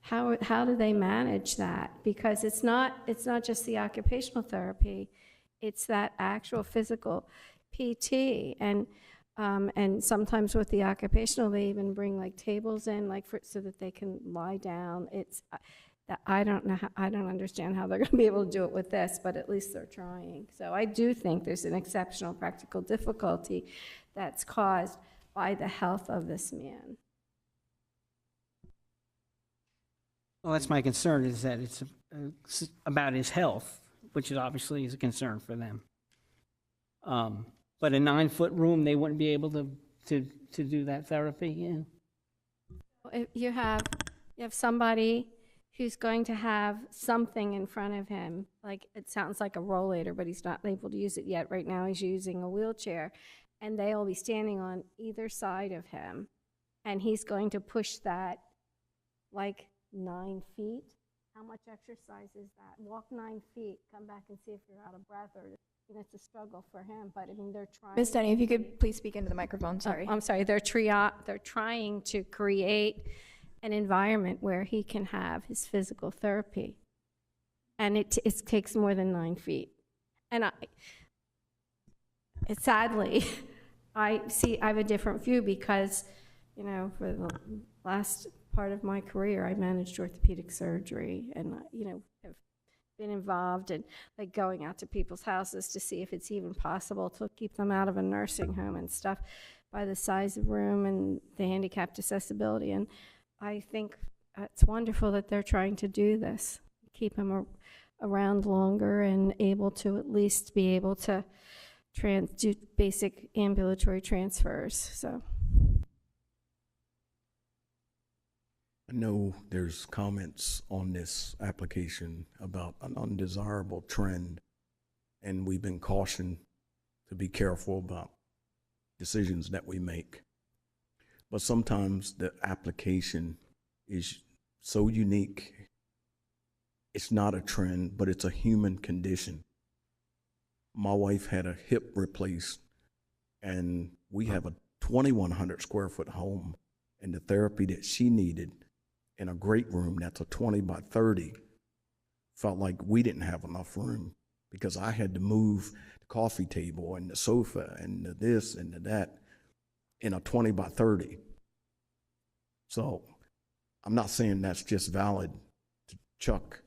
how do they manage that? Because it's not just the occupational therapy, it's that actual physical PT. And sometimes with the occupational, they even bring like tables in, so that they can lie down. I don't understand how they're going to be able to do it with this, but at least they're trying. So I do think there's an exceptional practical difficulty that's caused by the health of this man.
Well, that's my concern, is that it's about his health, which is obviously is a concern for them. But a 9-foot room, they wouldn't be able to do that therapy in?
If you have somebody who's going to have something in front of him, like it sounds like a rollator, but he's not able to use it yet. Right now he's using a wheelchair, and they'll be standing on either side of him, and he's going to push that like 9 feet. How much exercise is that? Walk 9 feet, come back and see if you're out of breath, or it's a struggle for him. But I mean, they're trying.
Ms. Denny, if you could please speak into the microphone, sorry.
I'm sorry. They're trying to create an environment where he can have his physical therapy, and it takes more than 9 feet. And sadly, I have a different view because, for the last part of my career, I managed orthopedic surgery, and have been involved in like going out to people's houses to see if it's even possible to keep them out of a nursing home and stuff by the size of room and the handicapped accessibility. And I think it's wonderful that they're trying to do this, keep them around longer and able to at least be able to do basic ambulatory transfers. So
I know there's comments on this application about an undesirable trend, and we've been cautioned to be careful about decisions that we make. But sometimes the application is so unique. It's not a trend, but it's a human condition. My wife had a hip replaced, and we have a 2,100 square foot home, and the therapy that she needed in a great room that's a 20 by 30 felt like we didn't have enough room because I had to move the coffee table and the sofa and the this and the that in a 20 by 30. So I'm not saying that's just valid to chuck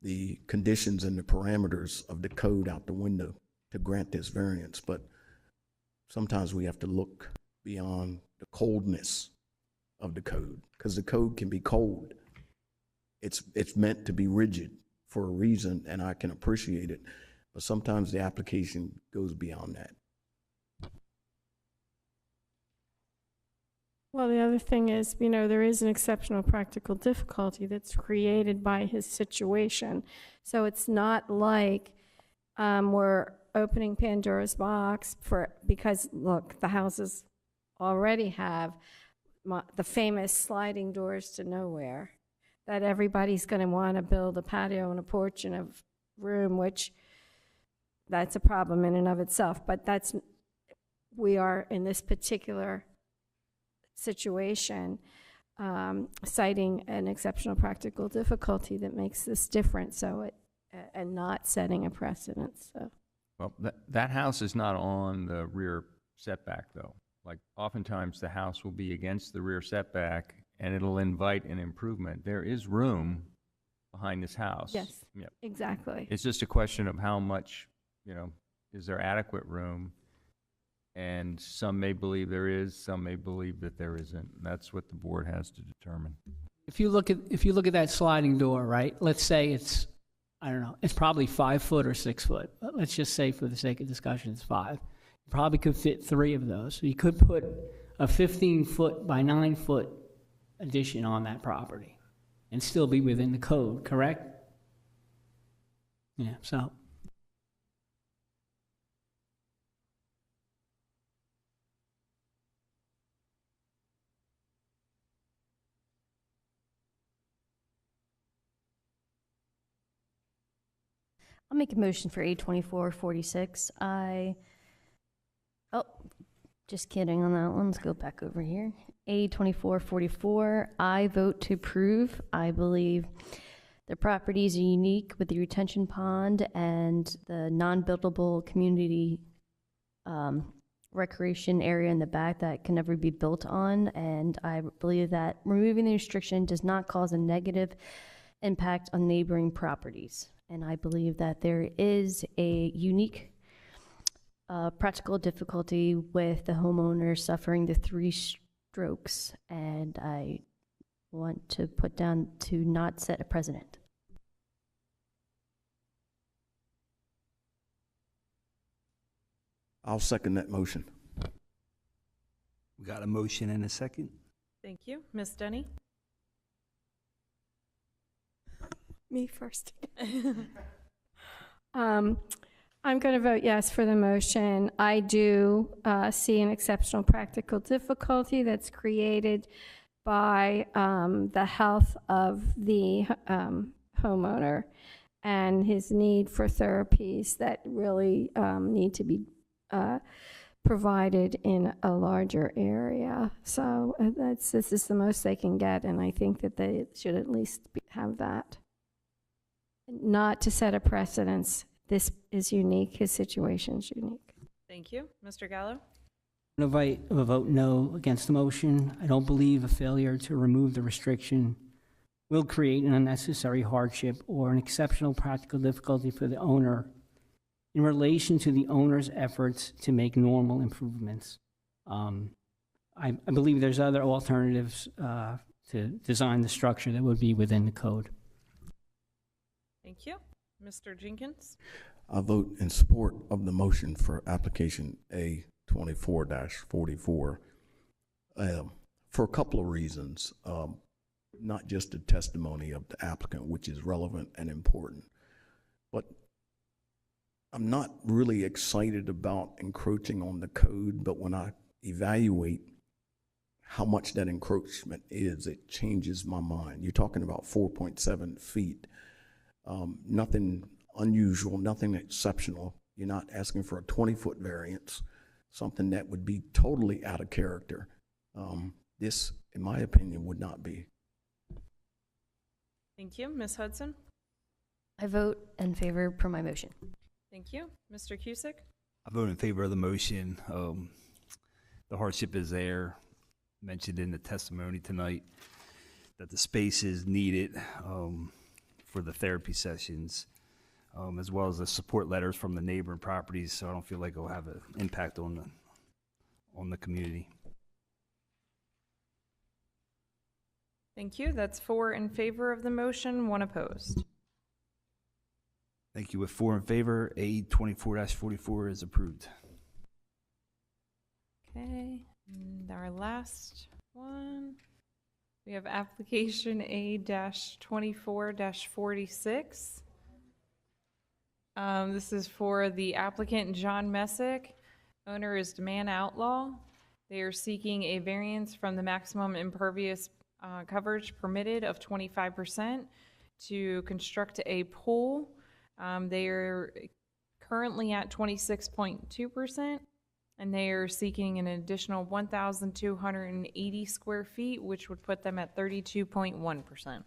the conditions and the parameters of the code out the window to grant this variance, but sometimes we have to look beyond the coldness of the code, because the code can be cold. It's meant to be rigid for a reason, and I can appreciate it, but sometimes the application goes beyond that.
Well, the other thing is, there is an exceptional practical difficulty that's created by his situation. So it's not like we're opening Pandora's box because, look, the houses already have the famous sliding doors to nowhere, that everybody's going to want to build a patio and a porch and a room, which that's a problem in and of itself. But we are in this particular situation citing an exceptional practical difficulty that makes this different, and not setting a precedent. So,
Well, that house is not on the rear setback, though. Like, oftentimes the house will be against the rear setback, and it'll invite an improvement. There is room behind this house.
yes,
Yep.
exactly.
It's just a question of how much, is there adequate room? And some may believe there is, some may believe that there isn't. That's what the board has to determine.
If you look at that sliding door, right? Let's say it's, I don't know, it's probably 5 foot or 6 foot. But let's just say for the sake of discussion, it's 5. You probably could fit 3 of those. So you could put a 15-foot by 9-foot addition on that property and still be within the code, correct? Yeah, so.
I'll make a motion for A2446. Just kidding on that one. Let's go back over here. A2444, I vote to approve. I believe the properties are unique with the retention pond and the non-buildable community recreation area in the back that can never be built on. And I believe that removing the restriction does not cause a negative impact on neighboring properties. And I believe that there is a unique practical difficulty with the homeowner suffering the 3 strokes. And I want to put down to not set a precedent.
I'll second that motion.
We got a motion and a second.
Thank you. Ms. Denny?
Me first. I'm going to vote yes for the motion. I do see an exceptional practical difficulty that's created by the health of the homeowner and his need for therapies that really need to be provided in a larger area. So this is the most they can get, and I think that they should at least have that. Not to set a precedence. This is unique. His situation is unique.
Thank you. Mr. Gallo?
I'm going to vote no against the motion. I don't believe a failure to remove the restriction will create an unnecessary hardship or an exceptional practical difficulty for the owner in relation to the owner's efforts to make normal improvements. I believe there's other alternatives to design the structure that would be within the code.
Thank you. Mr. Jenkins?
I vote in support of the motion for application A24-44 for a couple of reasons. Not just the testimony of the applicant, which is relevant and important, but I'm not really excited about encroaching on the code, but when I evaluate how much that encroachment is, it changes my mind. You're talking about 4.7 feet. Nothing unusual, nothing exceptional. You're not asking for a 20-foot variance, something that would be totally out of character. This, in my opinion, would not be.
Thank you. Ms. Hudson?
I vote in favor per my motion.
Thank you. Mr. Cusick?
I vote in favor of the motion. The hardship is there, mentioned in the testimony tonight, that the space is needed for the therapy sessions, as well as the support letters from the neighboring properties, so I don't feel like it'll have an impact on the community.
Thank you. That's 4 in favor of the motion, 1 opposed.
Thank you. With 4 in favor, A24-44 is approved.
Okay, and our last one, we have application A-24-46. This is for the applicant John Messick. Owner is Demand Outlaw. They are seeking a variance from the maximum impervious coverage permitted of 25% to construct a pool. They are currently at 26.2%, and they are seeking an additional 1,280 square feet, which would put them at 32.1%.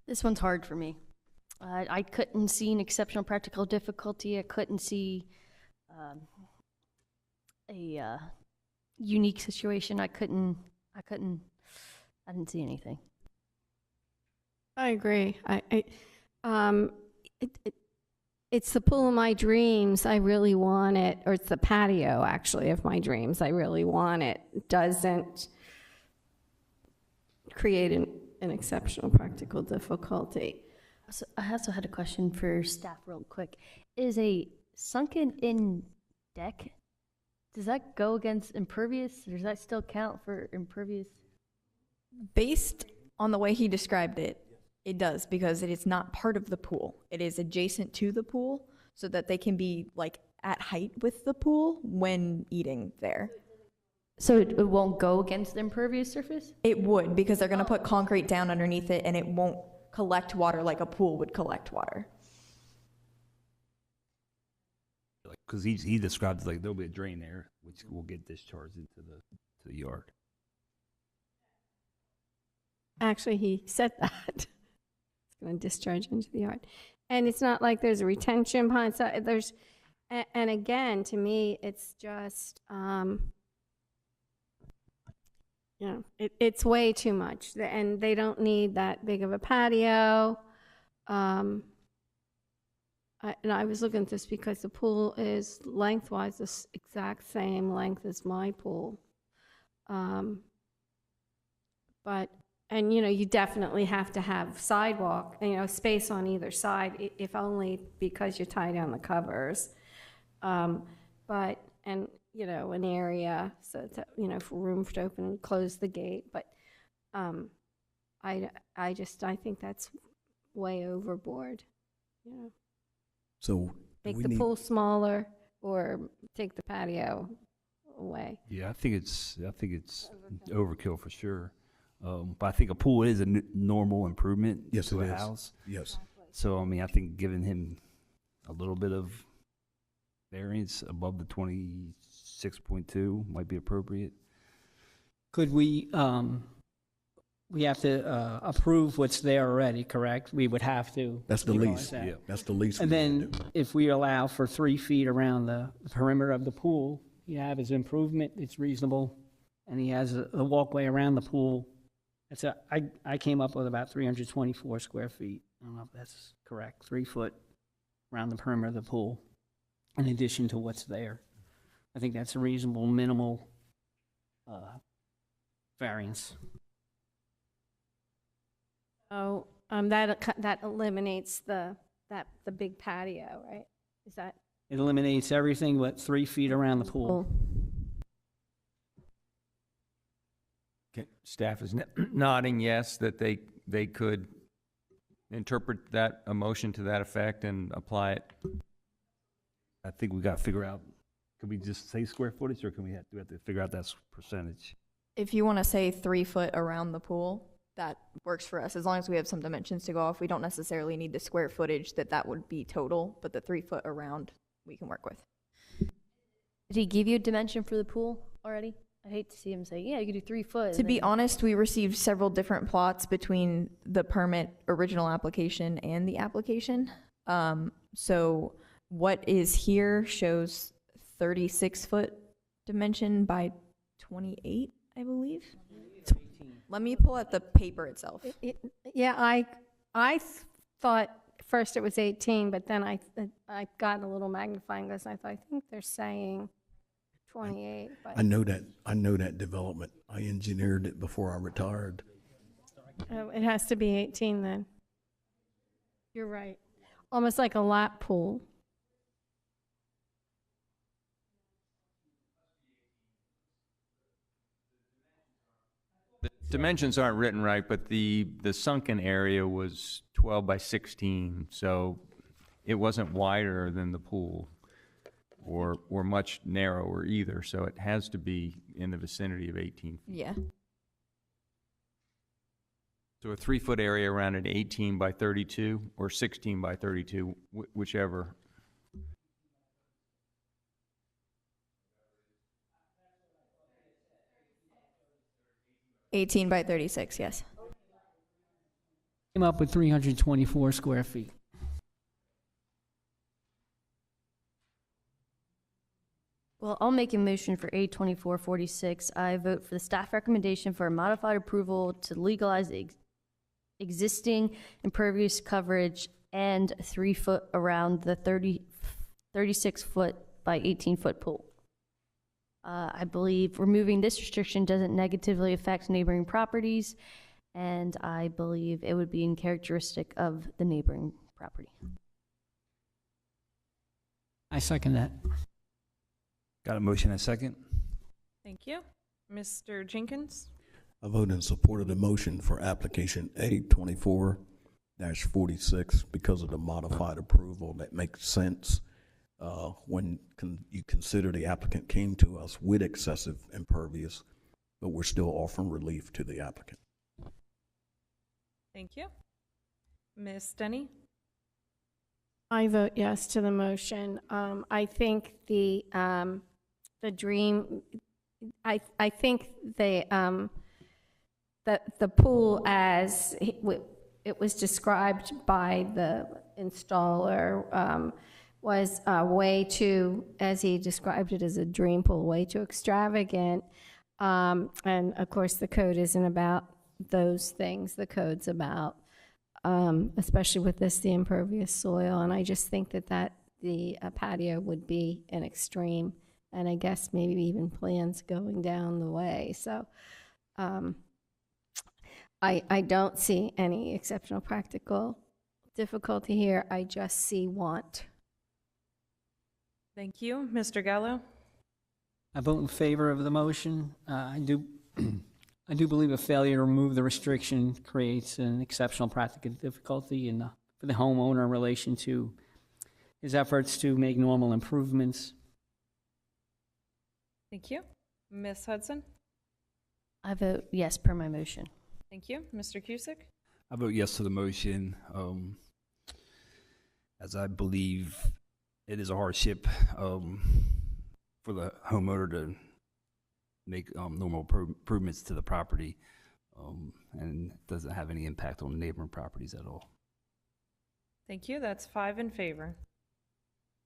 This one's hard for me. I couldn't see an exceptional practical difficulty. I couldn't see a unique situation. I didn't see anything.
I agree. It's the pool of my dreams. I really want it, or it's the patio, actually, of my dreams. I really want it. It doesn't create an exceptional practical difficulty.
So I also had a question for staff real quick. Is a sunken-in deck, does that go against impervious, or does that still count for impervious?
Based on the way he described it, it does, because it is not part of the pool. It is adjacent to the pool so that they can be like at height with the pool when eating there.
So it won't go against the impervious surface?
It would, because they're going to put concrete down underneath it and it won't collect water like a pool would collect water.
Because he describes like there'll be a drain there, which will get discharged into the yard.
Actually, he said that. It's going to discharge into the yard. And it's not like there's a retention pond. So and again, to me, it's just, it's way too much. And they don't need that big of a patio. And I was looking at this because the pool is lengthwise the exact same length as my pool. But, and, you know, you definitely have to have sidewalk, you know, space on either side, if only because you tie down the covers. But, and, you know, an area, so it's, you know, for room to open and close the gate. But I think that's way overboard, you know.
So
Make
we
the
need-
pool smaller or take the patio away.
Yeah, I think it's overkill for sure. But I think a pool is a normal improvement
Yes,
to
it
a
is.
house.
Yes.
So, I mean, I think giving him a little bit of variance above the 26.2 might be appropriate.
Could we have to approve what's there already, correct? We would have to.
That's the
realize
lease.
that.
Yeah, that's the lease.
And
we
then
would do.
if we allow for 3 feet around the perimeter of the pool, you have his improvement, it's reasonable, and he has a walkway around the pool. I came up with about 324 square feet. I don't know if that's correct, 3 foot around the perimeter of the pool, in addition to what's there. I think that's a reasonable, minimal variance.
So that eliminates the big patio, right? Is that?
It eliminates everything but 3 feet around the pool.
Okay, staff is nodding yes, that they could interpret that, a motion to that effect and apply it.
I think we got to figure out, can we just say square footage or do we have to figure out that percentage?
If you want to say 3 foot around the pool, that works for us. As long as we have some dimensions to go off, we don't necessarily need the square footage that would be total, but the 3 foot around we can work with.
Did he give you a dimension for the pool already? I hate to see him say, yeah, you could do 3 foot.
To be honest, we received several different plots between the permit original application and the application. So what is here shows 36-foot dimension by 28, I believe. Let me pull at the paper itself.
Yeah, I thought first it was 18, but then I got a little magnifying glass. I thought, I think they're saying 28. But
I know that development. I engineered it before I retired.
it has to be 18 then. You're right. Almost like a lap pool.
The dimensions aren't written right, but the sunken area was 12 by 16, so it wasn't wider than the pool or much narrower either, so it has to be in the vicinity of 18 feet.
Yeah.
So a 3-foot area around an 18 by 32 or 16 by 32, whichever.
$18 by $36, yes.
Came up with 324 square feet.
Well, I'll make a motion for A2446. I vote for the staff recommendation for a modified approval to legalize the existing impervious coverage and 3 foot around the 36-foot by 18-foot pool. I believe removing this restriction doesn't negatively affect neighboring properties, and I believe it would be in characteristic of the neighboring property.
I second that.
Got a motion and a second?
Thank you. Mr. Jenkins?
I vote in support of the motion for application A24-46 because of the modified approval. That makes sense when you consider the applicant came to us with excessive impervious, but we're still offering relief to the applicant.
Thank you. Ms. Denny?
I vote yes to the motion. I think the dream, I think the pool as it was described by the installer was way too, as he described it as a dream pool, way too extravagant. And of course the code isn't about those things. The code's about, especially with this, the impervious soil. And I just think that the patio would be an extreme, and I guess maybe even plans going down the way. So I don't see any exceptional practical difficulty here. I just see want.
Thank you. Mr. Gallo?
I vote in favor of the motion. I do believe a failure to remove the restriction creates an exceptional practical difficulty for the homeowner in relation to his efforts to make normal improvements.
Thank you. Ms. Hudson?
I vote yes per my motion.
Thank you. Mr. Cusick?
I vote yes to the motion, as I believe it is a hardship for the homeowner to make normal improvements to the property, and it doesn't have any impact on neighboring properties at all.
Thank you. That's 5 in favor.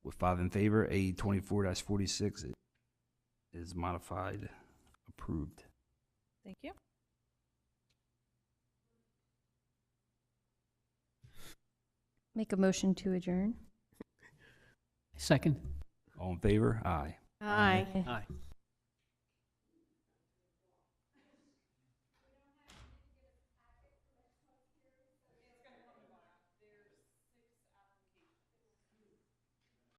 With 5 in favor, A 24-46 is modified, approved.
Thank you.
Make a motion to adjourn.
Second.
All in favor? Aye.
Aye.
Aye.